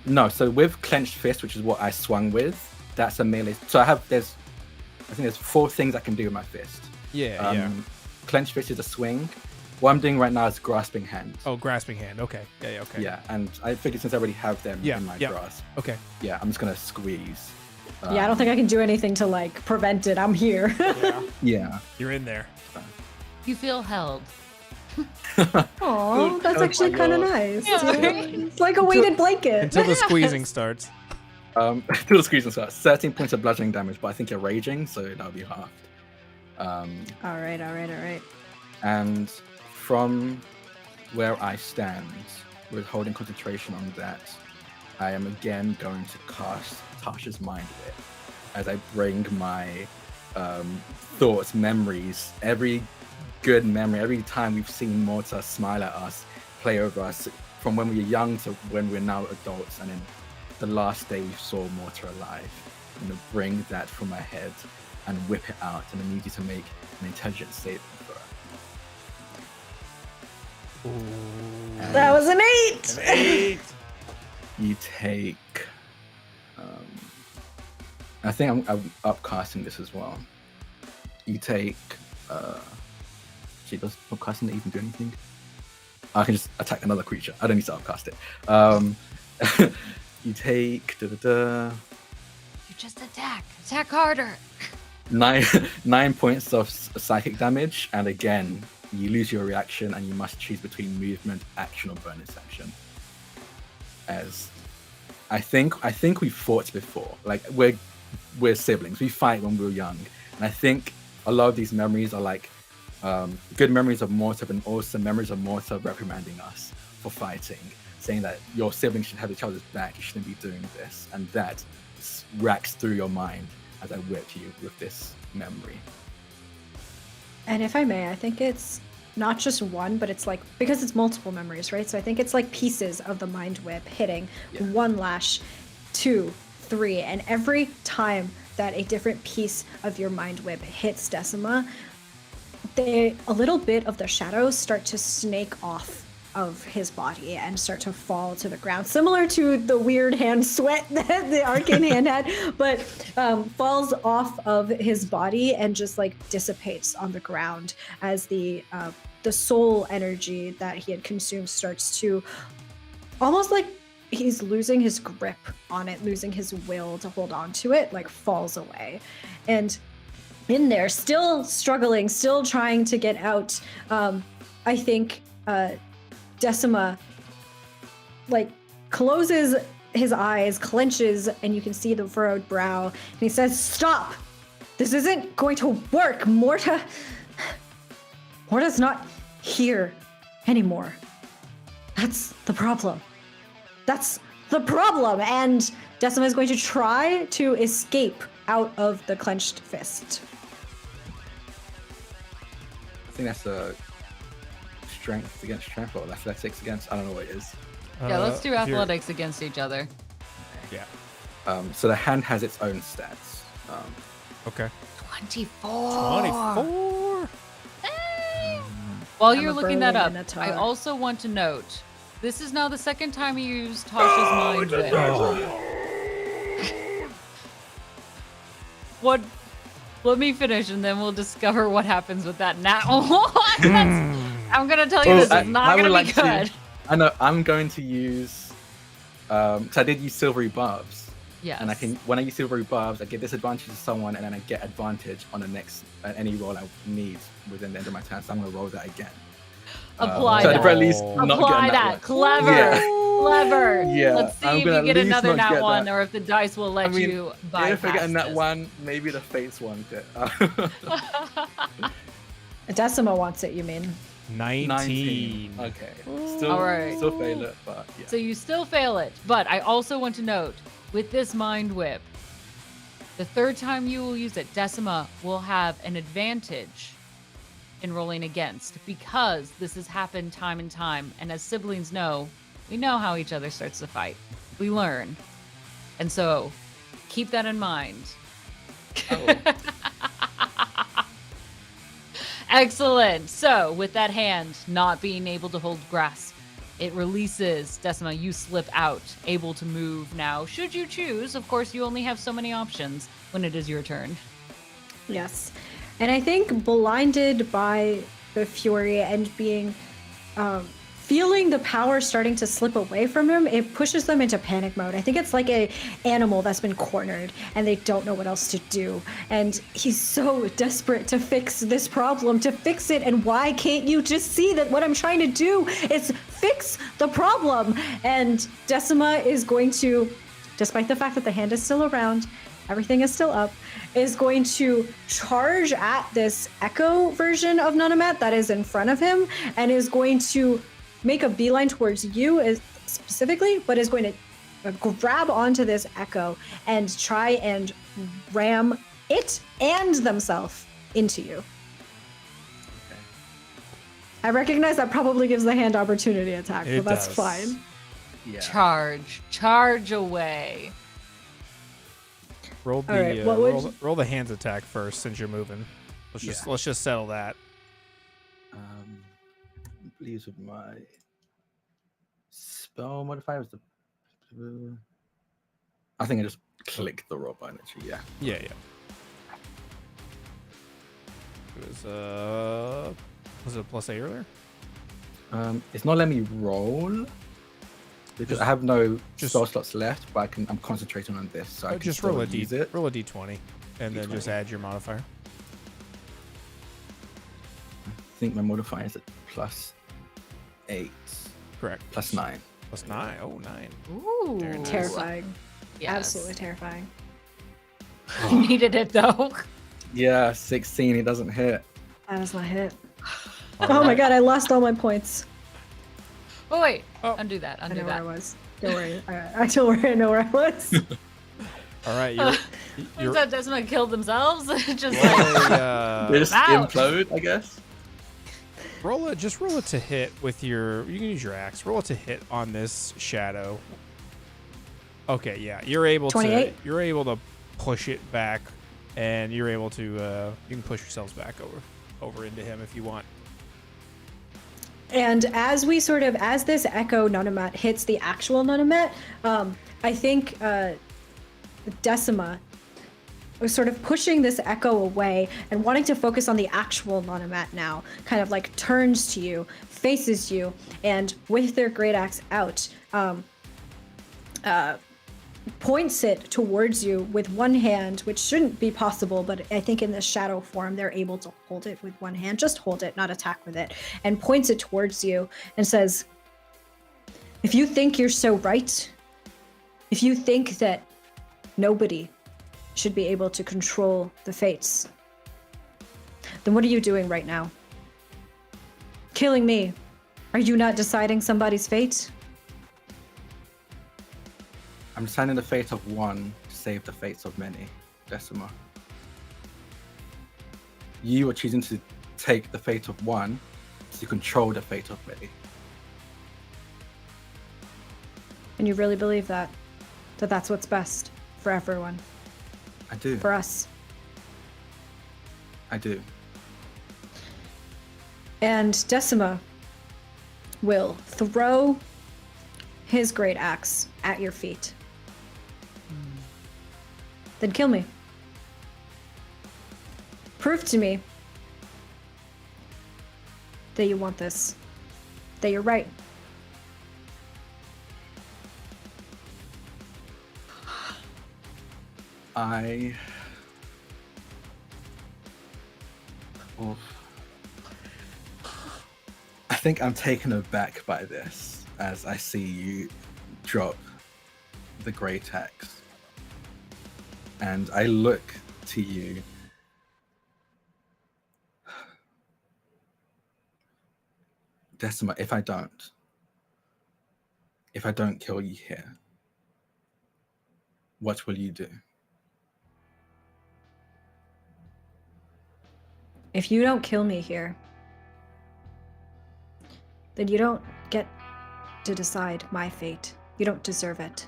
[SPEAKER 2] No, so with clenched fist, which is what I swung with, that's a melee. So I think there's 4 things I can do with my fist.
[SPEAKER 5] Yeah.
[SPEAKER 2] Clenched fist is a swing. What I'm doing right now is grasping hand.
[SPEAKER 5] Oh, grasping hand. Okay. Yeah. Okay.
[SPEAKER 2] Yeah, and I figured since I already have them in my grasp.
[SPEAKER 5] Okay.
[SPEAKER 2] Yeah, I'm just gonna squeeze.
[SPEAKER 1] Yeah, I don't think I can do anything to like prevent it. I'm here.
[SPEAKER 2] Yeah.
[SPEAKER 5] You're in there.
[SPEAKER 4] You feel held.
[SPEAKER 1] Oh, that's actually kind of nice.
[SPEAKER 4] Yeah.
[SPEAKER 1] It's like a weighted blanket.
[SPEAKER 5] Until the squeezing starts.
[SPEAKER 2] Till the squeezing starts. 13 points of bludgeoning damage, but I think you're raging, so that'll be halved.
[SPEAKER 1] All right.
[SPEAKER 2] And from where I stand, with holding concentration on that, I am again going to cast Tasha's Mind Whip as I bring my thoughts, memories, every good memory, every time we've seen Morta smile at us, play over us, from when we were young to when we're now adults, and then the last day we saw Morta alive. I'm going to bring that from my head and whip it out, and I need you to make an intelligence saving throw.
[SPEAKER 1] That was an 8.
[SPEAKER 2] You take. I think I'm upcasting this as well. You take. Does upcasting even do anything? I can just attack another creature. I don't need to upcast it. You take.
[SPEAKER 4] You just attack. Attack harder.
[SPEAKER 2] 9 points of psychic damage, and again, you lose your reaction, and you must choose between movement, action, or bonus action. As I think we fought before. Like we're siblings. We fight when we were young, and I think a lot of these memories are like good memories of Morta, but also memories of Morta reprimanding us for fighting, saying that your siblings should have each other's back. You shouldn't be doing this, and that racks through your mind as I whip you with this memory.
[SPEAKER 1] And if I may, I think it's not just one, but it's like, because it's multiple memories, right? So I think it's like pieces of the mind whip hitting. 1 lash, 2, 3, and every time that a different piece of your mind whip hits Decima, a little bit of the shadows start to snake off of his body and start to fall to the ground, similar to the weird hand sweat that the arcane hand had, but falls off of his body and just like dissipates on the ground as the soul energy that he had consumed starts to almost like he's losing his grip on it, losing his will to hold on to it, like falls away. And in there, still struggling, still trying to get out, I think Decima like closes his eyes, clenches, and you can see the furrowed brow, and he says, "Stop! This isn't going to work. Morta's not here anymore. That's the problem. That's the problem." And Decima is going to try to escape out of the clenched fist.
[SPEAKER 2] I think that's a strength against strength, or athletics against, I don't know what it is.
[SPEAKER 4] Yeah, let's do athletics against each other.
[SPEAKER 5] Yeah.
[SPEAKER 2] So the hand has its own stats.
[SPEAKER 5] Okay.
[SPEAKER 4] 24.
[SPEAKER 5] 24.
[SPEAKER 4] While
[SPEAKER 1] I'm
[SPEAKER 4] you're
[SPEAKER 1] a
[SPEAKER 4] looking that
[SPEAKER 1] burly
[SPEAKER 4] up,
[SPEAKER 1] minotaur.
[SPEAKER 4] I also want to note, this is now the second time you used Tasha's mind whip. Let me finish, and then we'll discover what happens with that now. I'm gonna tell you this is not gonna be good.
[SPEAKER 2] I know. I'm going to use. So I did use silvery barbs.
[SPEAKER 4] Yes.
[SPEAKER 2] And I can, when I use silvery barbs, I get disadvantage to someone, and then I get advantage on the next any roll I need within the end of my turn. So I'm gonna roll that again.
[SPEAKER 4] Apply
[SPEAKER 2] so
[SPEAKER 4] that.
[SPEAKER 2] at the very least, not
[SPEAKER 4] Apply
[SPEAKER 2] getting
[SPEAKER 4] that.
[SPEAKER 2] one.
[SPEAKER 4] Clever.
[SPEAKER 2] Yeah.
[SPEAKER 4] Clever.
[SPEAKER 2] Yeah.
[SPEAKER 4] Let's see
[SPEAKER 2] I'm
[SPEAKER 4] if
[SPEAKER 2] gonna
[SPEAKER 4] you get
[SPEAKER 2] at least
[SPEAKER 4] another
[SPEAKER 2] not
[SPEAKER 4] nat
[SPEAKER 2] get
[SPEAKER 4] one,
[SPEAKER 2] that.
[SPEAKER 4] or if the dice will let you bypass
[SPEAKER 2] if I get a nat
[SPEAKER 4] this.
[SPEAKER 2] one, maybe the fates want it.
[SPEAKER 1] Decima wants it, you mean?
[SPEAKER 5] 19.
[SPEAKER 2] Okay. Still,
[SPEAKER 4] All right.
[SPEAKER 2] Still fail it, but yeah.
[SPEAKER 4] So you still fail it, but I also want to note, with this Mind Whip, the third time you will use it, Decima will have an advantage in rolling against, because this has happened time and time, and as siblings know, we know how each other starts to fight. We learn. And so, keep that in mind.
[SPEAKER 2] Oh.
[SPEAKER 4] Excellent. So, with that hand not being able to hold grasp, it releases. Decima, you slip out, able to move now. Should you choose, of course, you only have so many options when it is your turn.
[SPEAKER 1] Yes. And I think blinded by the fury and being feeling the power starting to slip away from him, it pushes them into panic mode. I think it's like a animal that's been cornered and they don't know what else to do. And he's so desperate to fix this problem, to fix it. And why can't you just see that what I'm trying to do is fix the problem? And Decima is going to, despite the fact that the hand is still around, everything is still up, is going to charge at this echo version of Nunamat that is in front of him, and is going to make a beeline towards you specifically, but is going to grab onto this echo and try and ram it and themselves into you.
[SPEAKER 2] Okay.
[SPEAKER 1] I recognize that probably gives the hand opportunity attack, but that's
[SPEAKER 5] does.
[SPEAKER 1] fine.
[SPEAKER 2] Yeah.
[SPEAKER 4] Charge away.
[SPEAKER 5] Roll the
[SPEAKER 1] All right, what would
[SPEAKER 5] roll the hands attack first since you're moving. Let's just settle that.
[SPEAKER 2] Please with my spell modifier was the. I think I just clicked the roll button. Actually, yeah.
[SPEAKER 5] Yeah. Was it a +8 earlier?
[SPEAKER 2] It's not letting me roll because I have no spell slots left, but I'm concentrating on this, so I can
[SPEAKER 5] Just
[SPEAKER 2] still
[SPEAKER 5] roll a
[SPEAKER 2] use it.
[SPEAKER 5] roll a d20, and then just add your modifier.
[SPEAKER 2] I think my modifier is at +8.
[SPEAKER 5] Correct.
[SPEAKER 2] +9.
[SPEAKER 5] +9. Oh, 9.
[SPEAKER 4] Ooh.
[SPEAKER 5] Very nice.
[SPEAKER 1] Terrifying.
[SPEAKER 4] Yes.
[SPEAKER 1] Absolutely terrifying.
[SPEAKER 4] You needed it though.
[SPEAKER 2] Yeah, 16. It doesn't hit.
[SPEAKER 1] That does not hit.
[SPEAKER 5] All
[SPEAKER 1] Oh my
[SPEAKER 5] right.
[SPEAKER 1] god, I lost all my points.
[SPEAKER 4] Oh wait,
[SPEAKER 5] Oh.
[SPEAKER 4] undo that.
[SPEAKER 1] I
[SPEAKER 4] Undo
[SPEAKER 1] know where I
[SPEAKER 4] that.
[SPEAKER 1] was. Don't worry. I don't worry. I know where I was.
[SPEAKER 5] All right. You're
[SPEAKER 4] Is that Decima killed themselves? Just
[SPEAKER 5] roll
[SPEAKER 4] like,
[SPEAKER 5] a,
[SPEAKER 2] They just
[SPEAKER 4] Ouch.
[SPEAKER 2] implode, I guess.
[SPEAKER 5] roll it to hit with your. You can use your axe. Roll it to hit on this shadow. Okay, yeah, you're able
[SPEAKER 1] 28?
[SPEAKER 5] to. You're able to push it back, and you're able to. You can push yourselves back over into him if you want.
[SPEAKER 1] And as this echo Nunamat hits the actual Nunamat, I think Decima was sort of pushing this echo away and wanting to focus on the actual Nunamat now, kind of like turns to you, faces you, and with their great axe out, points it towards you with one hand, which shouldn't be possible, but I think in this shadow form, they're able to hold it with one hand, just hold it, not attack with it, and points it towards you and says, if you think you're so right, if you think that nobody should be able to control the fates, then what are you doing right now? Killing me. Are you not deciding somebody's fate?
[SPEAKER 2] I'm deciding the fate of one to save the fates of many, Decima. You are choosing to take the fate of one to control the fate of many.
[SPEAKER 1] And you really believe that that's what's best for everyone,
[SPEAKER 2] I do.
[SPEAKER 1] for us.
[SPEAKER 2] I do.
[SPEAKER 1] And Decima will throw his great axe at your feet. Then kill me. Prove to me that you want this. That you're right.
[SPEAKER 2] I think I'm taken aback by this as I see you drop the great axe. And I look to you. Decima, if I don't kill you here, what will you do?
[SPEAKER 1] If you don't kill me here, then you don't get to decide my fate. You don't deserve it.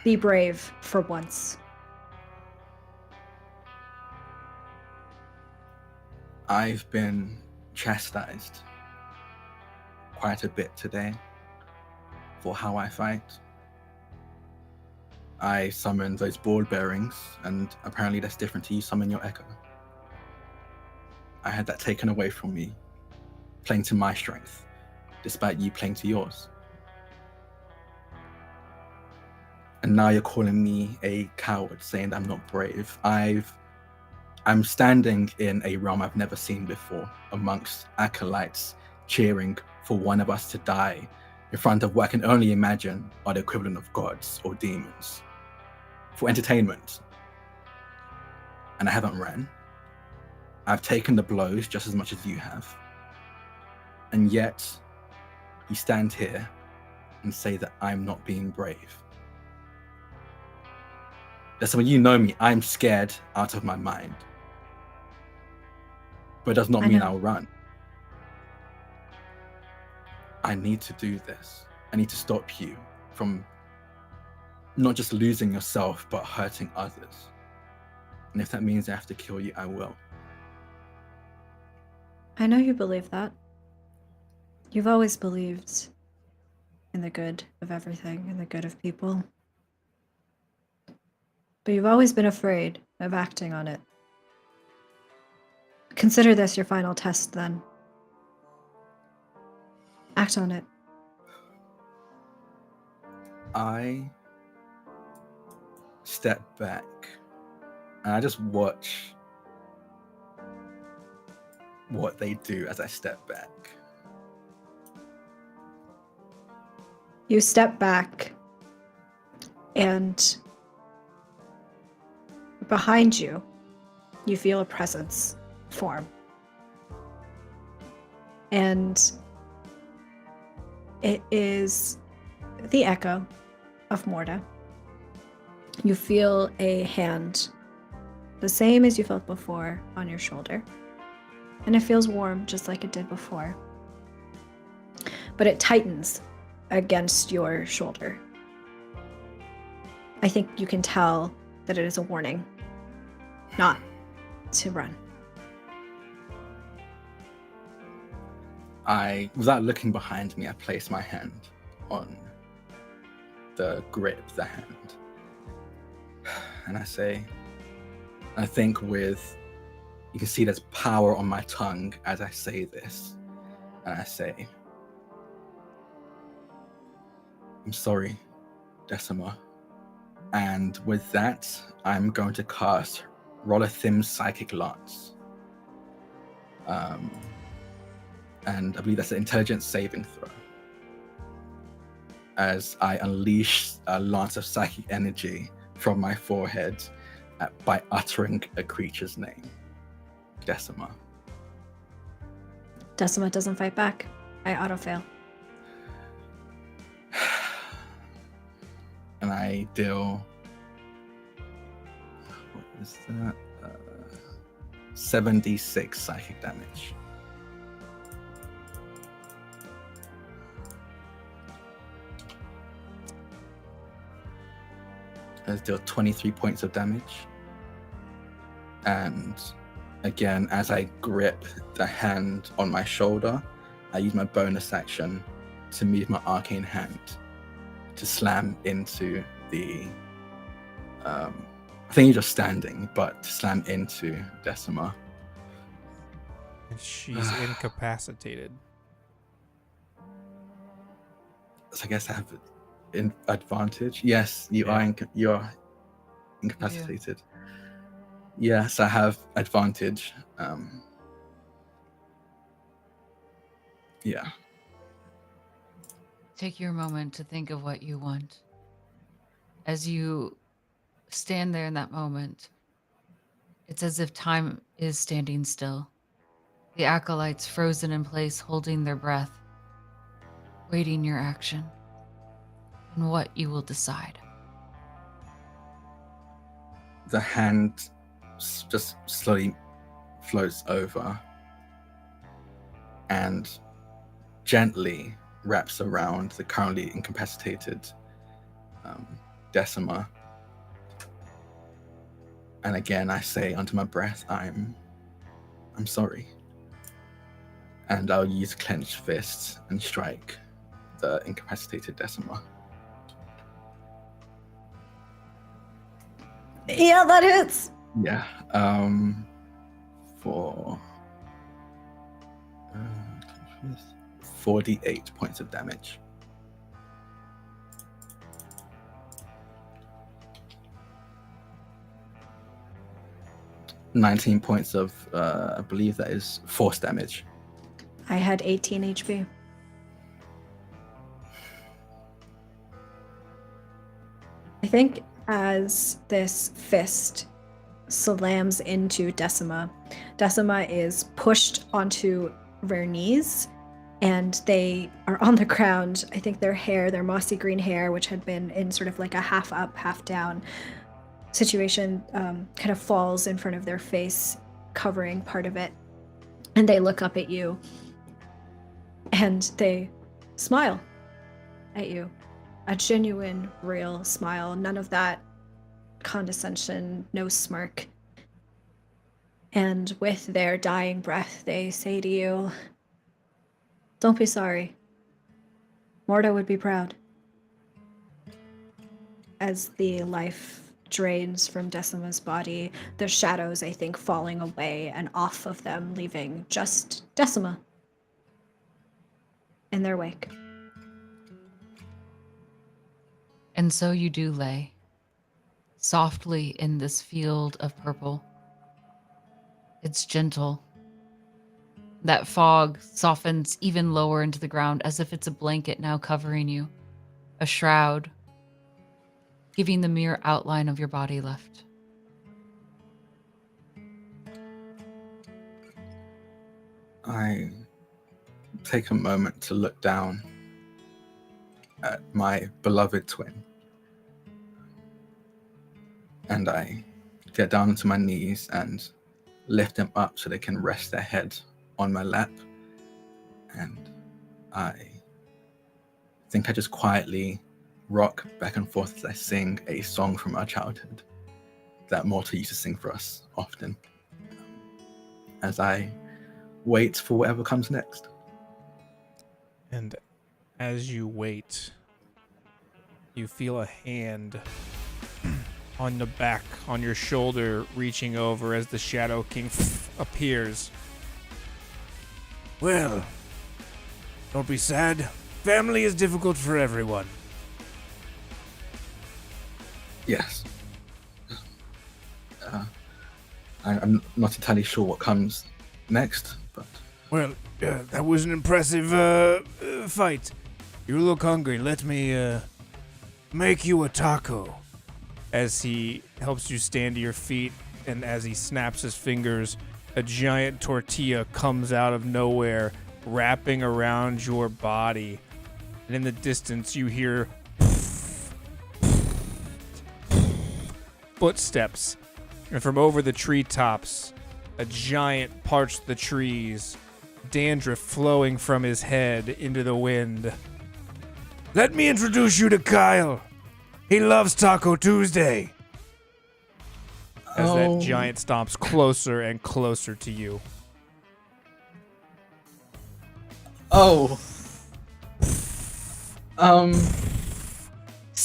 [SPEAKER 1] Be brave for once.
[SPEAKER 2] I've been chastised quite a bit today for how I fight. I summoned those ball bearings, and apparently that's different to you summon your echo. I had that taken away from me, playing to my strength, despite you playing to yours. And now you're calling me a coward, saying that I'm not brave. I'm standing in a realm I've never seen before, amongst acolytes cheering for one of us to die in front of what I can only imagine are the equivalent of gods or demons, for entertainment. And I haven't ran. I've taken the blows just as much as you have. And yet, you stand here and say that I'm not being brave. That's when you know me, I'm scared out of my mind. But it does not mean I'll run. I need to do this. I need to stop you from not just losing yourself, but hurting others. And if that means I have to kill you, I will.
[SPEAKER 1] I know you believe that. You've always believed in the good of everything, in the good of people. But you've always been afraid of acting on it. Consider this your final test, then. Act on it.
[SPEAKER 2] I step back and I just watch what they do as I step back.
[SPEAKER 1] You step back, and behind you, you feel a presence form. And it is the echo of Morda. You feel a hand, the same as you felt before, on your shoulder. And it feels warm, just like it did before. But it tightens against your shoulder. I think you can tell that it is a warning not to run.
[SPEAKER 2] Without looking behind me, I place my hand on the grip, the hand. And I say, I think you can see there's power on my tongue as I say this. And I say, I'm sorry, Decima. And with that, I'm going to cast Rolathim's Psychic Lance. And I believe that's an intelligence saving throw. As I unleash a lance of psychic energy from my forehead by uttering a creature's name. Decima.
[SPEAKER 1] Decima doesn't fight back. I auto-fail.
[SPEAKER 2] And I deal... What is that? 7d6 psychic damage. I deal 23 points of damage. And again, as I grip the hand on my shoulder, I use my bonus action to move my arcane hand to slam into the... I think you're just standing, but to slam into Decima
[SPEAKER 5] And she's incapacitated.
[SPEAKER 2] So I guess I have an advantage. Yes, you are incapacitated. Yes, I have advantage. Yeah.
[SPEAKER 4] Take your moment to think of what you want. As you stand there in that moment, it's as if time is standing still. The acolytes frozen in place, holding their breath, waiting your action and what you will decide.
[SPEAKER 2] The hand just slowly floats over and gently wraps around the currently incapacitated Decima. And again, I say under my breath, I'm sorry. And I'll use clenched fists and strike the incapacitated Decima.
[SPEAKER 1] Yeah, that hits.
[SPEAKER 2] Yeah. For 48 points of damage. $19 points of, I believe that is force damage.
[SPEAKER 1] I had 18 HP. I think as this fist slams into Decima, Decima is pushed onto their knees and they are on the ground. I think their mossy green hair, which had been in sort of like a half up, half down situation, kind of falls in front of their face, covering part of it. And they look up at you and they smile at you. A genuine, real smile. None of that condescension, no smirk. And with their dying breath, they say to you, "Don't be sorry. Morta would be proud." As the life drains from Decima's body, the shadows, I think, falling away and off of them, leaving just Decima in their wake.
[SPEAKER 4] And so you do lay softly in this field of purple. It's gentle. That fog softens even lower into the ground as if it's a blanket now covering you, a shroud, giving the mere outline of your body left.
[SPEAKER 2] I take a moment to look down at my beloved twin. And I get down onto my knees and lift them up so they can rest their head on my lap. And I think I just quietly rock back and forth as I sing a song from our childhood that Morta used to sing for us often, as I wait for whatever comes next.
[SPEAKER 5] And as you wait, you feel a hand on the back, on your shoulder, reaching over as the Shadow King appears. Well, don't be sad. Family is difficult for everyone.
[SPEAKER 2] Yes. I'm not entirely sure what comes next, but...
[SPEAKER 3] Well, that was an impressive fight. You look hungry. Let me make you a taco.
[SPEAKER 5] As he helps you stand to your feet, and as he snaps his fingers, a giant tortilla comes out of nowhere, wrapping around your body. And in the distance, you hear footsteps. And from over the treetops, a giant parched the trees, dandruff flowing from his head into the wind.
[SPEAKER 3] Let me introduce you to Kyle. He loves Taco Tuesday.
[SPEAKER 5] As that giant stomps closer and closer to you.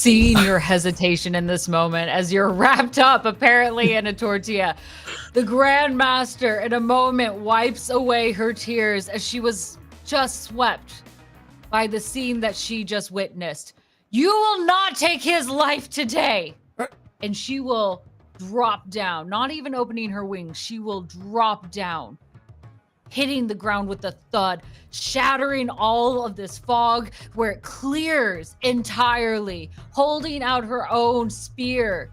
[SPEAKER 4] seen your hesitation in this moment as you're wrapped up apparently in a tortilla. The Grandmaster in a moment wipes away her tears as she was just swept by the scene that she just witnessed. You will not take his life today. And she will drop down, not even opening her wings. She will drop down, hitting the ground with a thud, shattering all of this fog where it clears entirely, holding out her own spear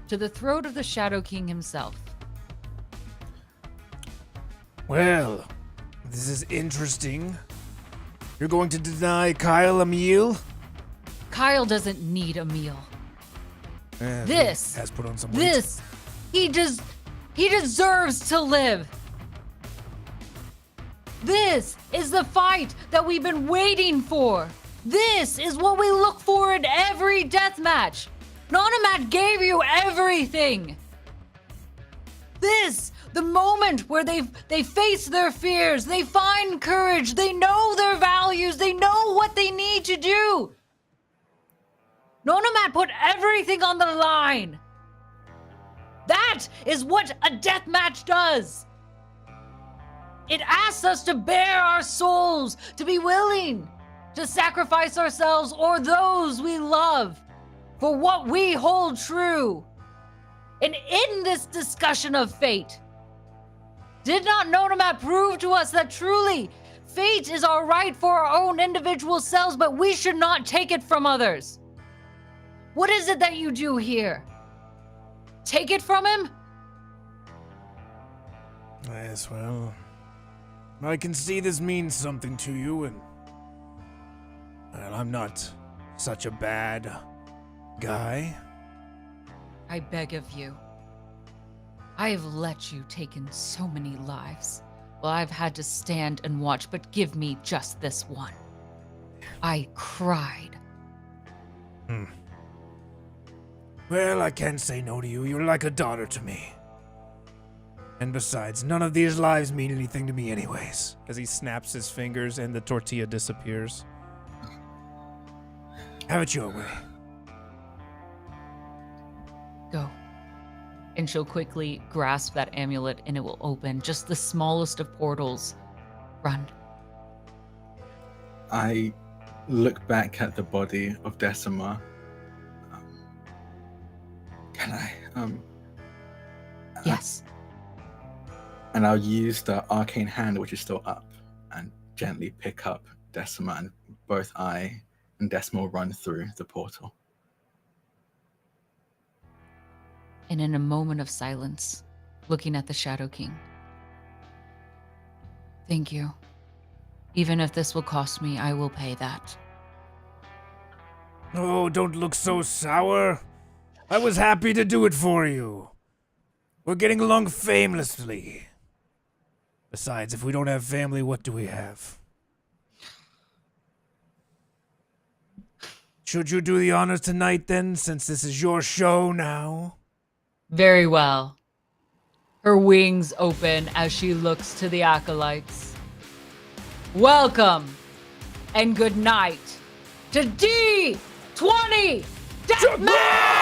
[SPEAKER 4] to the throat of the Shadow King himself.
[SPEAKER 3] Well, this is interesting. You're going to deny Kyle a meal?
[SPEAKER 4] Kyle doesn't need a meal.
[SPEAKER 3] This has put on some weight.
[SPEAKER 4] He deserves to live. This is the fight that we've been waiting for. This is what we look for in every deathmatch. Nonomat gave you everything. The moment where they face their fears, they find courage, they know their values, they know what they need to do. Nonomat put everything on the line. That is what a deathmatch does. It asks us to bare our souls, to be willing to sacrifice ourselves or those we love for what we hold true. And in this discussion of fate, did not Nonomat prove to us that truly fate is our right for our own individual selves, but we should not take it from others? What is it that you do here? Take it from him?
[SPEAKER 3] Yes, well, I can see this means something to you, and well, I'm not such a bad guy.
[SPEAKER 4] I beg of you. I have let you take in so many lives. Well, I've had to stand and watch, but give me just this one. I cried.
[SPEAKER 3] Well, I can't say no to you. You're like a daughter to me. And besides, none of these lives mean anything to me anyways.
[SPEAKER 5] As he snaps his fingers and the tortilla disappears.
[SPEAKER 3] Have it your way.
[SPEAKER 4] Go. And she'll quickly grasp that amulet and it will open just the smallest of portals. Run.
[SPEAKER 2] I look back at the body of Decima. Can I?
[SPEAKER 4] Yes.
[SPEAKER 2] And I'll use the arcane hand, which is still up, and gently pick up Decima, and both I and Decima will run through the portal.
[SPEAKER 4] And in a moment of silence, looking at the Shadow King. Thank you. Even if this will cost me, I will pay that.
[SPEAKER 3] Oh, don't look so sour. I was happy to do it for you. We're getting along famously. Besides, if we don't have family, what do we have? Should you do the honors tonight then, since this is your show now?
[SPEAKER 4] Very well. Her wings open as she looks to the Acolytes. Welcome and good night to D20 Deathmatch!